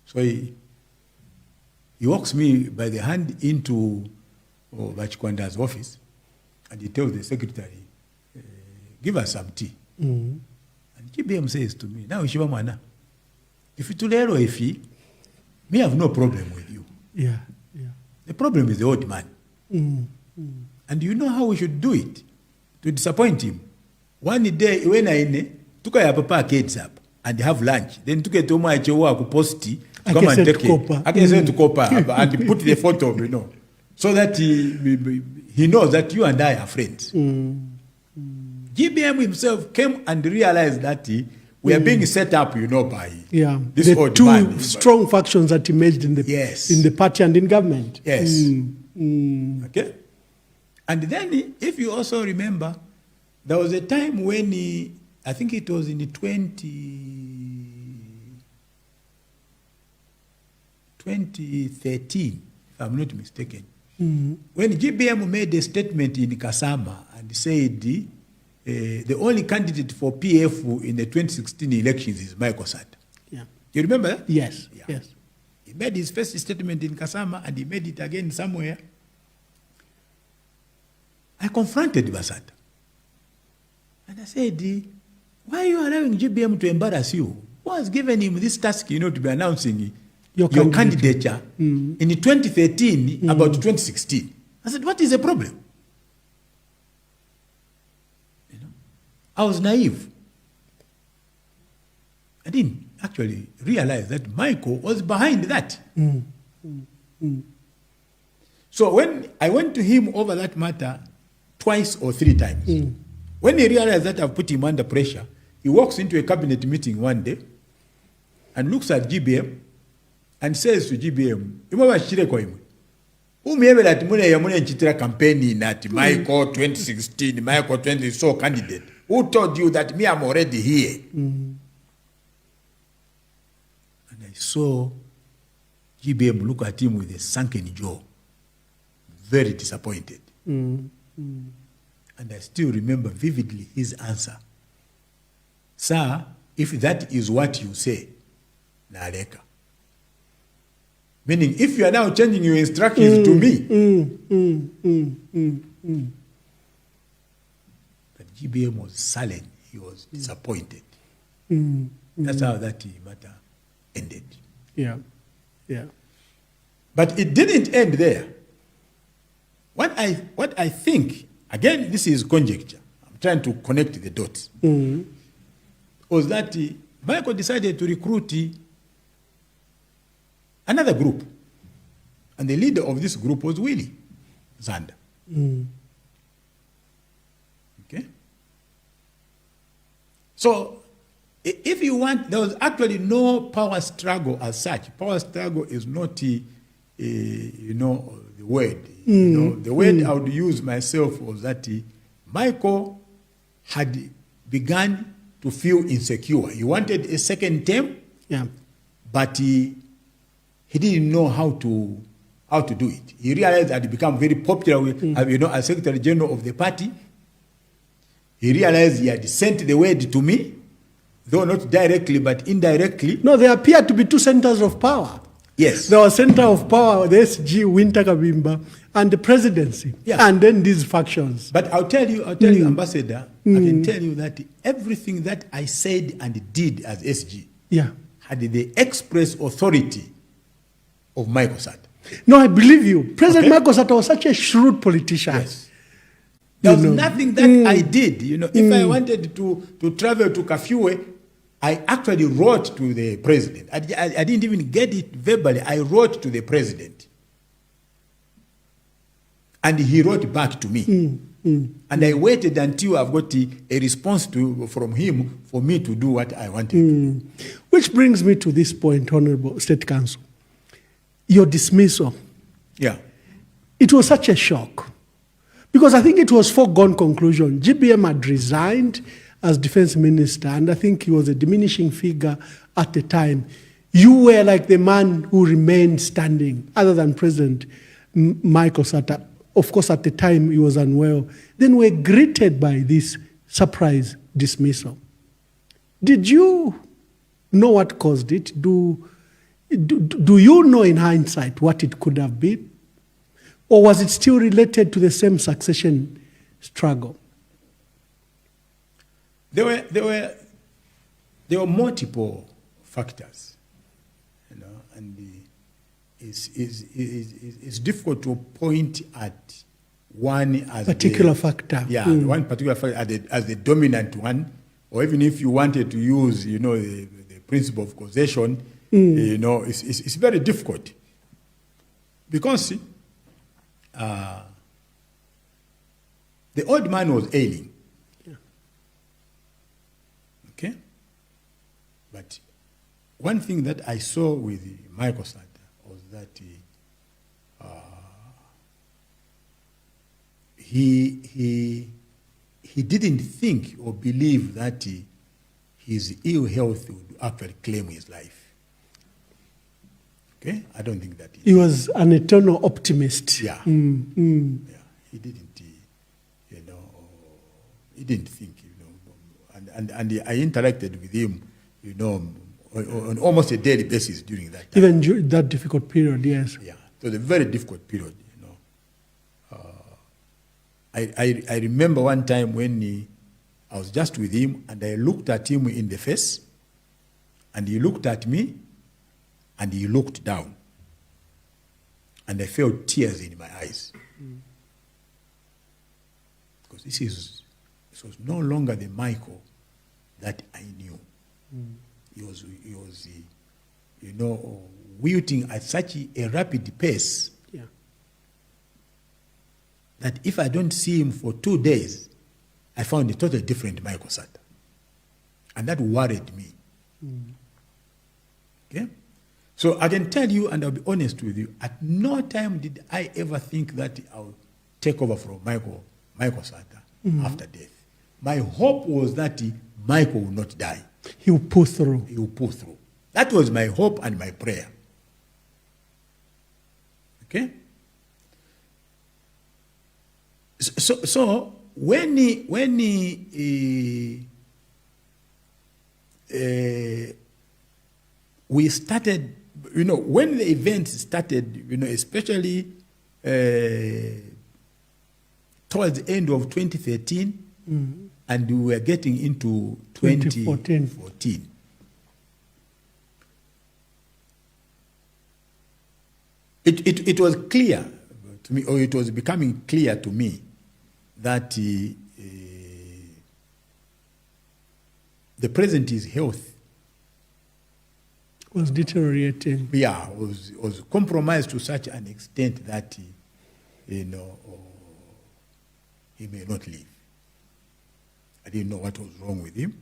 So he walks me by the hand into Vachikwanda's office, and he tells the secretary, give us some tea. And GBM says to me, now Shiva Mwana, if you tulero ifi, me have no problem with you. Yeah. The problem is the old man. And you know how we should do it to disappoint him. One day when I took a papa kids up and have lunch, then took a to my chewa ku posti, come and take it. I can send to Copa and put the photo, so that he knows that you and I are friends. GBM himself came and realized that we are being set up, by this the old two man. strong factions that emerged in the party and in government. Yes. Okay. And then, if you also remember, there was a time when I think it was in 2013, if I'm not mistaken, when GBM made a statement in Kasama and said the only candidate for PF in the 2016 elections is Michael Sata. Yeah. You remember that? Yes. Yeah. Yes. He made his first statement in Kasama and he made it again somewhere. I confronted Basata. And I said, why are you allowing GBM to embarrass you? Who has given him this task, to be announcing your candidature in 2013 about 2016? I said, what is the problem? I was naive. I didn't actually realize that Michael was behind that. So when I went to him over that matter twice or three times, when he realized that I've put him under pressure, he walks into a cabinet meeting one day and looks at GBM and says to GBM, that campaign at Michael 2016, Michael 20 so candidate. Who told you that me I'm already here? And I saw GBM look at him with a sunken jaw, very disappointed. And I still remember vividly his answer. Sir, if that is what you say, Naleka. Meaning, if you are now changing your instructions to me, but GBM was silent. He was disappointed. That's how that matter ended. Yeah. But it didn't end there. What I think, again, this is conjecture. I'm trying to connect the dots. Was that Michael decided to recruit another group. And the leader of this group was Willie Zanda. Okay? So, if you want, there was actually no power struggle as such. Power struggle is not, the word. The word I would use myself was that Michael had begun to feel insecure. He wanted a second term, but he didn't know how to do it. He realized that he became very popular with, as Secretary General of the party. He realized he had sent the word to me, though not directly, but indirectly. No, there appear to be two centers of power. Yes. There was center of power, the SG, Wiynter Kabimba, and the presidency. Yeah. And then these factions. But I'll tell you, Ambassador, I can tell you that everything that I said and did as SG had the express authority of Michael Sata. No, I believe you. President Michael Sata was such a shrewd politician. Yes. There was nothing that I did. If I wanted to travel to Kitwe, I actually wrote to the president. I didn't even get it verbally. I wrote to the president. And he wrote back to me. And I waited until I've got a response from him for me to do what I wanted to do. Which brings me to this point, Honorable State Counsel. Your dismissal. Yeah. It was such a shock. Because I think it was foregone conclusion. GBM had resigned as defense minister, and I think he was a diminishing figure at the time. You were like the man who remained standing, other than President Michael Sata. Of course, at the time, he was unwell. Then we're greeted by this surprise dismissal. Did you know what caused it? Do you know in hindsight what it could have been? Or was it still related to the same succession struggle? There were multiple factors, and it's difficult to point at one as particular factor. Yeah, one particular factor as the dominant one, or even if you wanted to use, the principle of causation, it's very difficult because the old man was ailing. Yeah. Okay? But one thing that I saw with Michael Sata was that he didn't think or believe that his ill health would actually claim his life. Okay? I don't think that he was an eternal optimist. Yeah. Yeah. He didn't, he didn't think, and I interacted with him, on almost a daily basis during that time. Even during that difficult period, yes. Yeah. It was a very difficult period, I remember one time when I was just with him and I looked at him in the face and he looked at me and he looked down and I felt tears in my eyes. Because this was no longer the Michael that I knew. He was wilting at such a rapid pace that if I don't see him for 2 days, I found a totally different Michael Sata. And that worried me. Okay? So I can tell you, and I'll be honest with you, at no time did I ever think that I'll take over from Michael Sata after death. My hope was that Michael will not die. He will pull through. He will pull through. That was my hope and my prayer. Okay? So when we started, when the event started, especially towards the end of 2013, and we were getting into 2014. It was clear to me, or it was becoming clear to me, that the President's health was deteriorating. Yeah, was compromised to such an extent that he may not live. I didn't know what was wrong with him.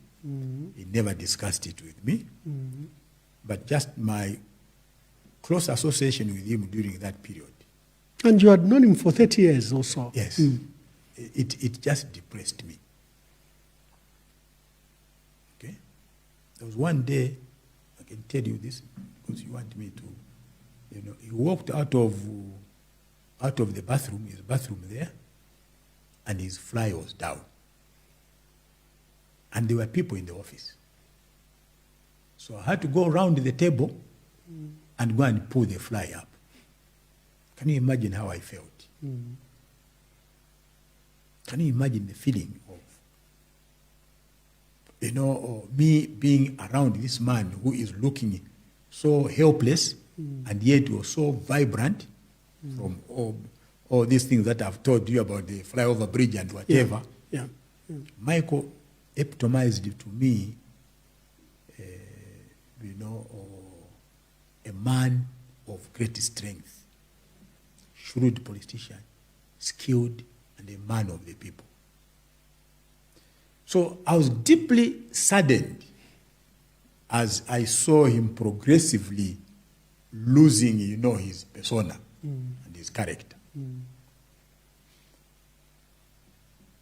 He never discussed it with me. But just my close association with him during that period. And you had known him for 30 years or so. Yes. It just depressed me. Okay? There was one day, I can tell you this because you want me to, he walked out of the bathroom, his bathroom there, and his fly was down. And there were people in the office. So I had to go around the table and go and pull the fly up. Can you imagine how I felt? Can you imagine the feeling of, me being around this man who is looking so helpless and yet was so vibrant from all these things that I've told you about the flyover bridge and whatever. Yeah. Michael epitomized to me, a man of great strength, shrewd politician, skilled and a man of the people. So I was deeply saddened as I saw him progressively losing, his persona and his character.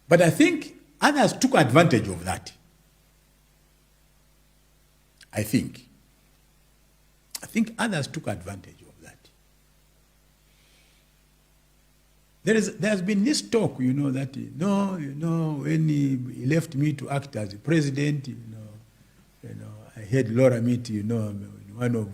But I think others took advantage of that. I think others took advantage of that. There has been this talk, that when he left me to act as the president, I heard Laura meet, in one of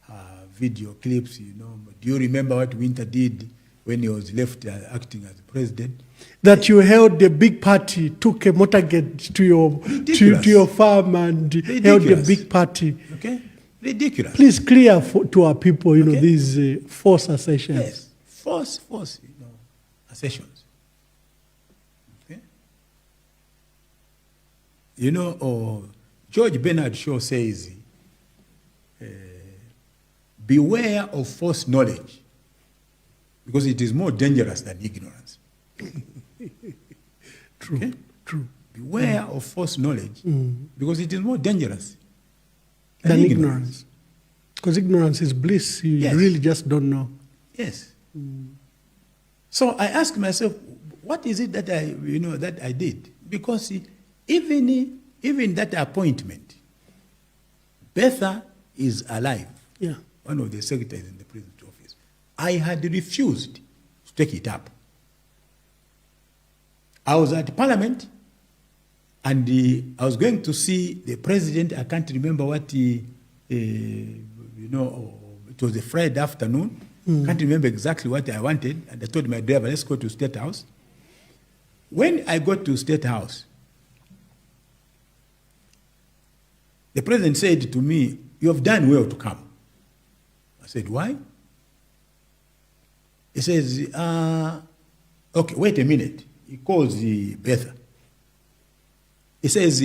her video clips, do you remember what Wynter did when he was left acting as the president? That you held the big party, took a motorcade to your farm and held the big party. Okay, ridiculous. Please clear to our people, these false assertions. Yes, false, assertions. Okay. George Bernard Shaw says, beware of false knowledge, because it is more dangerous than ignorance. True, okay? True. Beware of false knowledge, because it is more dangerous than ignorance. Because ignorance is bliss. You really just don't know. Yes. So I asked myself, what is it that I did? Because even that appointment, Betha is alive. Yeah. One of the secretaries in the president's office. I had refused to take it up. I was at Parliament, and I was going to see the president. I can't remember what it was a Friday afternoon. Can't remember exactly what I wanted, and I told my driver, let's go to State House. When I got to State House, the president said to me, you have done well to come. I said, why? He says, okay, wait a minute. He calls Betha. He says,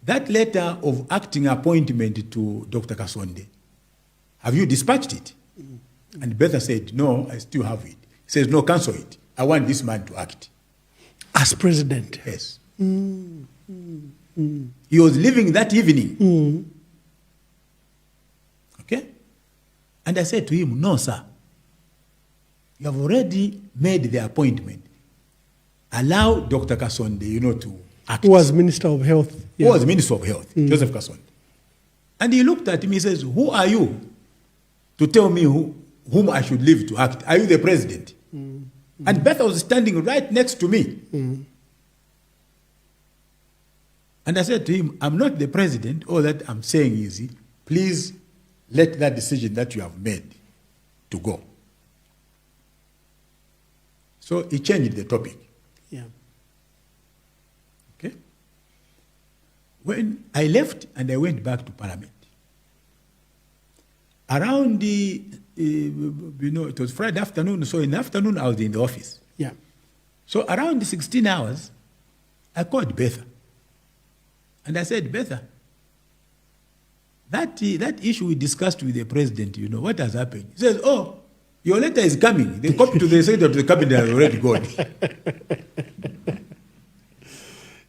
that letter of acting appointment to Dr. Kasonde, have you dispatched it? And Betha said, no, I still have it. He says, no, cancel it. I want this man to act. As president? Yes. He was leaving that evening. Okay? And I said to him, no, sir. You have already made the appointment. Allow Dr. Kasonde, to act. Who was Minister of Health. Yeah. Who was Minister of Health, Joseph Kasonde. And he looked at me, he says, who are you to tell me whom I should leave to act? Are you the president? And Betha was standing right next to me. And I said to him, I'm not the president. All that I'm saying is, please let that decision that you have made to go. So he changed the topic. Yeah. Okay? When I left and I went back to Parliament, around it was Friday afternoon, so in the afternoon I was in the office. Yeah. So around 16 hours, I called Betha. And I said, Betha, that issue we discussed with the president, what has happened? He says, oh, your letter is coming. The copy to the Secretary of the Cabinet has already gone.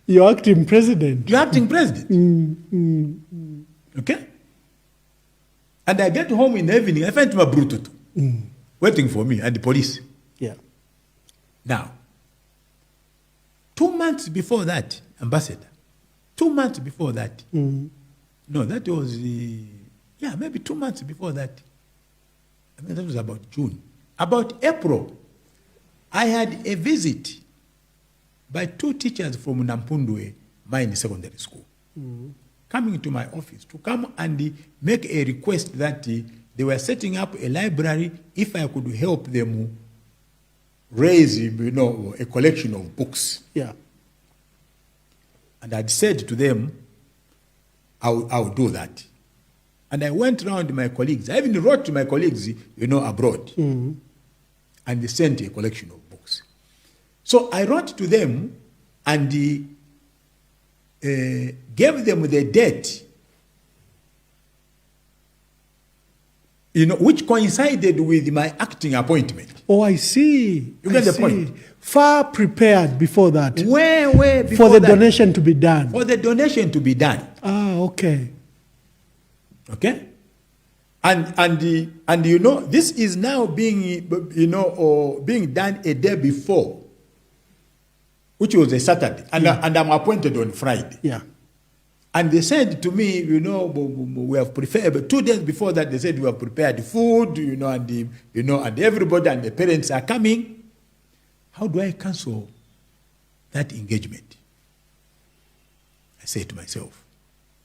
You're acting president. You're acting president. Okay? And I get home in the evening, I find my Brututu waiting for me and the police. Yeah. Now, 2 months before that, Ambassador, 2 months before that, no, that was, maybe 2 months before that. I think that was about June. About April, I had a visit by 2 teachers from Nampundwe Mine Secondary School, coming to my office to come and make a request that they were setting up a library if I could help them raise, a collection of books. Yeah. And I'd said to them, I'll do that. And I went around to my colleagues. I even wrote to my colleagues, abroad. And they sent a collection of books. So I wrote to them and gave them the date which coincided with my acting appointment. Oh, I see. You get the point? Far prepared before that. Way before for the donation to be done. For the donation to be done. Ah, okay. Okay? And this is now being, being done a day before, which was a Saturday, and I'm appointed on Friday. Yeah. And they said to me, we have prepared, but 2 days before that, they said we have prepared food, and everybody and the parents are coming. How do I cancel that engagement? I say to myself,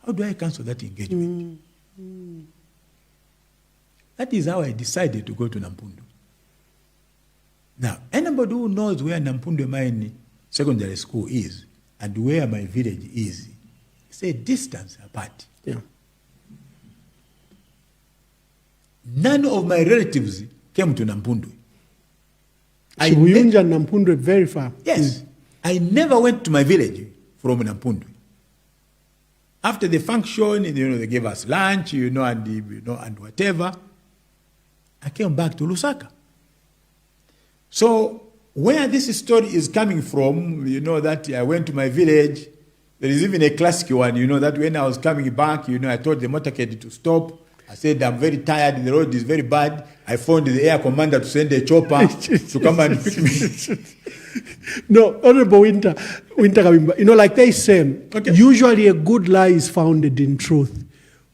how do I cancel that engagement? That is how I decided to go to Nampundu. Now, anybody who knows where Nampundu Mine Secondary School is and where my village is, it's a distance apart. Yeah. None of my relatives came to Nampundu. Wiynter and Nampundu very far. Yes. I never went to my village from Nampundu. After the function, they gave us lunch, and whatever. I came back to Lusaka. So where this story is coming from, that I went to my village, there is even a classic one, that when I was coming back, I told the motorcade to stop. I said, I'm very tired, the road is very bad. I phoned the air commander to send a chopper to come and pick me. No, Honorable Wiynter Kabimba, like they say, usually a good lie is founded in truth.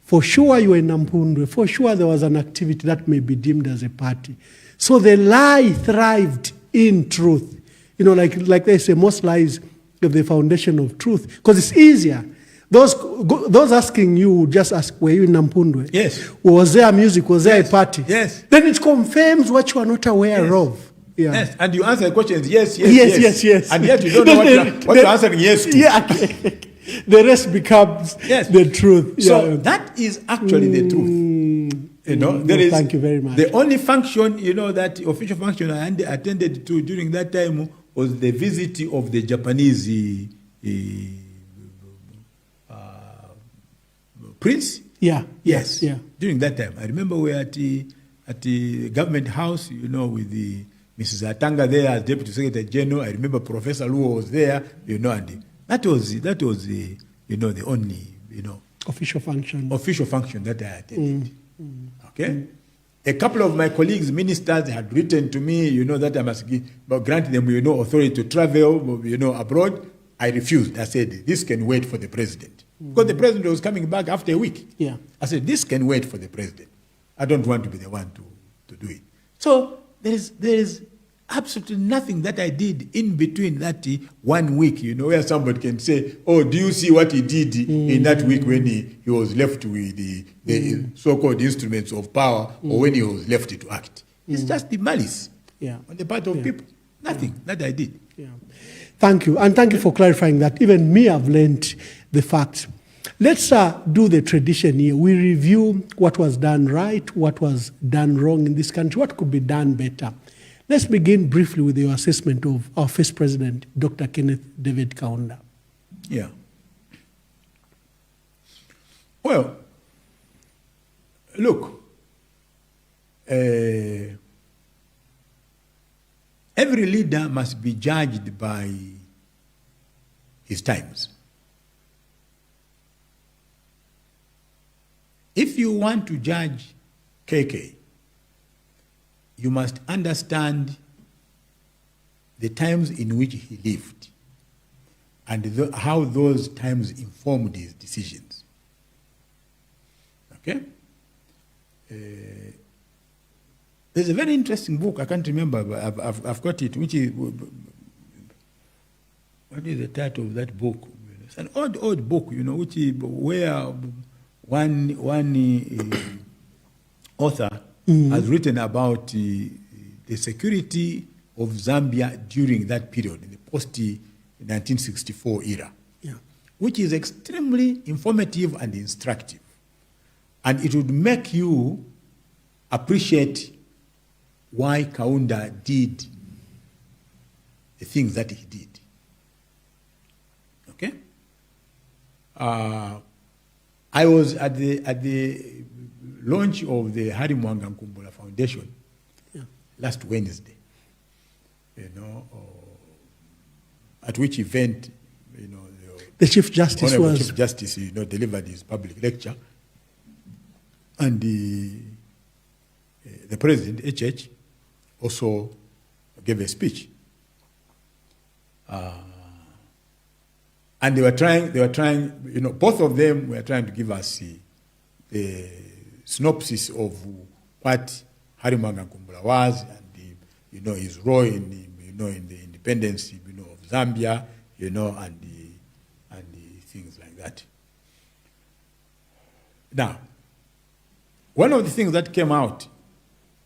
For sure you were in Nampundu, for sure there was an activity that may be deemed as a party. So the lie thrived in truth. Like they say, most lies have the foundation of truth, because it's easier. Those asking you just ask, were you in Nampundu? Yes. Was there music? Was there a party? Yes. Then it confirms what you are not aware of. Yeah. Yes. And you answer the questions, yes. And yet you don't know what you're answering yes to. Yeah. The rest becomes the truth. So that is actually the truth. There is, thank you very much. The only function, that official function I attended to during that time was the visit of the Japanese Prince? Yeah. Yes. Yeah. During that time. I remember we were at the government house, with the Mrs. Atanga there as Deputy Secretary General. I remember Professor Luo was there, and that was the only, official function that I attended. Okay? A couple of my colleagues, ministers, had written to me, that I must grant them, authority to travel, abroad. I refused. I said, this can wait for the president. Because the president was coming back after a week. Yeah. I said, this can wait for the president. I don't want to be the one to do it. So there is absolutely nothing that I did in between that 1 week, where somebody can say, oh, do you see what he did in that week when he was left with the so-called instruments of power, or when he was left to act? It's just the malice on the part of people. Nothing that I did. Yeah. Thank you. And thank you for clarifying that. Even me, I've learned the facts. Let's do the tradition here. We review what was done right, what was done wrong in this country, what could be done better. Let's begin briefly with your assessment of our first president, Dr. Kenneth David Kaunda. Yeah. Well, look, every leader must be judged by his times. If you want to judge KK, you must understand the times in which he lived and how those times informed his decisions. Okay? There's a very interesting book, I can't remember, but I've got it, which is, what is the title of that book? It's an old book, which is where one author has written about the security of Zambia during that period, in the post-1964 era, which is extremely informative and instructive. And it would make you appreciate why Kaunda did the things that he did. Okay? I was at the launch of the Hari Mwanga Nkumbula Foundation last Wednesday, at which event, the Chief Justice was... Chief Justice, delivered his public lecture, and the President, HH, also gave a speech. And they were trying, both of them were trying to give us a synopsis of what Hari Mwanga Nkumbula was, and his role in the independence, of Zambia, and things like that. Now, one of the things that came out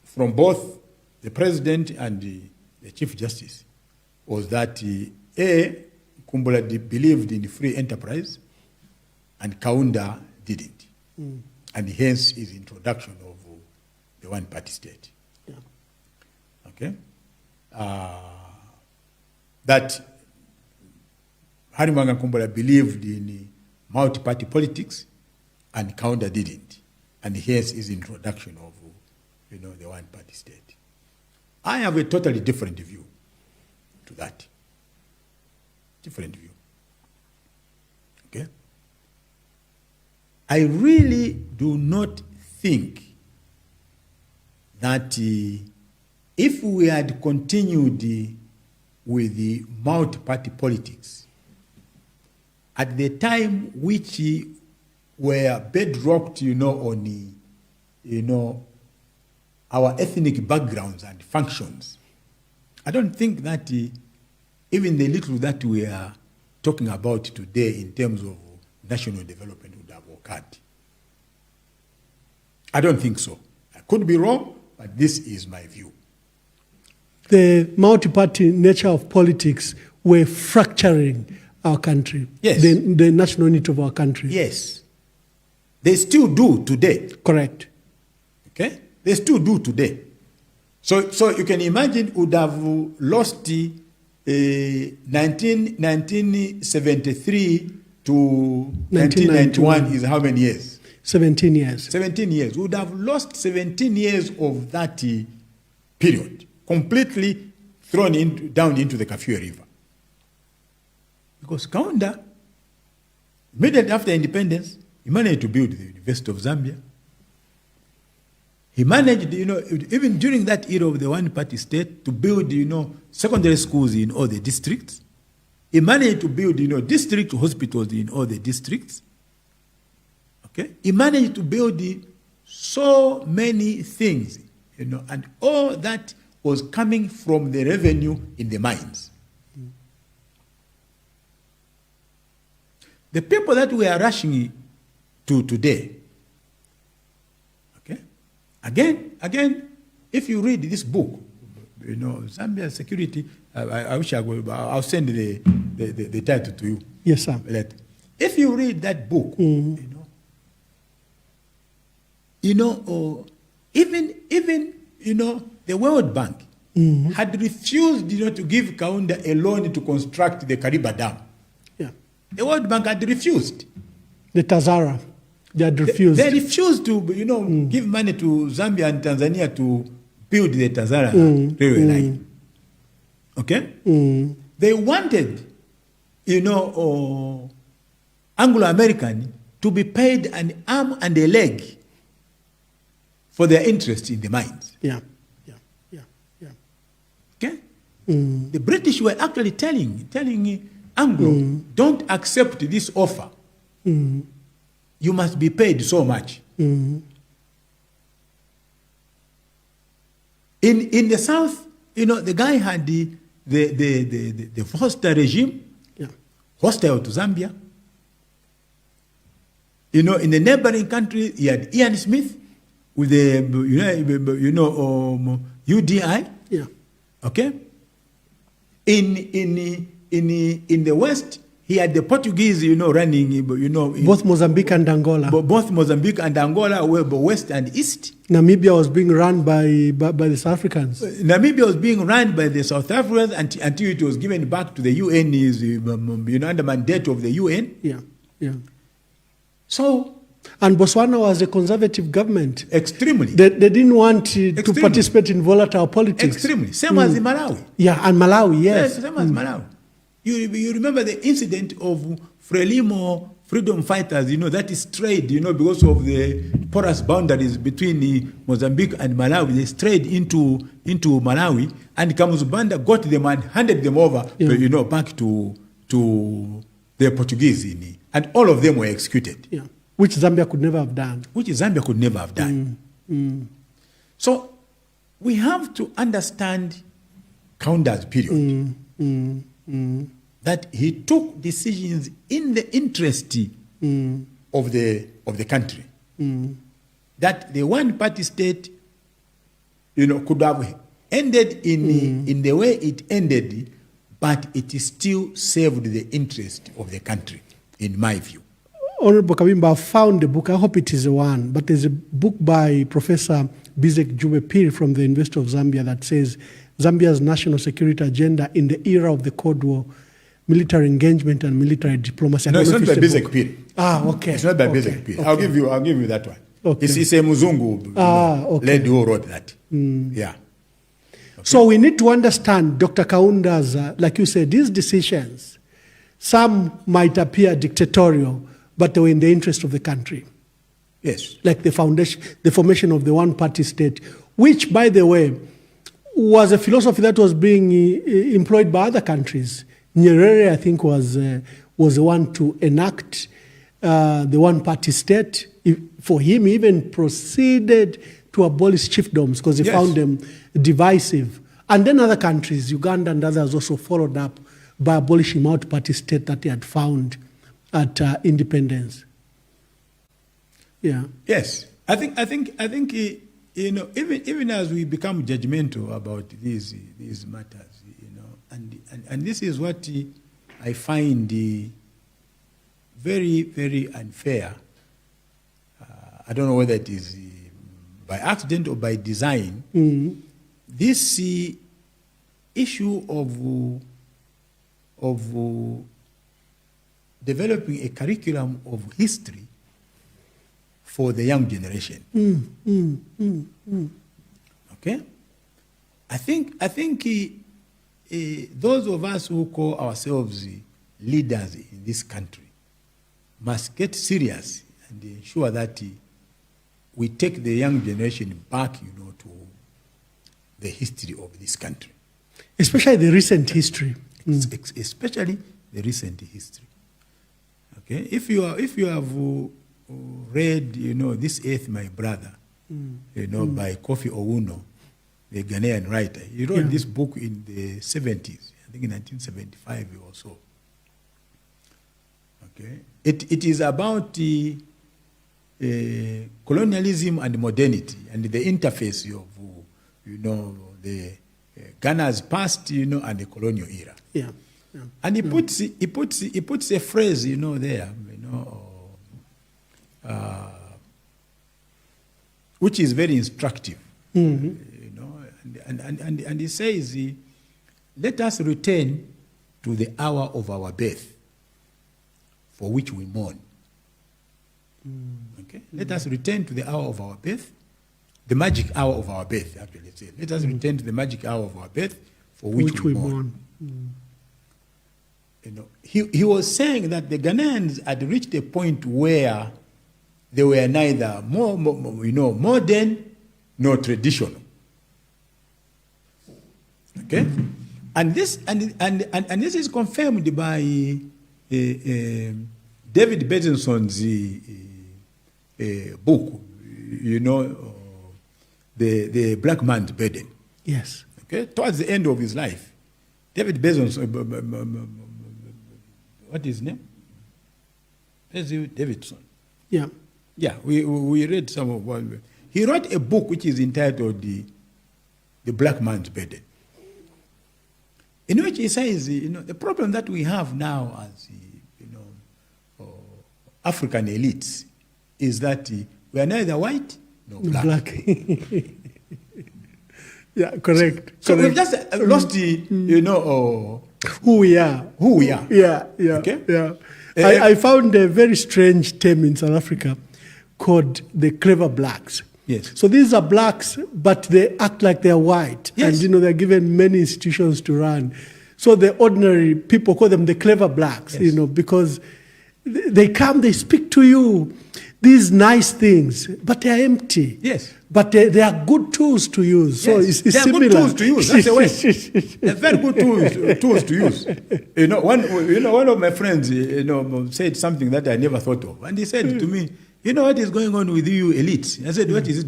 from both the President and the Chief Justice was that Nkumbula believed in free enterprise, and Kaunda didn't, and hence his introduction of the one-party state. Yeah. Okay, that Hari Mwanga Nkumbula believed in multi-party politics, and Kaunda didn't, and hence his introduction of the one-party state. I have a totally different view to that. Different view. Okay? I really do not think that if we had continued with the multi-party politics at the time which were bedrocked, on our ethnic backgrounds and functions, I don't think that even the little that we are talking about today in terms of national development would have occurred. I don't think so. I could be wrong, but this is my view. The multi-party nature of politics were fracturing our country, yes, the national unity of our country. Yes. They still do today. Correct. Okay? They still do today. So you can imagine would have lost 1973 to 1991 is how many years? 17 years. 17 years. We would have lost 17 years of that period, completely thrown down into the Kafue River. Because Kaunda, immediately after independence, he managed to build the University of Zambia. He managed, even during that era of the one-party state, to build, secondary schools in all the districts. He managed to build, district hospitals in all the districts. Okay? He managed to build so many things, and all that was coming from the revenue in the mines. The people that we are rushing to today, Again, if you read this book, Zambia Security, I wish I'll send the title to you. Yes, sir. Later. If you read that book, even the World Bank had refused, to give Kaunda a loan to construct the Kariba Dam. Yeah. The World Bank had refused. The Tazara. They had refused. They refused to, give money to Zambia and Tanzania to build the Tazara railway line. Okay? They wanted, Anglo-American to be paid an arm and a leg for their interest in the mines. Yeah. Okay? The British were actually telling Anglo, don't accept this offer. You must be paid so much. In the South, the guy had the Foster regime, hostile to Zambia. In the neighboring country, he had Ian Smith with the UDI. Yeah. Okay. In the West, he had the Portuguese, running, both Mozambique and Angola. Both Mozambique and Angola were West and East. Namibia was being run by the South Africans. Namibia was being run by the South Africans until it was given back to the UN, under mandate of the UN. Yeah. So, And Botswana was a conservative government. Extremely. They didn't want to participate in volatile politics. Extremely. Same as in Malawi. Yeah, and Malawi, yes. Same as Malawi. You remember the incident of Frelimo freedom fighters, that is strayed, because of the porous boundaries between Mozambique and Malawi. They strayed into Malawi, and Kamuzubanda got them and handed them over, back to the Portuguese. And all of them were executed. Yeah. Which Zambia could never have done. So we have to understand Kaunda's period. That he took decisions in the interest of the country. That the one-party state, could have ended in the way it ended, but it still served the interest of the country, in my view. Honorable Kabimba, I found a book, I hope it is the one, but there's a book by Professor Bizek Jube-Piri from the University of Zambia that says Zambia's national security agenda in the era of the Cold War, military engagement and military diplomacy. No, it's not by Bizek Piri. Okay. It's not by Bizek Piri. Okay. I'll give you that one. Okay. It's a Muzungu lady who wrote that. Yeah. Okay. So we need to understand Dr. Kaunda's, like you said, these decisions, some might appear dictatorial, but they were in the interest of the country. Yes. Like the formation of the one-party state, which, by the way, was a philosophy that was being employed by other countries. Nyerere, I think, was the one to enact the one-party state. For him, he even proceeded to abolish chiefdoms because he found them divisive. And then other countries, Uganda and others, also followed up by abolishing multi-party state that he had found at independence. Yeah. Yes, I think even as we become judgmental about these matters, and this is what I find very, very unfair. I don't know whether it is by accident or by design. This issue of developing a curriculum of history for the young generation. Okay, I think those of us who call ourselves leaders in this country must get serious and ensure that we take the young generation back, to the history of this country, especially the recent history. Especially the recent history. Okay, if you have read, This Earth, My Brother, by Kofi Owuno, the Ghanaian writer. He wrote this book in the 70s, I think in 1975 or so. Okay, it is about colonialism and modernity and the interface of, the Ghana's past, and the colonial era. Yeah. And he puts a phrase, there, which is very instructive. And he says, let us return to the hour of our birth, for which we mourn. Okay? Let us return to the hour of our birth, the magic hour of our birth, actually. Let us return to the magic hour of our birth, for which we mourn. He was saying that the Ghanaians had reached a point where they were neither modern nor traditional. Okay, and this is confirmed by David Bedenson's book, the Black Man's Burden. Yes. Okay, towards the end of his life, David Bedenson, what is his name? Davidson. Yeah. Yeah, we read some of what he wrote a book which is entitled the Black Man's Burden, in which he says, the problem that we have now as African elites is that we are neither white nor black. Yeah, correct. So we've just lost who we are. Yeah. Okay. Yeah. I found a very strange term in South Africa called the clever blacks. Yes. So these are blacks, but they act like they're white. Yes. And, they're given many institutions to run. So the ordinary people call them the clever blacks, Yes. because they come, they speak to you, these nice things, but they're empty. Yes. But they are good tools to use. So Yes. it's they are similar. good tools to use. That's the way. They're very good tools to use. One of my friends, said something that I never thought of, and he said to me, what is going on with you elites? I said, what is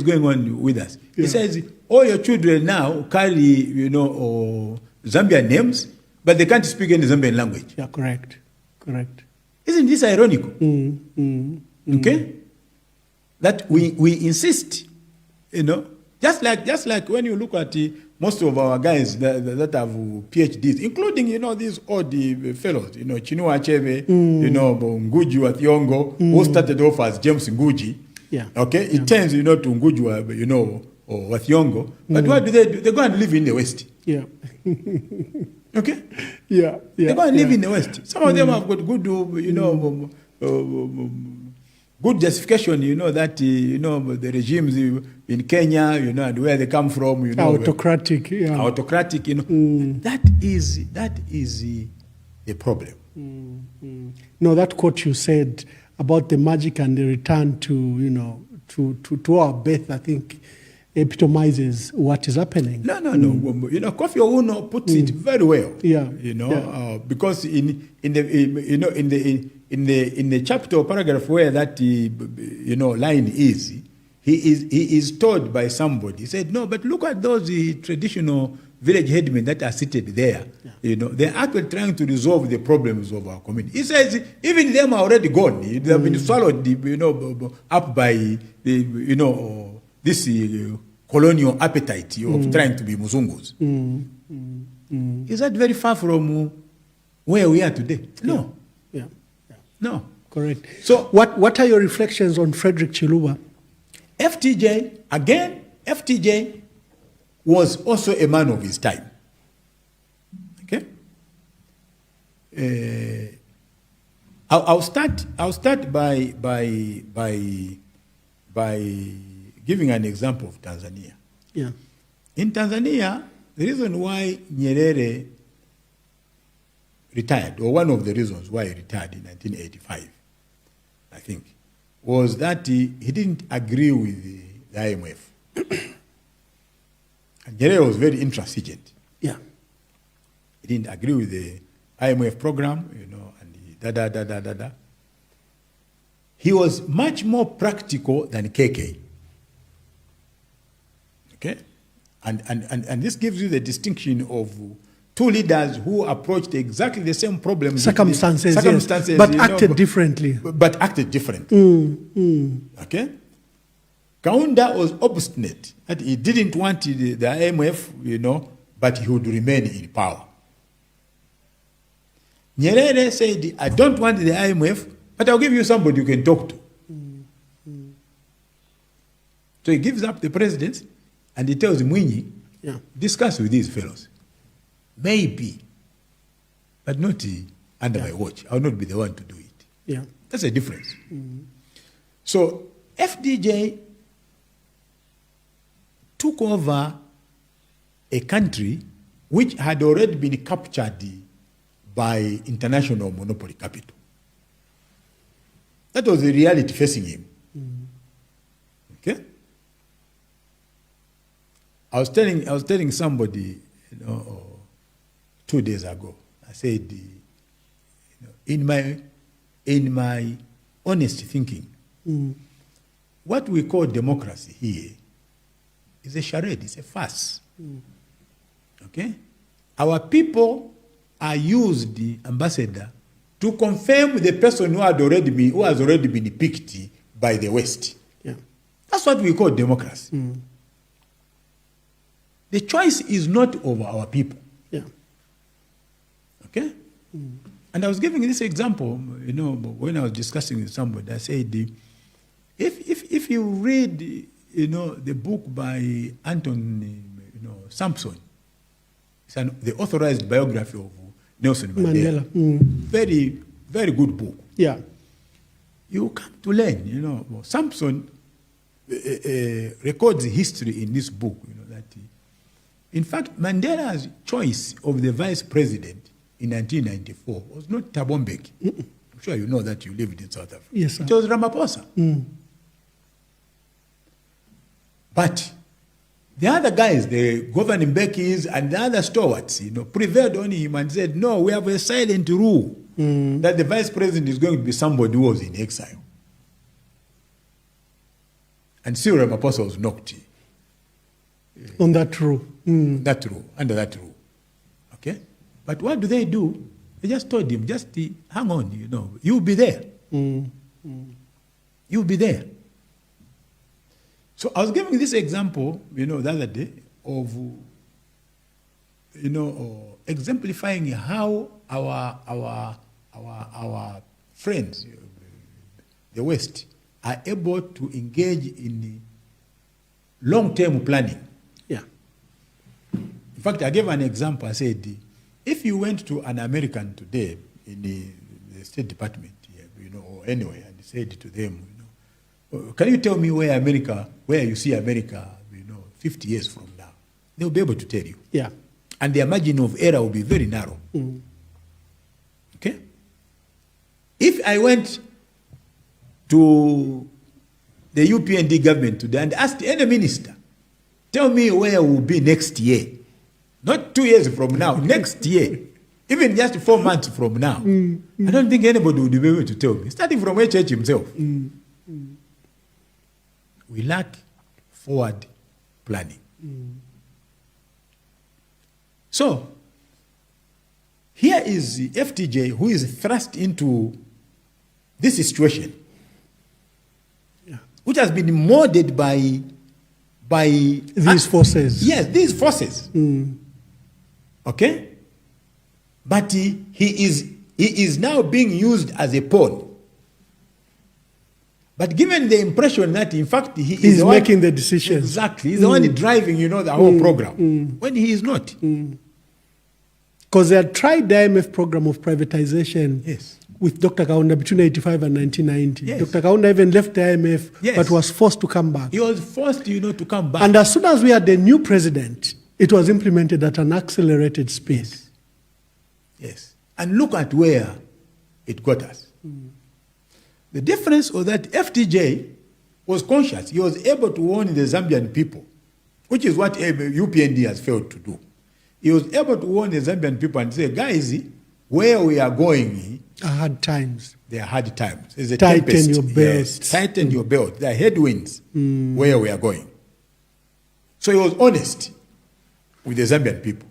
going on with us? He says, all your children now carry, Zambian names, but they can't speak any Zambian language. Yeah, correct. Isn't this ironical? Okay? That we insist, just like when you look at most of our guys that have PhDs, including, these odd fellows, Chinua Achebe, Ngugi wa Thiong'o, who started off as James Ngugi. Yeah. Okay? It turns, to Ngugi wa Thiong'o. But what do? They go and live in the West. Yeah. Okay? Yeah. They go and live in the West. Some of them have got good, good justification, that, the regimes in Kenya, and where they come from, Autocratic, yeah. Autocratic, That is the problem. No, that quote you said about the magic and the return to, to our birth, I think, epitomizes what is happening. No. Kofi Owuno puts it very well. Yeah. Because in the chapter or paragraph where that line is, he is told by somebody. He said, no, but look at those traditional village headmen that are seated there. Yeah. They're actually trying to resolve the problems of our community. He says even them are already gone. They have been swallowed, up by this colonial appetite of trying to be Muzungus. Is that very far from where we are today? No. Yeah. No. Correct. So what are your reflections on Frederick Chiluba? FTJ was also a man of his time. Okay? I'll start by giving an example of Tanzania. Yeah. In Tanzania, the reason why Nyerere retired, or one of the reasons why he retired in 1985, I think, was that he didn't agree with the IMF. And Nyerere was very intransigent. Yeah. He didn't agree with the IMF program, and He was much more practical than KK. Okay? And this gives you the distinction of two leaders who approached exactly the same problems. Circumstances, yes, but acted differently. But acted differently. Okay? Kaunda was obstinate that he didn't want the IMF, but he would remain in power. Nyerere said, I don't want the IMF, but I'll give you somebody you can talk to. So he gives up the presidency and he tells Mwinyi, discuss with these fellows. Maybe, but not under my watch. I'll not be the one to do it. Yeah. That's a difference. So FDJ took over a country which had already been captured by international monopoly capital. That was the reality facing him. Okay? I was telling somebody, 2 days ago. I said, in my honest thinking, what we call democracy here is a charade, it's a farce. Okay? Our people are used, ambassador, to confirm the person who has already been picked by the West. Yeah. That's what we call democracy. The choice is not over our people. Yeah. Okay? And I was giving this example, when I was discussing with somebody, I said, if you read, the book by Anton, Sampson, it's the authorized biography of Nelson Mandela. Mandela. Very, very good book. Yeah. you come to learn, you know. Samson records history in this book, you know, that in fact, Mandela's choice of the vice president in 1994 was not Thabo Mbeki. I'm sure you know that, you lived in South Africa. Yes, sir. It was Ramaphosa. But the other guys, the governing Mbekis and the other stalwarts, you know, prevailed on him and said, no, we have a silent rule that the vice president is going to be somebody who was in exile. And Cyril Ramaphosa was knocked on that rule. That rule, under that rule. Okay? But what do? They just told him, just hang on, you know, you'll be there. You'll be there. So I was giving this example, you know, the other day of, you know, exemplifying how our friends, the West, are able to engage in long-term planning. Yeah. In fact, I gave an example. I said, if you went to an American today in the State Department, you know, or anywhere, and said to them, you know, can you tell me where you see America, you know, 50 years from now? They'll be able to tell you. Yeah. And their margin of error will be very narrow. Okay? If I went to the UPND government today and asked any minister, tell me where we'll be next year. Not 2 years from now, next year. Even just 4 months from now. I don't think anybody would be able to tell me. Starting from HH himself. We lack forward planning. So, here is the FTJ who is thrust into this situation, which has been molded by these forces. Yes, these forces. Okay? But he is now being used as a pawn. But given the impression that, in fact, he's making the decisions. Exactly. He's the one driving, you know, the whole program. When he is not. Because they had tried the IMF program of privatization with Dr. Kaunda between 1985 and 1990. Yes. Dr. Kaunda even left the IMF, but was forced to come back. He was forced, you know, to come back. And as soon as we had the new president, it was implemented at an accelerated speed. Yes. And look at where it got us. The difference was that FTJ was conscious. He was able to warn the Zambian people, which is what UPND has failed to do. He was able to warn the Zambian people and say, guys, where we are going are hard times. They are hard times. There's a tighten tempest. your belt. Yes, tighten your belt. There are headwinds where we are going. So he was honest with the Zambian people.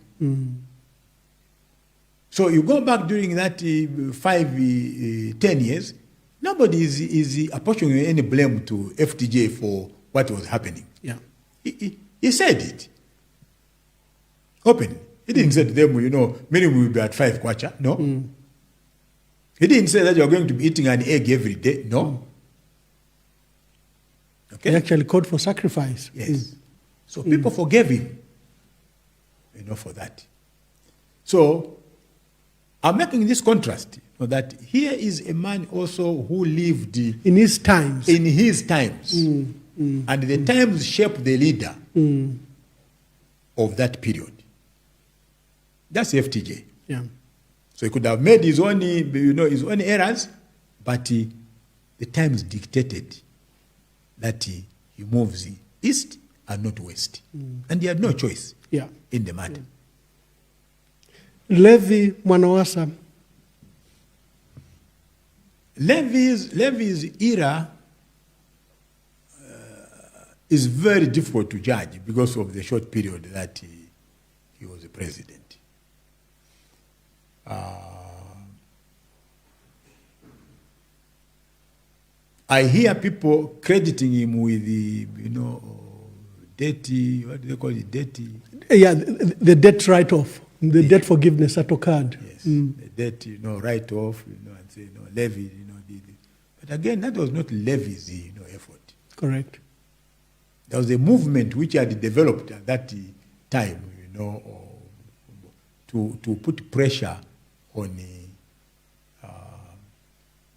So you go back during that 10 years, nobody is apportioning any blame to FTJ for what was happening. Yeah. He said it. Openly. He didn't say to them, you know, minimum will be at 5 kwacha. No. He didn't say that you're going to be eating an egg every day. No. Okay. He actually called for sacrifice. Yes. So people forgave him, you know, for that. So I'm making this contrast, you know, that here is a man also who lived in his times. In his times. And the times shaped the leader of that period. That's FTJ. Yeah. So he could have made his own, you know, his own errors, but the times dictated that he moves east and not west. And he had no choice in the matter. Levi Mwanawasa. Levi's era is very difficult to judge because of the short period that he was a president. I hear people crediting him with the, you know, dirty, what do they call it, dirty? Yeah, the debt write-off, the debt forgiveness that occurred. Yes, the debt, you know, write-off, you know, and say, you know, Levy, you know, but again, that was not Levy's, you know, effort. Correct. There was a movement which had developed at that time, you know, to put pressure on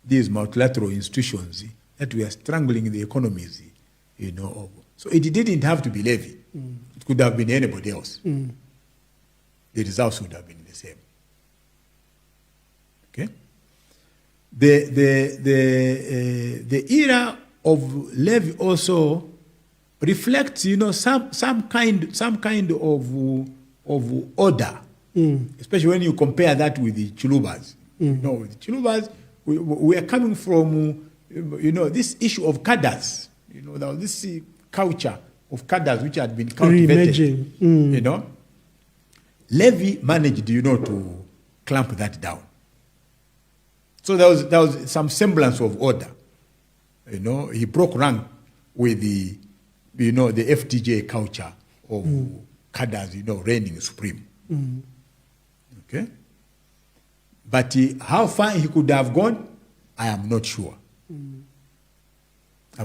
these multilateral institutions that were strangling the economies, So it didn't have to be Levy. It could have been anybody else. The results would have been the same. Okay. The era of Levy also reflects, some kind of order, especially when you compare that with the Chilubas. With the Chilubas, we are coming from, this issue of cadres. There was this culture of cadres which had been cultivated. Levy managed, to clamp that down. So there was some semblance of order. He broke rank with the FTJ culture of cadres, reigning supreme. Okay? But how far he could have gone, I am not sure. I'm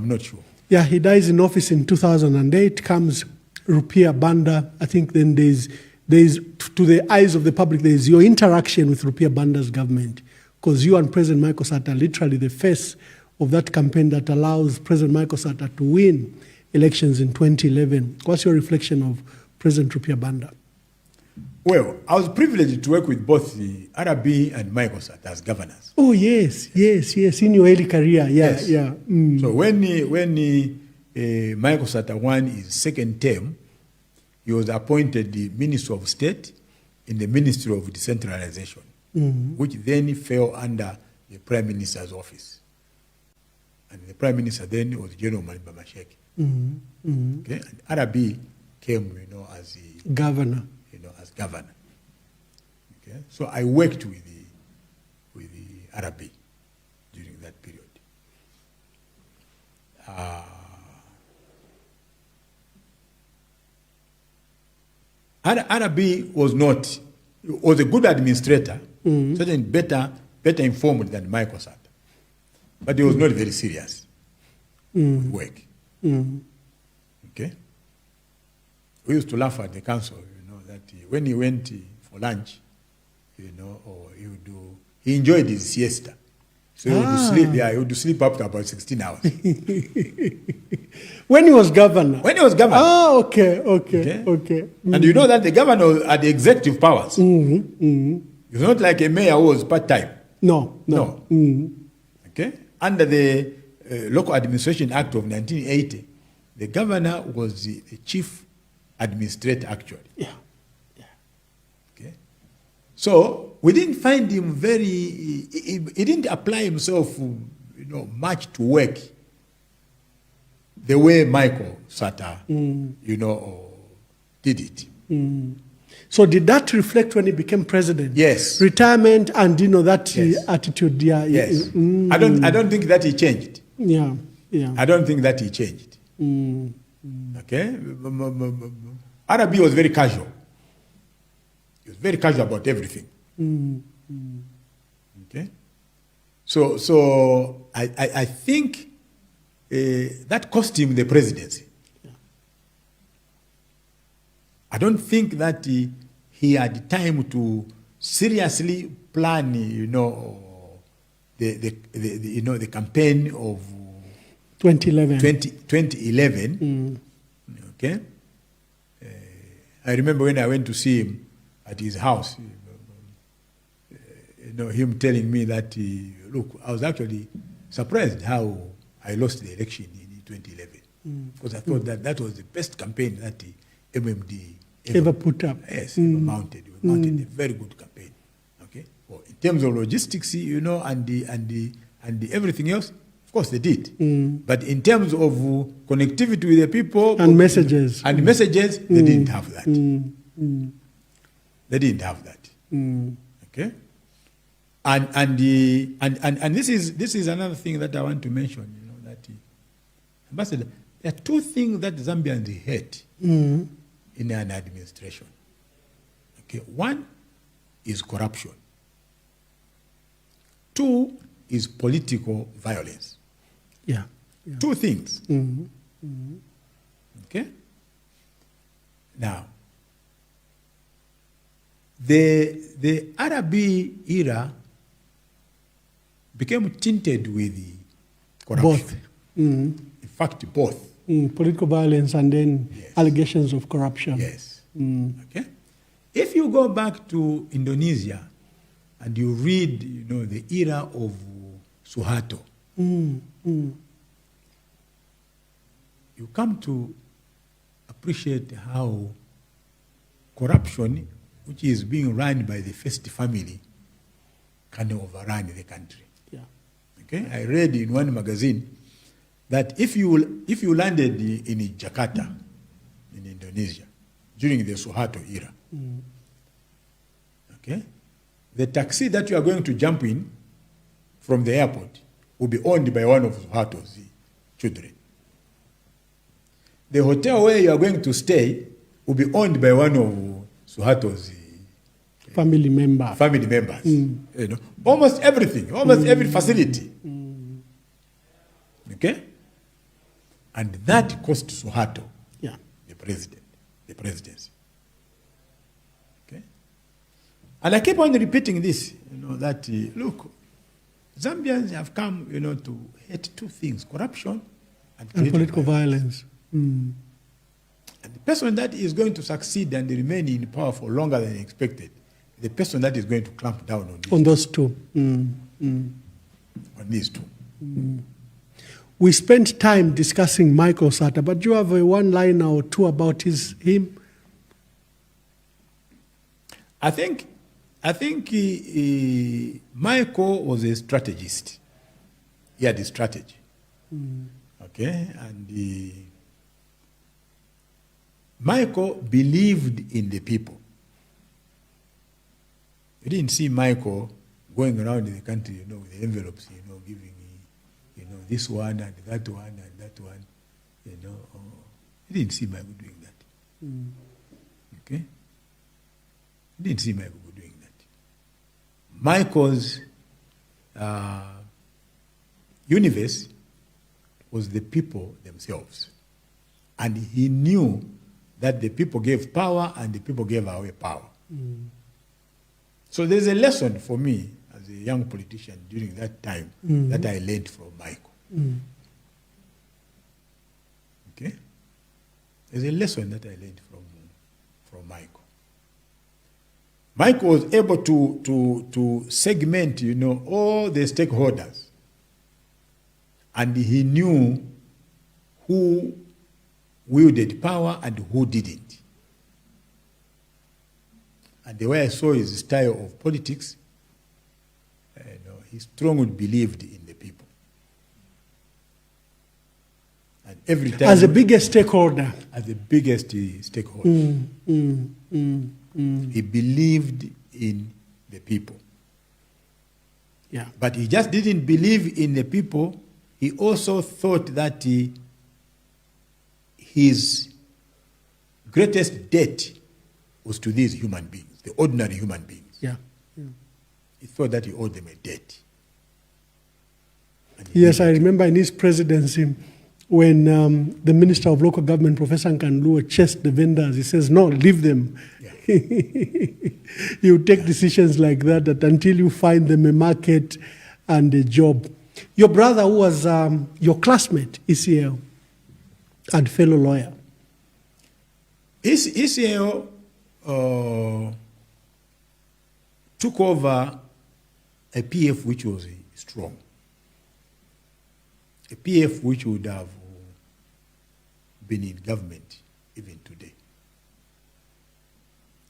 not sure. Yeah, he dies in office in 2008, comes Rupiah Banda. I think then there's, to the eyes of the public, there's your interaction with Rupiah Banda's government, because you and President Michael Sata are literally the face of that campaign that allows President Michael Sata to win elections in 2011. What's your reflection of President Rupiah Banda? Well, I was privileged to work with both the RB and Michael Sata as governors. Oh, yes, in your early career, yes. yeah. So when Michael Sata won his second term, he was appointed the Minister of State in the Ministry of Decentralization, which then fell under the Prime Minister's office. And the Prime Minister then was General Malimba Masheke. Okay? And RB came, as the governor. As governor. Okay? So I worked with the RB during that period. RB was a good administrator, certainly better informed than Michael Sata. But he was not very serious with work. Okay? We used to laugh at the council, that when he went for lunch, or he enjoyed his siesta. So he would sleep up to about 16 hours. When he was governor? When he was governor. Oh, okay. And you know that the governor had the executive powers. It's not like a mayor who was part-time. No. Okay? Under the Local Administration Act of 1980, the governor was the chief administrator, actually. Yeah. Okay? So we didn't find him he didn't apply himself, much to work the way Michael Sata, did it. So did that reflect when he became president? Yes. Retirement and that yes. attitude. Yeah. Yes. I don't think that he changed. Yeah. I don't think that he changed. Okay. RB was very casual. He was very casual about everything. Okay. So I think that cost him the presidency. I don't think that he had time to seriously plan, the campaign of 2011. Okay. I remember when I went to see him at his house, him telling me that, look, I was actually surprised how I lost the election in 2011. Because I thought that was the best campaign that the MMD ever put up. Yes, ever mounted. We mounted a very good campaign. Okay. Well, in terms of logistics, and the everything else, of course they did. But in terms of connectivity with the people and messages, they didn't have that. They didn't have that. Okay. And this is another thing that I want to mention. That Ambassador, there are two things that Zambians hate in an administration. Okay, one is corruption. Two is political violence. Yeah. Two things. Okay. Now, the RB era, became tinted with corruption. Both. In fact, both. Political violence and then Yes. allegations of corruption. Yes. Okay. If you go back to Indonesia and you read, the era of Suharto, you come to appreciate how corruption, which is being run by the first family, can overrun the country. Yeah. Okay. I read in one magazine that if you landed in Jakarta, in Indonesia, during the Suharto era, okay, the taxi that you are going to jump in from the airport will be owned by one of Suharto's children. The hotel where you are going to stay will be owned by one of Suharto's family members. Almost everything, almost every facility. Okay? And that cost Suharto, the presidency. Okay? And I keep on repeating this, that, look, Zambians have come, to hate two things, corruption and political violence. And the person that is going to succeed and remain in power for longer than expected, the person that is going to clamp down on those two. On these two. We spent time discussing Michael Sata, but do you have a one-liner or two about him? I think Michael was a strategist. He had a strategy. Okay, and Michael believed in the people. You didn't see Michael going around in the country, with the envelopes, giving, this one and that one and that one, You didn't see Michael doing that. Okay? You didn't see Michael doing that. Michael's universe was the people themselves. And he knew that the people gave power and the people gave away power. So there's a lesson for me as a young politician during that time that I learned from Michael. Okay? There's a lesson that I learned from Michael. Michael was able to segment, all the stakeholders. And he knew who wielded power and who didn't. And the way I saw his style of politics, he strongly believed in the people. And every time... As the biggest stakeholder. As the biggest stakeholder. He believed in the people. Yeah. But he just didn't believe in the people. He also thought that his greatest debt was to these human beings, the ordinary human beings. Yeah. He thought that he owed them a debt. Yes, I remember in his presidency when the Minister of Local Government, Professor Nkanluwe, chased the vendors. He says, no, leave them. Yeah. You take decisions like that until you find them a market and a job. Your brother, who was your classmate, ECL, and fellow lawyer. ECL took over a PF which was strong. A PF which would have been in government even today.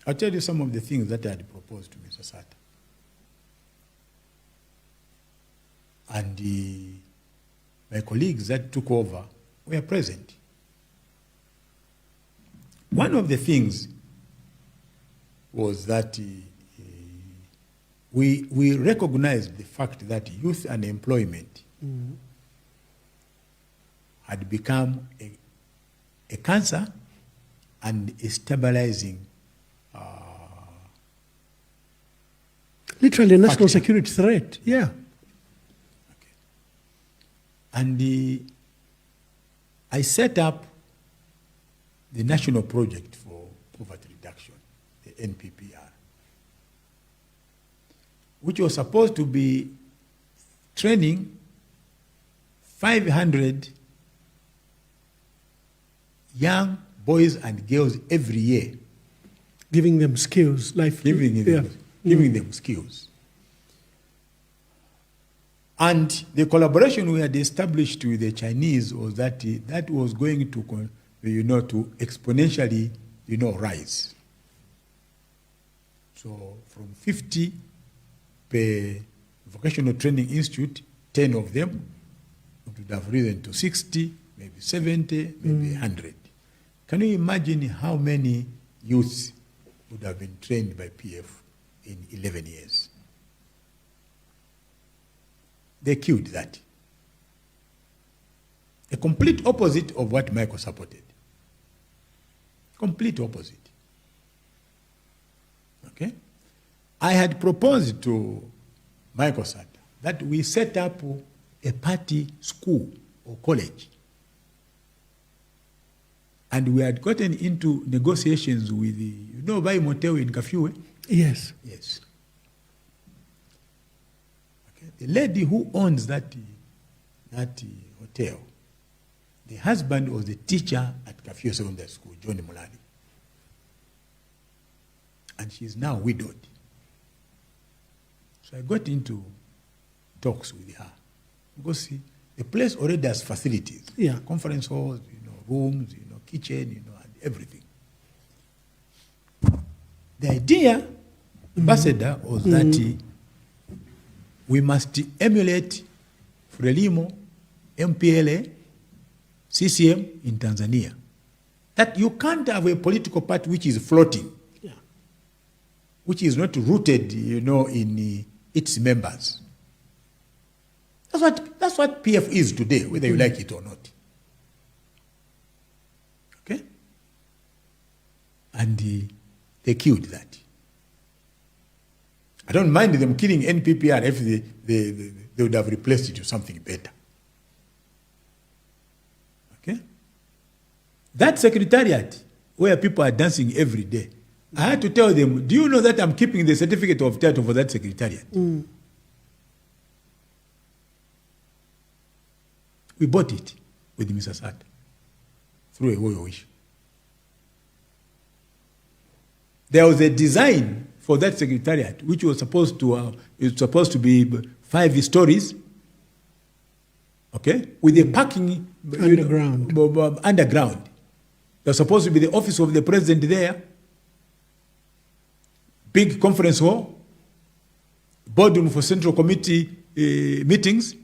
I'll tell you some of the things that I had proposed to Mr. Sata. And my colleagues that took over were present. One of the things was that we recognized the fact that youth unemployment had become a cancer and a stabilizing literally a national security threat, yeah. Okay. And I set up the National Project for Poverty Reduction, the NPPR, which was supposed to be training 500 young boys and girls every year. Giving them skills, giving them skills. And the collaboration we had established with the Chinese was that that was going to, to exponentially, rise. So from 50 per vocational training institute, 10 of them, it would have risen to 60, maybe 70, maybe 100. Can you imagine how many youths would have been trained by PF in 11 years? They killed that. A complete opposite of what Michael supported. Complete opposite. Okay? I had proposed to Michael Sata that we set up a party school or college. And we had gotten into negotiations with the, by motel in Kitwe? Yes. Yes. Okay. The lady who owns that hotel, the husband was the teacher at Kitwe Secondary School, John Mulali. And she is now widowed. So I got into talks with her. Because the place already has facilities. Yeah. Conference halls, rooms, kitchen, and everything. The idea, Ambassador, was that we must emulate Frelimo, MPLA, CCM in Tanzania. That you can't have a political party which is floating, which is not rooted, in its members. That's what PF is today, whether you like it or not. Okay? And they killed that. I don't mind them killing NPPR if they would have replaced it with something better. Okay? That secretariat, where people are dancing every day, I had to tell them, do you know that I'm keeping the certificate of title for that secretariat? We bought it with Mr. Sata through a royal issue. There was a design for that secretariat which was supposed to be 5 stories, okay, with a parking underground. There's supposed to be the office of the president there, big conference hall, boardroom for central committee meetings.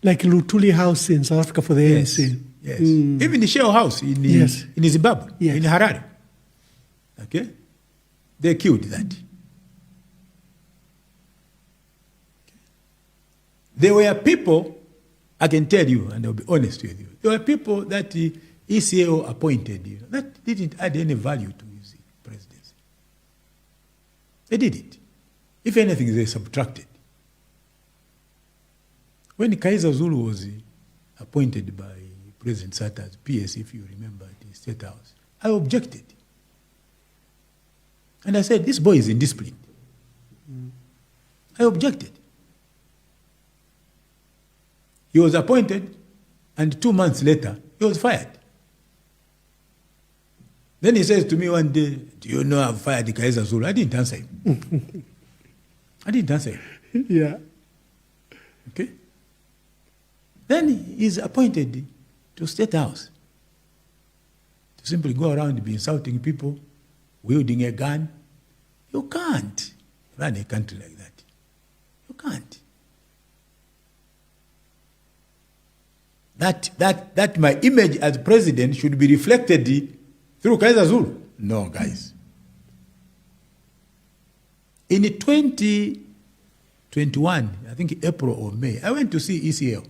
Like Lutuli House in South Africa for the ANC. Yes. Even the Shell House in Zimbabwe, in Harare. Okay? They killed that. There were people, I can tell you, and I'll be honest with you, there were people that the ECAO appointed, that didn't add any value to his presidency. They did it. If anything, they subtracted. When Kaiser Zulu was appointed by President Sata as PS, if you remember, at the State House, I objected. And I said, this boy is indisciplined. I objected. He was appointed, and 2 months later, he was fired. Then he says to me one day, do you know I've fired Kaiser Zulu? I didn't answer him. I didn't answer him. Yeah. Okay? Then he's appointed to State House to simply go around and be insulting people, wielding a gun. You can't run a country like that. You can't. That my image as president should be reflected through Kaiser Zulu. No, guys. In 2021, I think April or May, I went to see ECL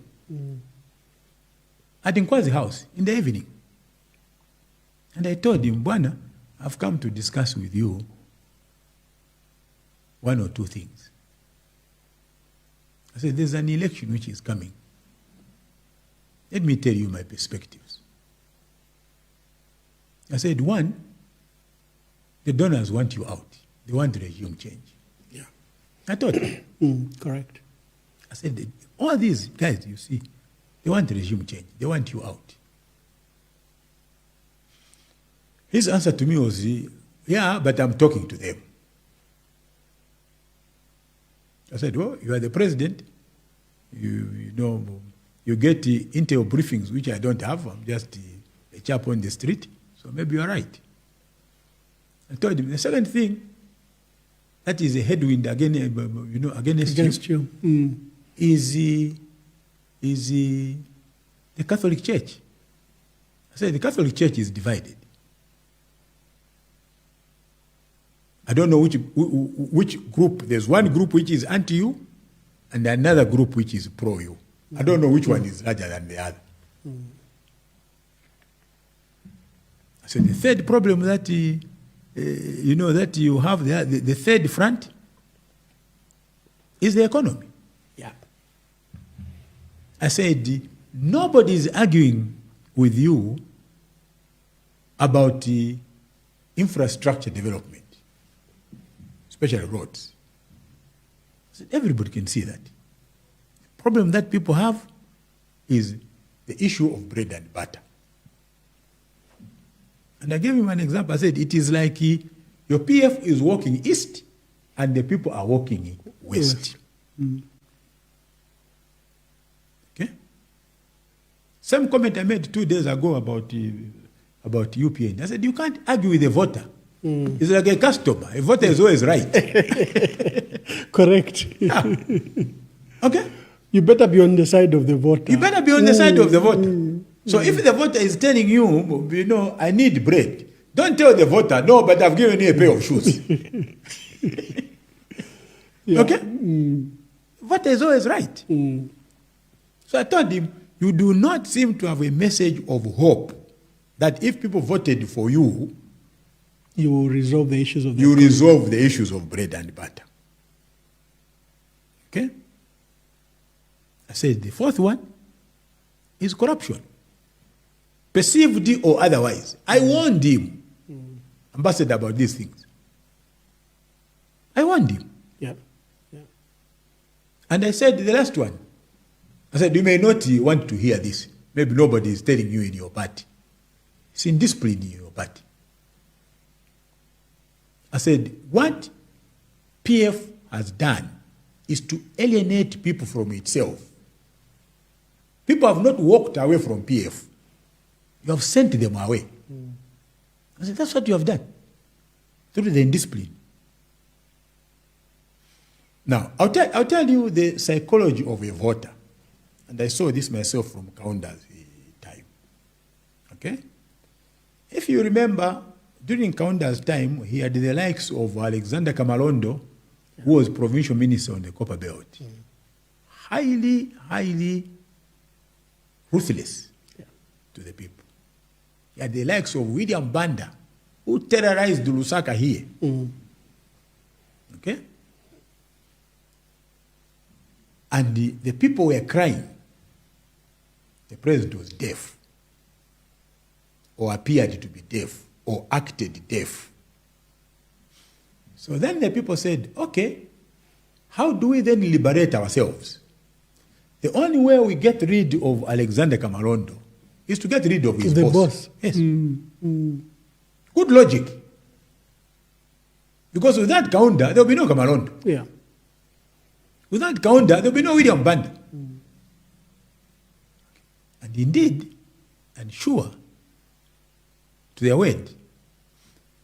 at Nkwazi's house in the evening. And I told him, Bwana, I've come to discuss with you 1 or 2 things. I said, there's an election which is coming. Let me tell you my perspectives. I said, 1, the donors want you out. They want regime change. Yeah. I told him. Correct. I said, all these guys, you see, they want regime change. They want you out. His answer to me was, yeah, but I'm talking to them. I said, well, you are the president. You know, you get the intel briefings, which I don't have. I'm just a chap on the street. So maybe you're right. I told him, the second thing, that is a headwind again, against you. Is the Catholic Church. I said, the Catholic Church is divided. I don't know which group. There's one group which is anti-you and another group which is pro-you. I don't know which one is larger than the other. I said, the third problem that, that you have there, the third front is the economy. Yeah. I said, nobody is arguing with you about the infrastructure development, especially roads. I said, everybody can see that. The problem that people have is the issue of bread and butter. And I gave him an example. I said, it is like your PF is walking east and the people are walking west. Okay? Same comment I made 2 days ago about UPN. I said, you can't argue with a voter. It's like a customer. A voter is always right. Correct. Yeah. Okay? You better be on the side of the voter. You better be on the side of the voter. So if the voter is telling you, I need bread, don't tell the voter, no, but I've given you a pair of shoes. Yeah. Okay? Voter is always right. So I told him, you do not seem to have a message of hope that if people voted for you, you will resolve the issues of the you resolve the issues of bread and butter. Okay? I said, the fourth one is corruption. Perceived or otherwise. I warned him, Ambassador, about these things. I warned him. Yeah. And I said, the last one, I said, you may not want to hear this. Maybe nobody is telling you in your party. It's indiscipline in your party. I said, what PF has done is to alienate people from itself. People have not walked away from PF. You have sent them away. I said, that's what you have done. Through the indiscipline. Now, I'll tell you the psychology of a voter. And I saw this myself from Kaunda's time. Okay? If you remember, during Kaunda's time, he had the likes of Alexander Kamalondo, who was provincial minister on the Copper Belt. Highly, highly ruthless to the people. He had the likes of William Banda, who terrorized Lusaka here. Okay? And the people were crying. The president was deaf, or appeared to be deaf, or acted deaf. So then the people said, okay, how do we then liberate ourselves? The only way we get rid of Alexander Kamalondo is to get rid of his boss. Yes. Good logic. Because without Kaunda, there will be no Kamalondo. Yeah. Without Kaunda, there will be no William Banda. And indeed, and sure, to their word,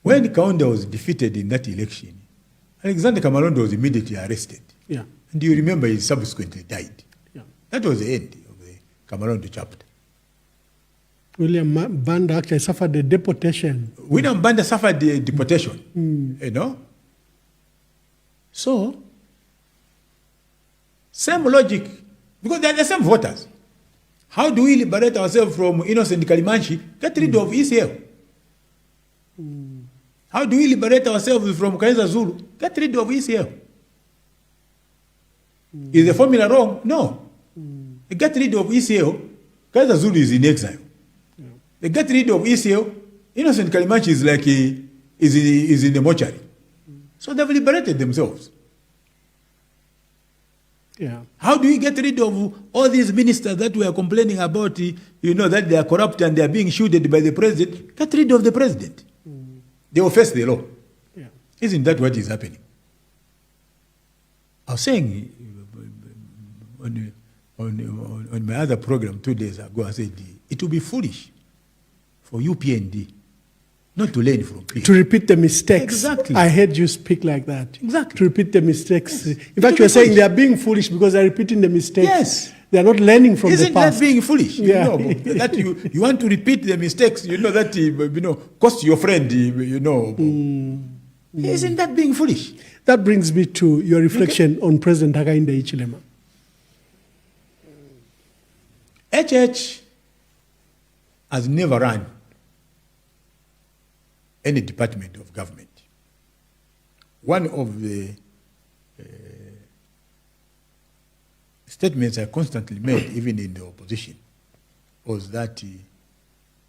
when Kaunda was defeated in that election, Alexander Kamalondo was immediately arrested. Yeah. And you remember he subsequently died. Yeah. That was the end of the Kamalondo chapter. William Banda actually suffered the deportation. William Banda suffered the deportation. You know? So, same logic, because they are the same voters. How do we liberate ourselves from innocent Kalimanshi? Get rid of ECL. How do we liberate ourselves from Kaiser Zulu? Get rid of ECL. Is the formula wrong? No. Get rid of ECL, Kaiser Zulu is in exile. They get rid of ECL, innocent Kalimanshi is like is in the mortuary. So they've liberated themselves. Yeah. How do we get rid of all these ministers that we are complaining about, that they are corrupt and they are being shielded by the president? Get rid of the president. They will face the law. Yeah. Isn't that what is happening? I was saying on my other program 2 days ago, I said it would be foolish for UPND not to learn from people. To repeat the mistakes. Exactly. I heard you speak like that. Exactly. To repeat the mistakes. Yes. In fact, you're saying they are being foolish because they're repeating the mistakes. Yes. They are not learning from Isn't the past. that being foolish? Yeah. That you want to repeat the mistakes, that cost your friend, Isn't that being foolish? That brings me to your reflection on President Hakainde Hichilema. HH has never run any department of government. One of the statements I constantly made, even in the opposition, was that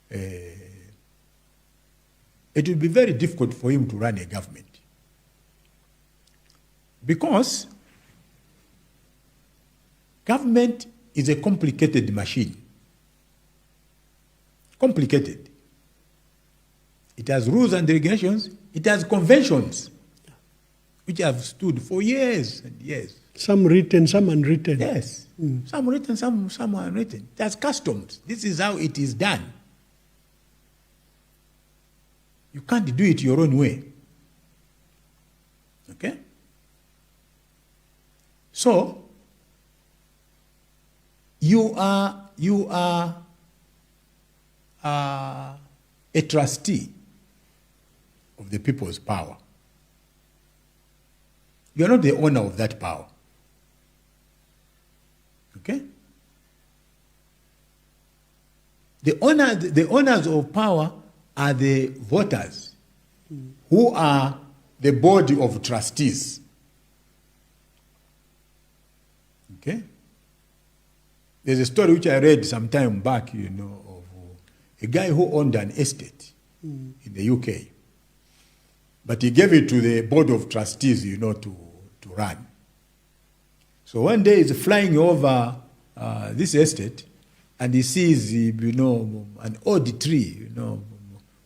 it would be very difficult for him to run a government. Because government is a complicated machine. Complicated. It has rules and regulations. It has conventions, which have stood for years and years. Some written, some unwritten. Yes. Some written, some unwritten. It has customs. This is how it is done. You can't do it your own way. Okay? So, you are a trustee of the people's power. You are not the owner of that power. Okay? The owners of power are the voters, who are the body of trustees. Okay? There's a story which I read some time back, of a guy who owned an estate in the UK. But he gave it to the board of trustees, to run. So one day he's flying over this estate, and he sees, an old tree,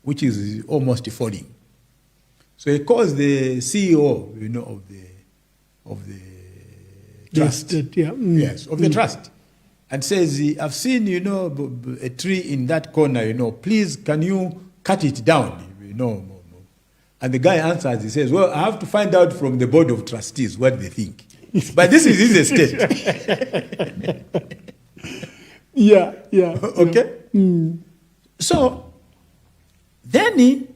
which is almost falling. So he calls the CEO, of the trust. Yes, of the trust. And says, I've seen, a tree in that corner, please, can you cut it down, And the guy answers, he says, well, I have to find out from the board of trustees what they think. But this is his estate. Yeah. Okay? So, then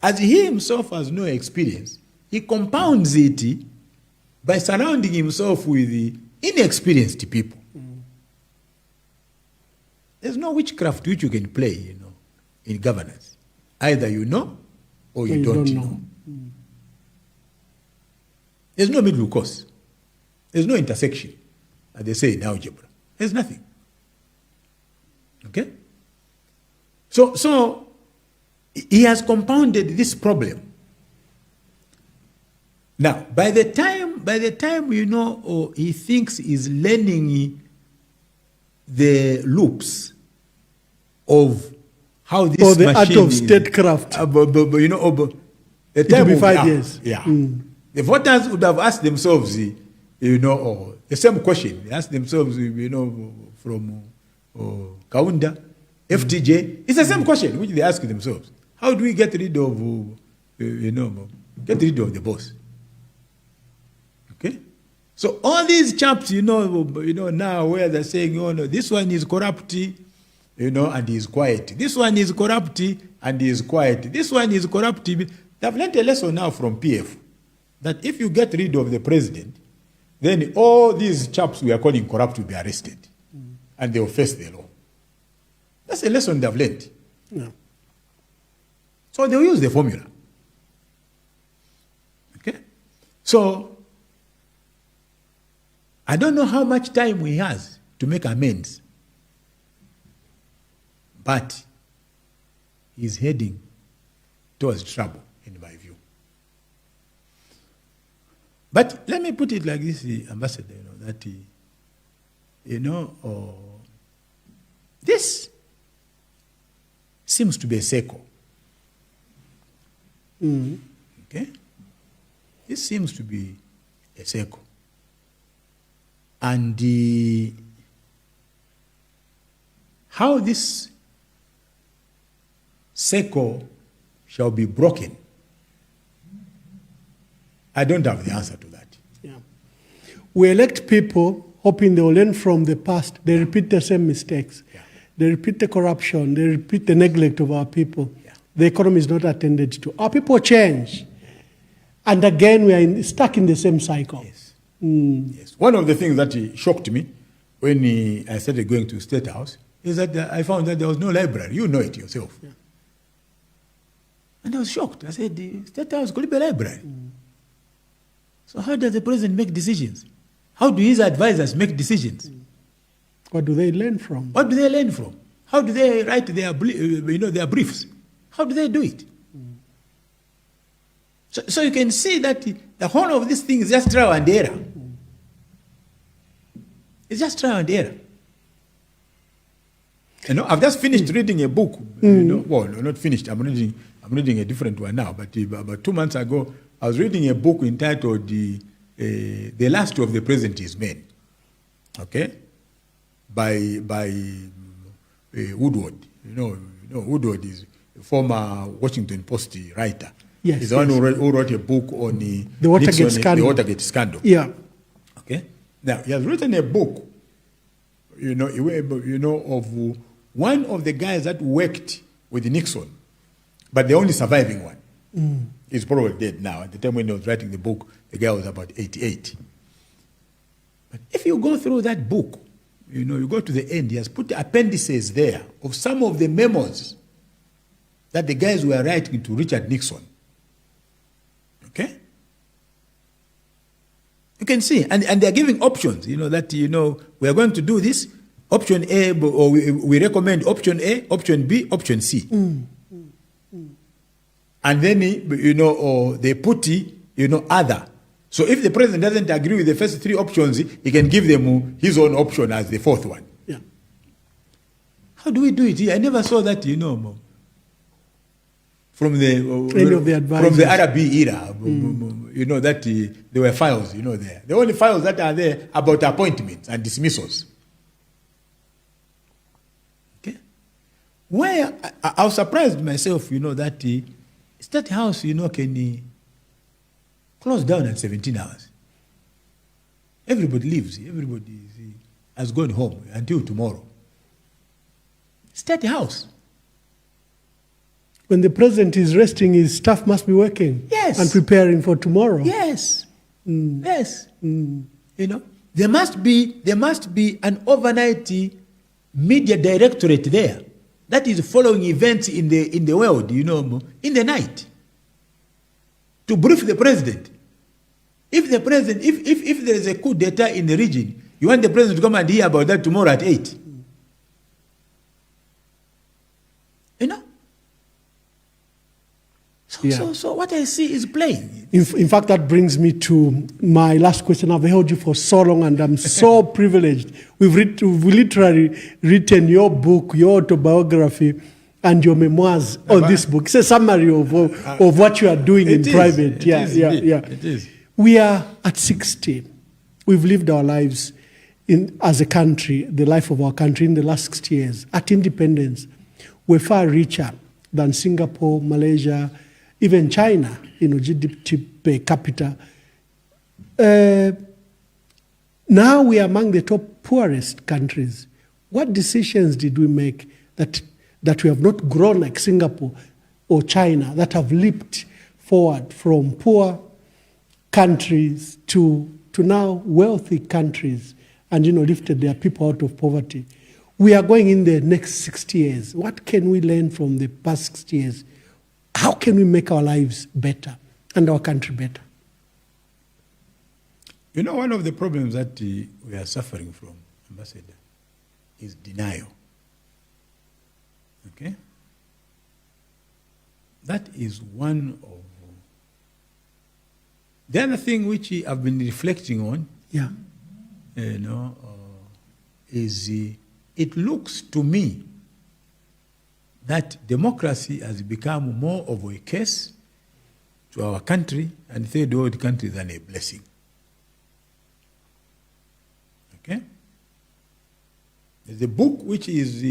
as he himself has no experience, he compounds it by surrounding himself with inexperienced people. There's no witchcraft which you can play, in governance. Either you know or you don't know. There's no middle course. There's no intersection, as they say in algebra. There's nothing. Okay? So he has compounded this problem. Now, by the time he thinks he's learning the loops of how this or the machine art of statecraft. The It time will be of 5 years. Yeah. The voters would have asked themselves, the same question. They asked themselves, from Kaunda, FTJ. It's the same question which they ask themselves. How do we get rid of, the boss? Okay? So all these chaps, now where they're saying, this one is corrupt, and he's quiet. This one is corrupt, and he is quiet. This one is corrupt. They've learned a lesson now from PF, that if you get rid of the president, then all these chaps we are calling corrupt will be arrested, and they will face the law. That's a lesson they've learned. Yeah. So they'll use the formula. Okay? So, I don't know how much time he has to make amends, but he's heading towards trouble, in my view. But let me put it like this, Ambassador, that, this seems to be a circle. Okay? This seems to be a circle. And how this circle shall be broken, I don't have the answer to that. Yeah. We elect people hoping they will learn from the past. They repeat the same mistakes. Yeah. They repeat the corruption. They repeat the neglect of our people. Yeah. The economy is not attended to. Our people change. And again, we are stuck in the same cycle. Yes. Yes. One of the things that shocked me when I started going to State House is that I found that there was no library. You know it yourself. Yeah. And I was shocked. I said, the State House could be a library. So how does the president make decisions? How do his advisors make decisions? What do they learn from? What do they learn from? How do they write their briefs? How do they do it? So you can see that the whole of this thing is just trial and error. It's just trial and error. I've just finished reading a book. Well, not finished. I'm reading a different one now. But about 2 months ago, I was reading a book entitled "The Last of the President's Men." Okay, by Woodward. Woodward is a former Washington Post writer. Yes, he's the one who wrote a book on the Watergate scandal. The Watergate scandal. Yeah. Okay. Now he has written a book. Of one of the guys that worked with Nixon, but the only surviving one. He's probably dead now. At the time when he was writing the book, the guy was about 88. But if you go through that book, you go to the end, he has put the appendices there of some of the memos that the guys were writing to Richard Nixon. Okay? You can see, and they're giving options, that, we are going to do this, option A, or we recommend option A, option B, option C. And then, or they put, other. So if the president doesn't agree with the first three options, he can give them his own option as the fourth one. Yeah. How do we do it here? I never saw that, from the Arab era, that there were files, there. The only files that are there about appointments and dismissals. Okay? Where I was surprised myself, that State House, can close down at 17 hours. Everybody leaves. Everybody has gone home until tomorrow. State House. When the president is resting, his staff must be working. Yes. And preparing for tomorrow. Yes. Yes. There must be an overnight media directorate there that is following events in the world, in the night, to brief the president. If the president, if there is a coup d'etat in the region, you want the president to come and hear about that tomorrow at 8. So what I see is plain. In fact, that brings me to my last question. I've held you for so long, and I'm so privileged. We've literally written your book, your autobiography, and your memoirs on this book. It's a summary of what you are doing in private. It is. We are at 60. We've lived our lives as a country, the life of our country in the last 60 years. At independence, we're far richer than Singapore, Malaysia, even China, GDP per capita. Now we are among the top poorest countries. What decisions did we make that we have not grown like Singapore or China, that have leaped forward from poor countries to now wealthy countries and, lifted their people out of poverty? We are going in the next 60 years. What can we learn from the past 60 years? How can we make our lives better and our country better? One of the problems that we are suffering from, Ambassador, is denial. Okay? That is one of... The other thing which I've been reflecting on is it looks to me that democracy has become more of a curse to our country and third world countries than a blessing. Okay? There's a book which is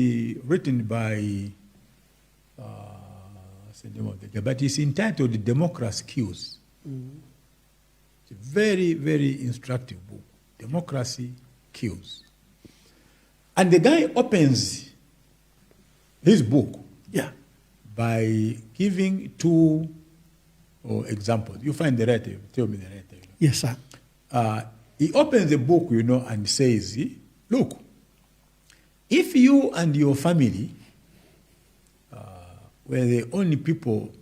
written by, what's the name of the guy? But it's entitled Democracy Kills. It's a very, very instructive book. Democracy Kills. And the guy opens his book by giving two examples. You find the writer, tell me the writer. Yes, sir. He opens the book, and says, look, if you and your family were the only people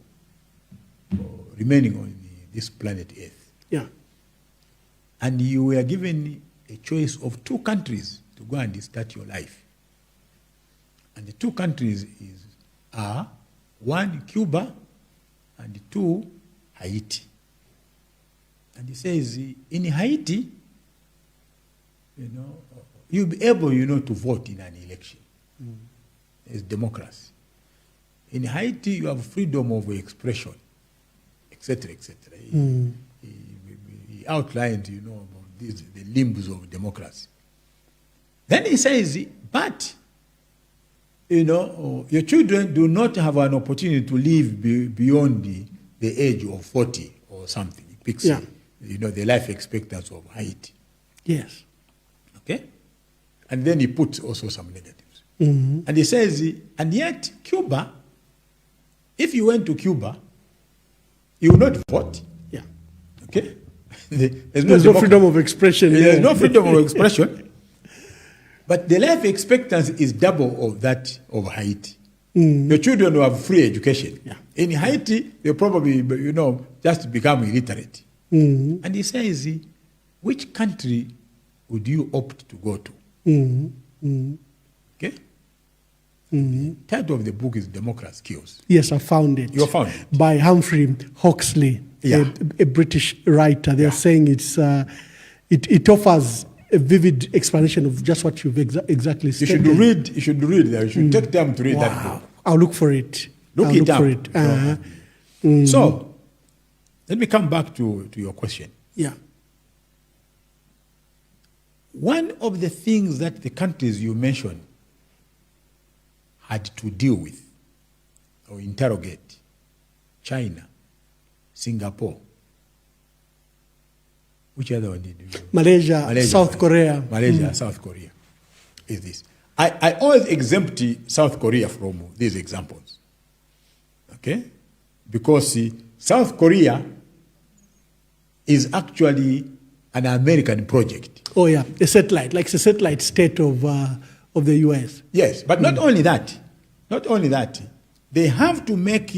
remaining on this planet Earth, and you were given a choice of two countries to go and start your life, and the two countries are one, Cuba, and two, Haiti. And he says, in Haiti, you'll be able, to vote in an election. It's democracy. In Haiti, you have freedom of expression, etc., etc. He outlined, about the limbs of democracy. Then he says, but, your children do not have an opportunity to live beyond the age of 40 or something. He picks, the life expectancy of Haiti. Yes. Okay? And then he puts also some negatives. And he says, and yet Cuba, if you went to Cuba, you will not vote. Yeah. Okay? There's no freedom of expression. There's no freedom of expression. But the life expectancy is double of that of Haiti. Your children will have free education. Yeah. In Haiti, they'll probably, just become illiterate. And he says, which country would you opt to go to? Okay? The title of the book is Democracy Kills. Yes, I found it. You found it? By Humphrey Huxley, a British writer. They're saying it offers a vivid explanation of just what you've exactly stated. You should read that. You should take time to read that book. I'll look for it. Look it up. So, let me come back to your question. Yeah. One of the things that the countries you mentioned had to deal with or interrogate, China, Singapore, which other one did you? Malaysia, South Korea. Malaysia, South Korea, is this. I always exempt South Korea from these examples, okay? Because South Korea is actually an American project. Oh yeah, a satellite, like it's a satellite state of the U.S. Yes, but not only that. Not only that. They have to make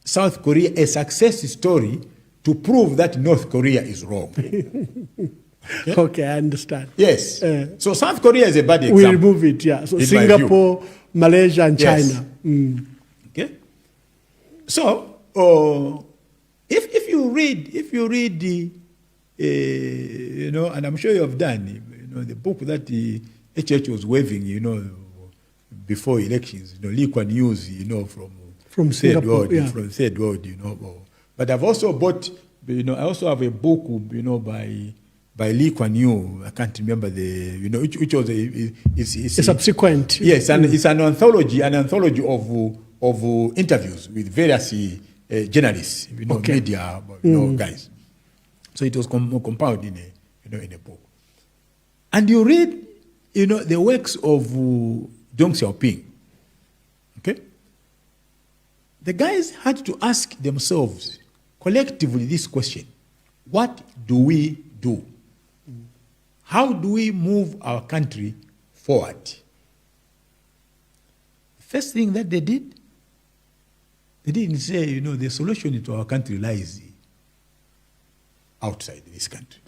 South Korea a success story to prove that North Korea is wrong. Okay, I understand. Yes. So South Korea is a bad example. We remove it, yeah. So Singapore, Malaysia, and China. Okay. So if you read the and I'm sure you have done, the book that the HH was waving, before elections, Lee Kuan Yew's, from third world, from third world, But I've also bought, I also have a book, by Lee Kuan Yew. I can't remember which was it's a subsequent. Yes, and it's an anthology of interviews with various journalists, media, guys. So it was compiled in a book. And you read, the works of Deng Xiaoping. Okay? The guys had to ask themselves collectively this question: what do we do? How do we move our country forward? The first thing that they didn't say, the solution to our country lies outside this country.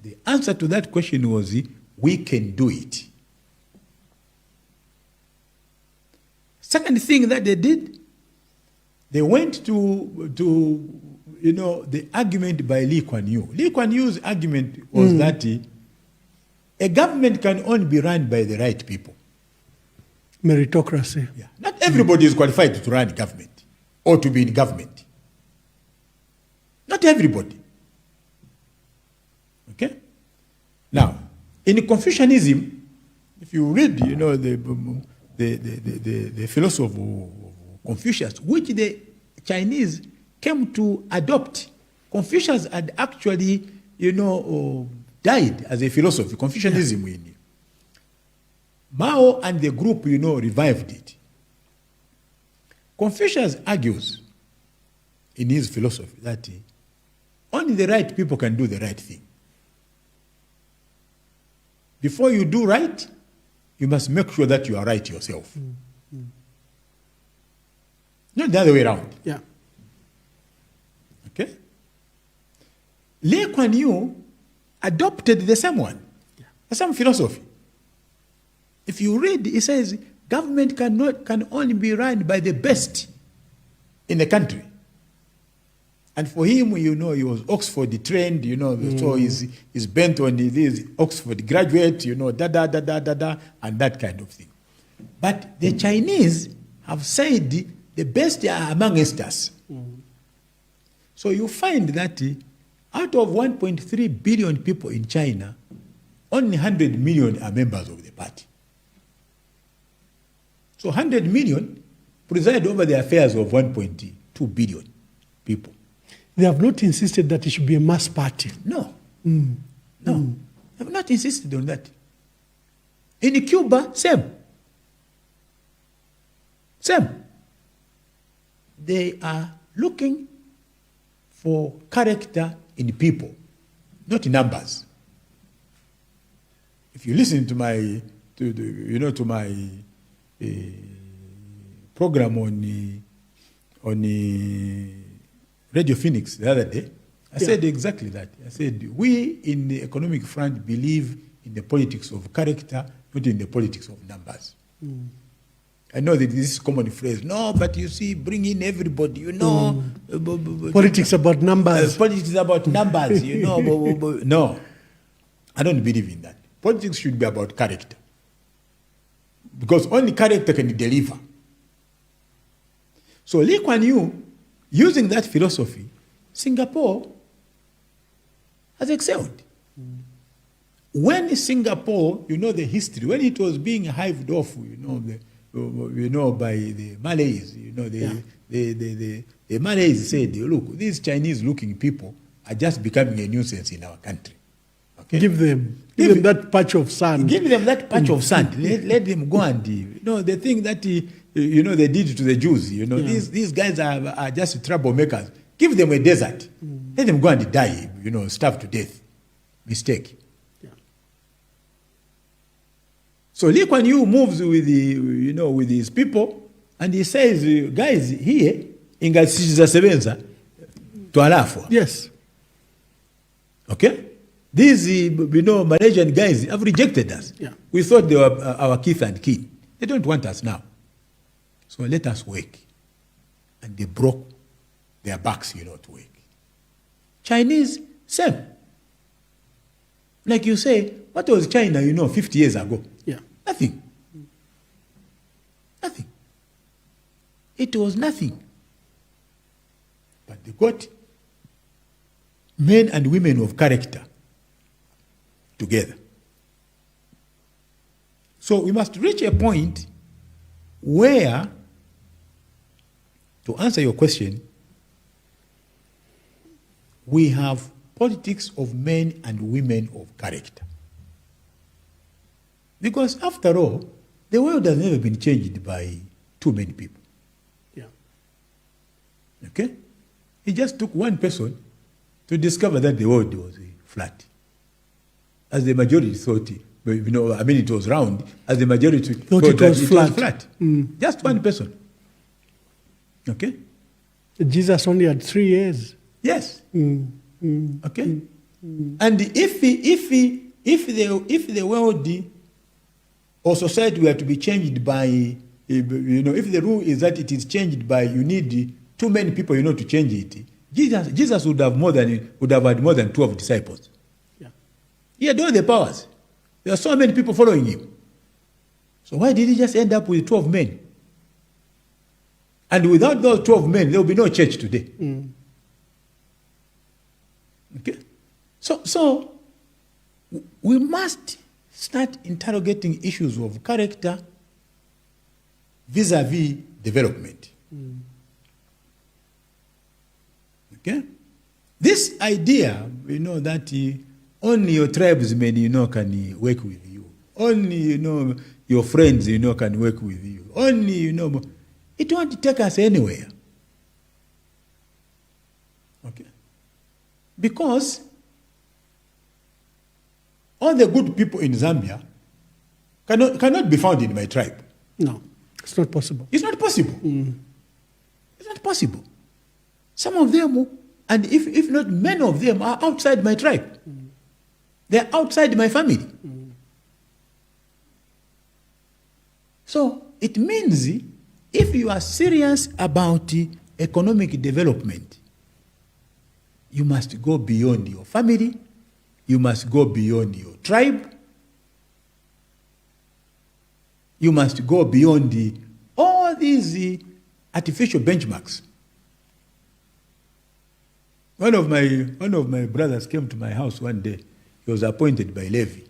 The answer to that question was, we can do it. Second thing that they did, they went to the argument by Lee Kuan Yew. Lee Kuan Yew's argument was that a government can only be run by the right people. Meritocracy. Yeah. Not everybody is qualified to run government or to be in government. Not everybody. Okay? Now, in Confucianism, if you read, the philosophy of Confucius, which the Chinese came to adopt. Confucius had actually, died as a philosophy, Confucianism. Yeah. Mao and the group, revived it. Confucius argues in his philosophy that only the right people can do the right thing. Before you do right, you must make sure that you are right yourself. Not the other way around. Yeah. Okay? Lee Kuan Yew adopted the same one, the same philosophy. If you read, it says government can only be run by the best in the country. And for him, he was Oxford trained, so he's bent on this Oxford graduate, and that kind of thing. But the Chinese have said the best are amongst us. So you find that out of 1.3 billion people in China, only 100 million are members of the party. So 100 million preside over the affairs of 1.2 billion people. They have not insisted that it should be a mass party. No. No. They have not insisted on that. In Cuba, same. They are looking for character in people, not in numbers. If you listen to my program on Radio Phoenix the other day, I said exactly that. I said, we in the Economic Front believe in the politics of character, not in the politics of numbers. I know that this is a common phrase. No, but you see, bring in everybody, Politics about numbers. Politics about numbers, No, I don't believe in that. Politics should be about character. Because only character can deliver. So Lee Kuan Yew, using that philosophy, Singapore has excelled. When Singapore, the history, when it was being hived off, by the Malays, the Malays said, look, these Chinese-looking people are just becoming a nuisance in our country. Okay? Give them that patch of sand. Give them that patch of sand. Let them go and, the thing that, they did to the Jews, these guys are just troublemakers. Give them a desert. Let them go and die, starve to death. Mistake. So Lee Kuan Yew moves with with his people, and he says, guys, here, ingasishiza sebenza, tualafwa. Yes. Okay? These, Malaysian guys have rejected us. Yeah. We thought they were our kith and kin. They don't want us now. So let us work. And they broke their backs, to work. Chinese, same. Like you say, what was China, 50 years ago? Yeah. Nothing. It was nothing. But they got men and women of character together. So we must reach a point where, to answer your question, we have politics of men and women of character. Because after all, the world has never been changed by too many people. Yeah. Okay? It just took one person to discover that the world was flat. As the majority thought, it was round. As the majority thought it was that flat. Just one person. Okay? Jesus only had 3 years. Yes. Okay? And if the world or society were to be changed by, if the rule is that it is changed by, you need too many people, to change it, Jesus would have had more than 12 disciples. Yeah. He had all the powers. There are so many people following him. So why did he just end up with 12 men? And without those 12 men, there will be no church today. Okay? So we must start interrogating issues of character vis-a-vis development. Okay? This idea, that only your tribesmen, can work with you. Only, your friends, can work with you. Only, it won't take us anywhere. Okay? Because all the good people in Zambia cannot be found in my tribe. No, it's not possible. It's not possible. It's not possible. Some of them, and if not many of them, are outside my tribe. They're outside my family. So it means if you are serious about economic development, you must go beyond your family, you must go beyond your tribe, you must go beyond all these artificial benchmarks. One of my brothers came to my house one day. He was appointed by Levy.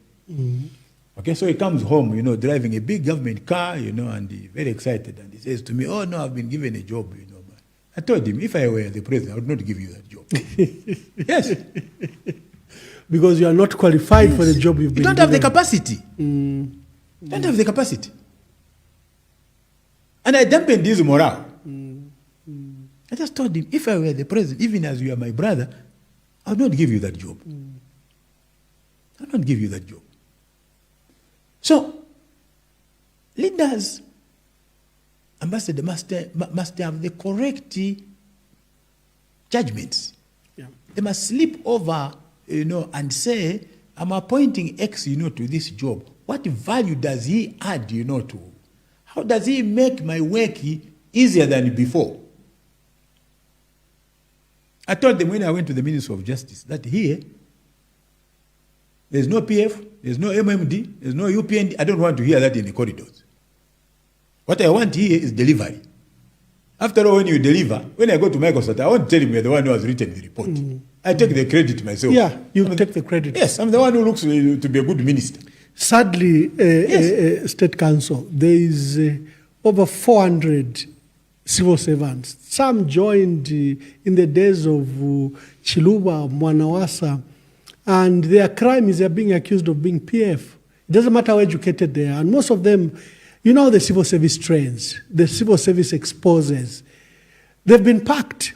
Okay, so he comes home, driving a big government car, and he's very excited. And he says to me, "Oh no, I've been given a job, I told him, if I were the president, I would not give you that job." Yes. Because you are not qualified for the job you've been given. You don't have the capacity. You don't have the capacity. And I dampened his morale. I just told him, if I were the president, even as you are my brother, I would not give you that job. I would not give you that job. So, leaders, ambassador, must have the correct judgments. Yeah. They must sleep over, and say, I'm appointing X, to this job. What value does he add, to? How does he make my work easier than before? I told them when I went to the Ministry of Justice that here, there's no PF, there's no MMD, there's no UPND. I don't want to hear that in the corridors. What I want here is delivery. After all, when you deliver, when I go to Michael Sata, I won't tell him you're the one who has written the report. I take the credit myself. Yeah, you take the credit. Yes, I'm the one who looks to be a good minister. Sadly, State Council, there is over 400 civil servants. Some joined in the days of Chiluba, Mwanawasa, and their crime is they're being accused of being PF. It doesn't matter how educated they are. And most of them, the civil service trains, the civil service exposes. They've been packed.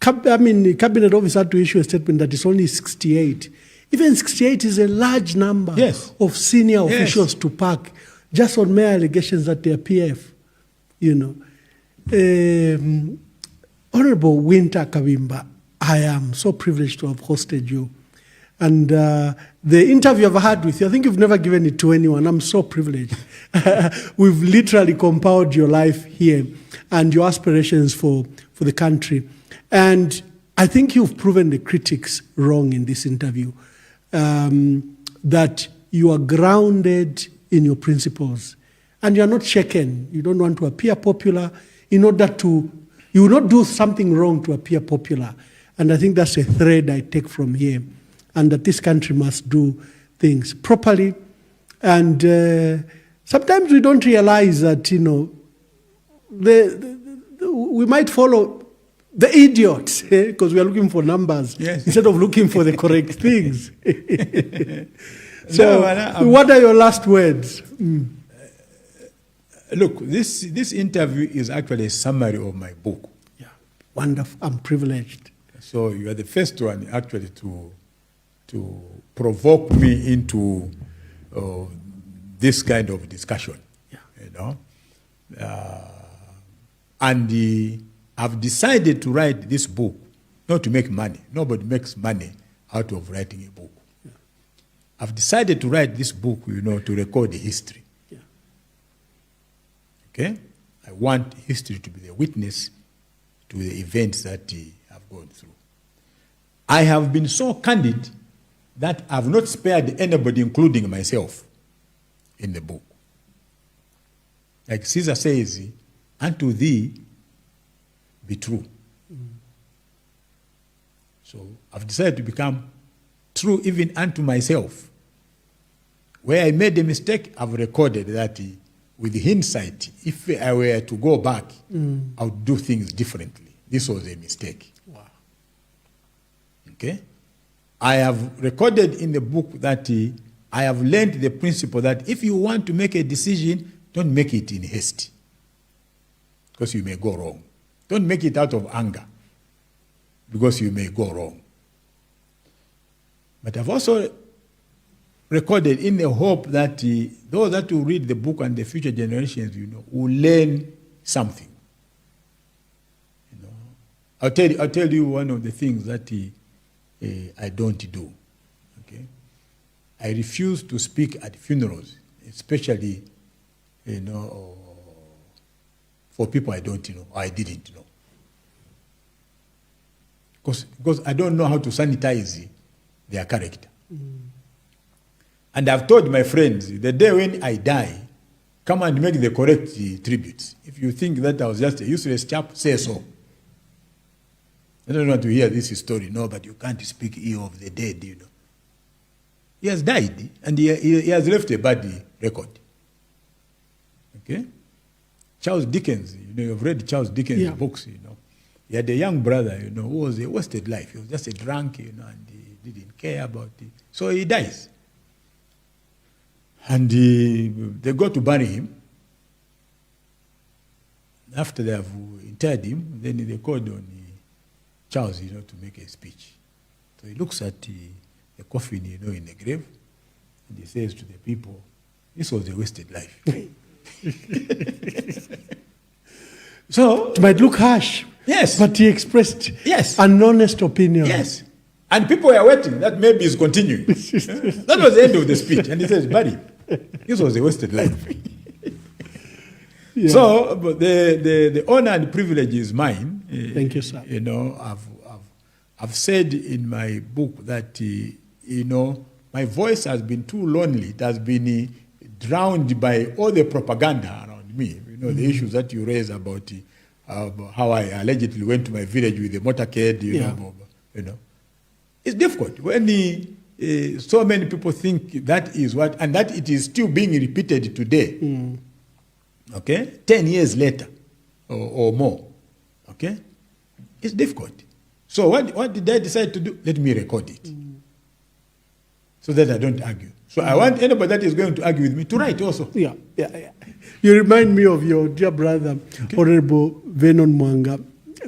Cabinet office had to issue a statement that it's only 68. Even 68 is a large number of senior officials to pack just on mere allegations that they're PF. Honorable Wiynter Kabimba, I am so privileged to have hosted you. And the interview I've had with you, I think you've never given it to anyone. I'm so privileged. We've literally compiled your life here and your aspirations for the country. And I think you've proven the critics wrong in this interview, that you are grounded in your principles and you're not shaken. You don't want to appear popular you will not do something wrong to appear popular. And I think that's a thread I take from here, and that this country must do things properly. And sometimes we don't realize that, we might follow the idiots because we are looking for numbers instead of looking for the correct things. So, what are your last words? Look, this interview is actually a summary of my book. Yeah, wonderful. I'm privileged. So you are the first one actually to provoke me into this kind of discussion. Yeah. And I've decided to write this book not to make money. Nobody makes money out of writing a book. Yeah. I've decided to write this book, to record the history. Yeah. Okay? I want history to be the witness to the events that I've gone through. I have been so candid that I've not spared anybody, including myself, in the book. Like Caesar says, unto thee be true. So I've decided to become true even unto myself. Where I made a mistake, I've recorded that with hindsight, if I were to go back, I would do things differently. This was a mistake. Wow. Okay? I have recorded in the book that I have learned the principle that if you want to make a decision, don't make it in haste, because you may go wrong. Don't make it out of anger, because you may go wrong. But I've also recorded in the hope that those that will read the book and the future generations, will learn something. I'll tell you one of the things that I don't do. Okay, I refuse to speak at funerals, especially for people I don't know or I didn't know, because I don't know how to sanitize their character. And I've told my friends, the day when I die, come and make the correct tributes. If you think that I was just a useless chap, say so. I don't want to hear this story. No, but you can't speak ill of the dead, He has died, and he has left a bad record. Okay? Charles Dickens, you've read Charles Dickens' books, He had a young brother, who was a wasted life. He was just a drunk, and he didn't care about it. So he dies. And they go to bury him. After they have interred him, then they called on Charles, to make a speech. So he looks at the coffin, in the grave, and he says to the people, this was a wasted life. So it might look harsh. Yes. But he expressed an honest opinion. Yes. And people were waiting. That maybe is continuing. That was the end of the speech. And he says, buddy, this was a wasted life. So but the honor and privilege is mine. Thank you, sir. I've said in my book that, my voice has been too lonely. It has been drowned by all the propaganda around me. The issues that you raise about how I allegedly went to my village with a motorcade, It's difficult when so many people think that is what, and that it is still being repeated today. Okay? 10 years later or more. Okay? It's difficult. So what did I decide to do? Let me record it. So that I don't argue. So I want anybody that is going to argue with me to write also. Yeah. You remind me of your dear brother, Honorable Venon Mwanga,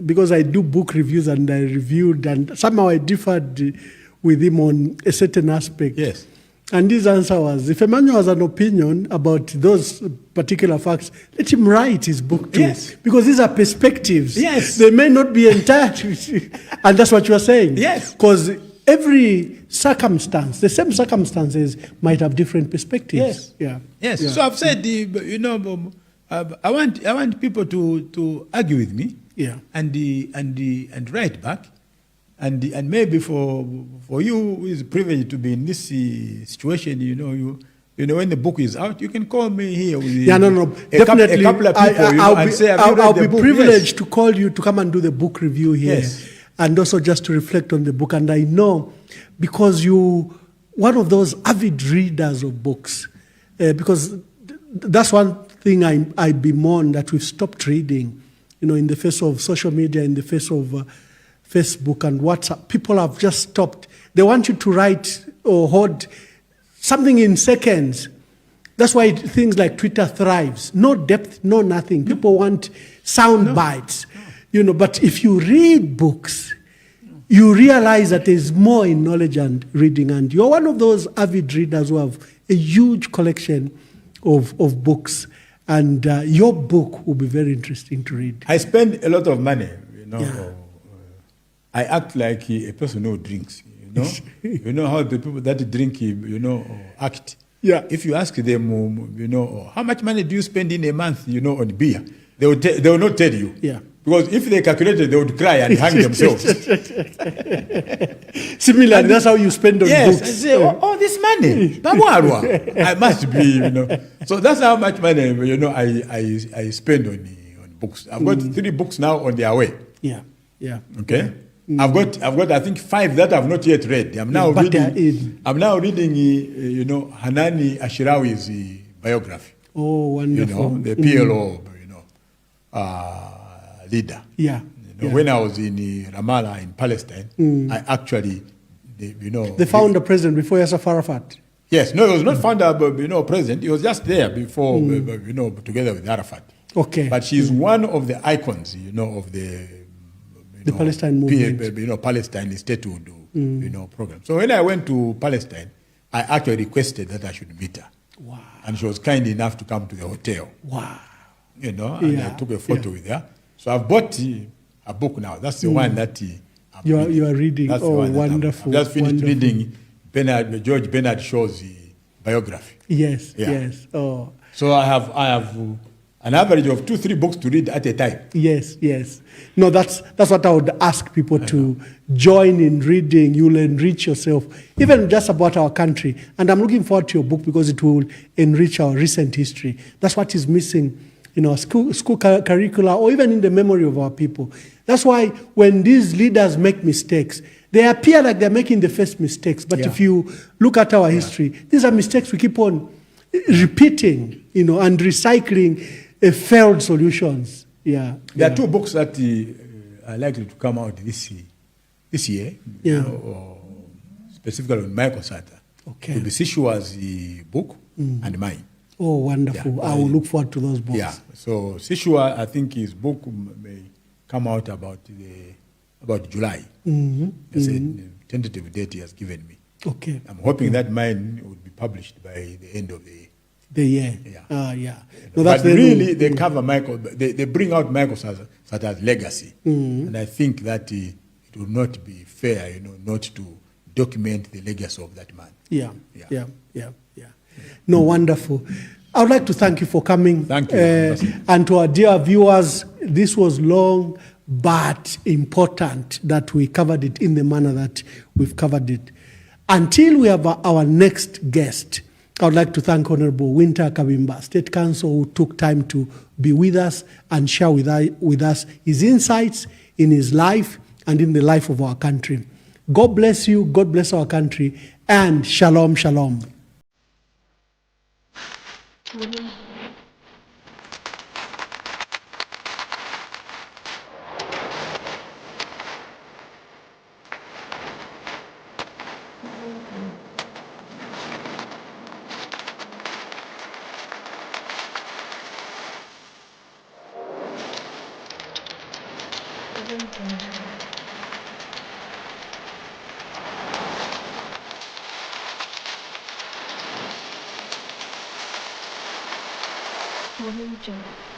because I do book reviews and I reviewed, and somehow I differed with him on a certain aspect. Yes. And his answer was, if Emmanuel has an opinion about those particular facts, let him write his book too. Yes. Because these are perspectives. Yes. They may not be entire. And that's what you are saying. Yes. Because every circumstance, the same circumstances might have different perspectives. Yes. Yes. Yeah. So I've said, I want people to argue with me. Yeah. And write back. And maybe for you who is privileged to be in this situation, when the book is out, you can call me here with definitely. a couple of people, and say, I'll be privileged to call you to come and do the book review here. Yes. And also just to reflect on the book. And I know, because you, one of those avid readers of books, because that's one thing I bemoan, that we've stopped reading, in the face of social media, in the face of Facebook and WhatsApp. People have just stopped. They want you to write or hold something in seconds. That's why things like Twitter thrives. No depth, no nothing. People want sound bites. But if you read books, you realize that there's more in knowledge and reading. And you're one of those avid readers who have a huge collection of books. And your book will be very interesting to read. I spend a lot of money, I act like a person who drinks, how the people that drink, act. Yeah. If you ask them, how much money do you spend in a month, on beer? They will not tell you. Yeah. Because if they calculated, they would cry and hang themselves. Similarly, that's how you spend on yes, books. I say, oh, this money, I must be, So that's how much money, I spend on books. I've got 3 books now on their way. Yeah, yeah. Okay. I've got I think 5 that I've not yet read. I'm now reading Hanani Ashirawi's biography. Oh, wonderful. The PLO, leader. Yeah. When I was in Ramallah in Palestine, I actually, the founder president before Yasser Arafat. Yes, no, he was not founder, president. He was just there before, together with Arafat. Okay. But she's one of the icons, of the Palestine movement. Palestine statehood, program. So when I went to Palestine, I actually requested that I should meet her. Wow. And she was kind enough to come to the hotel. Wow. And I took a photo with her. So I've bought a book now. That's the one that you are reading. That's wonderful. I've just finished reading George Bernard Shaw's biography. Yes, yes. Oh. So I have an average of 2-3 books to read at a time. Yes, yes. No, that's what I would ask people to join in reading. You'll enrich yourself, even just about our country. And I'm looking forward to your book because it will enrich our recent history. That's what is missing in our school curricula or even in the memory of our people. That's why when these leaders make mistakes, they appear like they're making the first mistakes. But if you look at our history, these are mistakes we keep on repeating, and recycling failed solutions. Yeah. There are 2 books that are likely to come out this year. Specifically on Michael Sata. Okay. To be Sishua's book and mine. Oh, wonderful. I will look forward to those books. Yeah. So Sishua, I think his book may come out about July. That's a tentative date he has given me. Okay. I'm hoping that mine would be published by the end of the year. Yeah. Yeah. No, but really, they cover Michael. They bring out Michael Sata's legacy, and I think that it would not be fair, not to document the legacy of that man. Yeah. No, wonderful. I would like to thank you for coming. Thank you. And to our dear viewers, this was long but important that we covered it in the manner that we've covered it. Until we have our next guest, I would like to thank Honorable Wiynter Kabimba, State Council, who took time to be with us and share with us his insights in his life and in the life of our country. God bless you, God bless our country, and shalom, shalom. Wynter.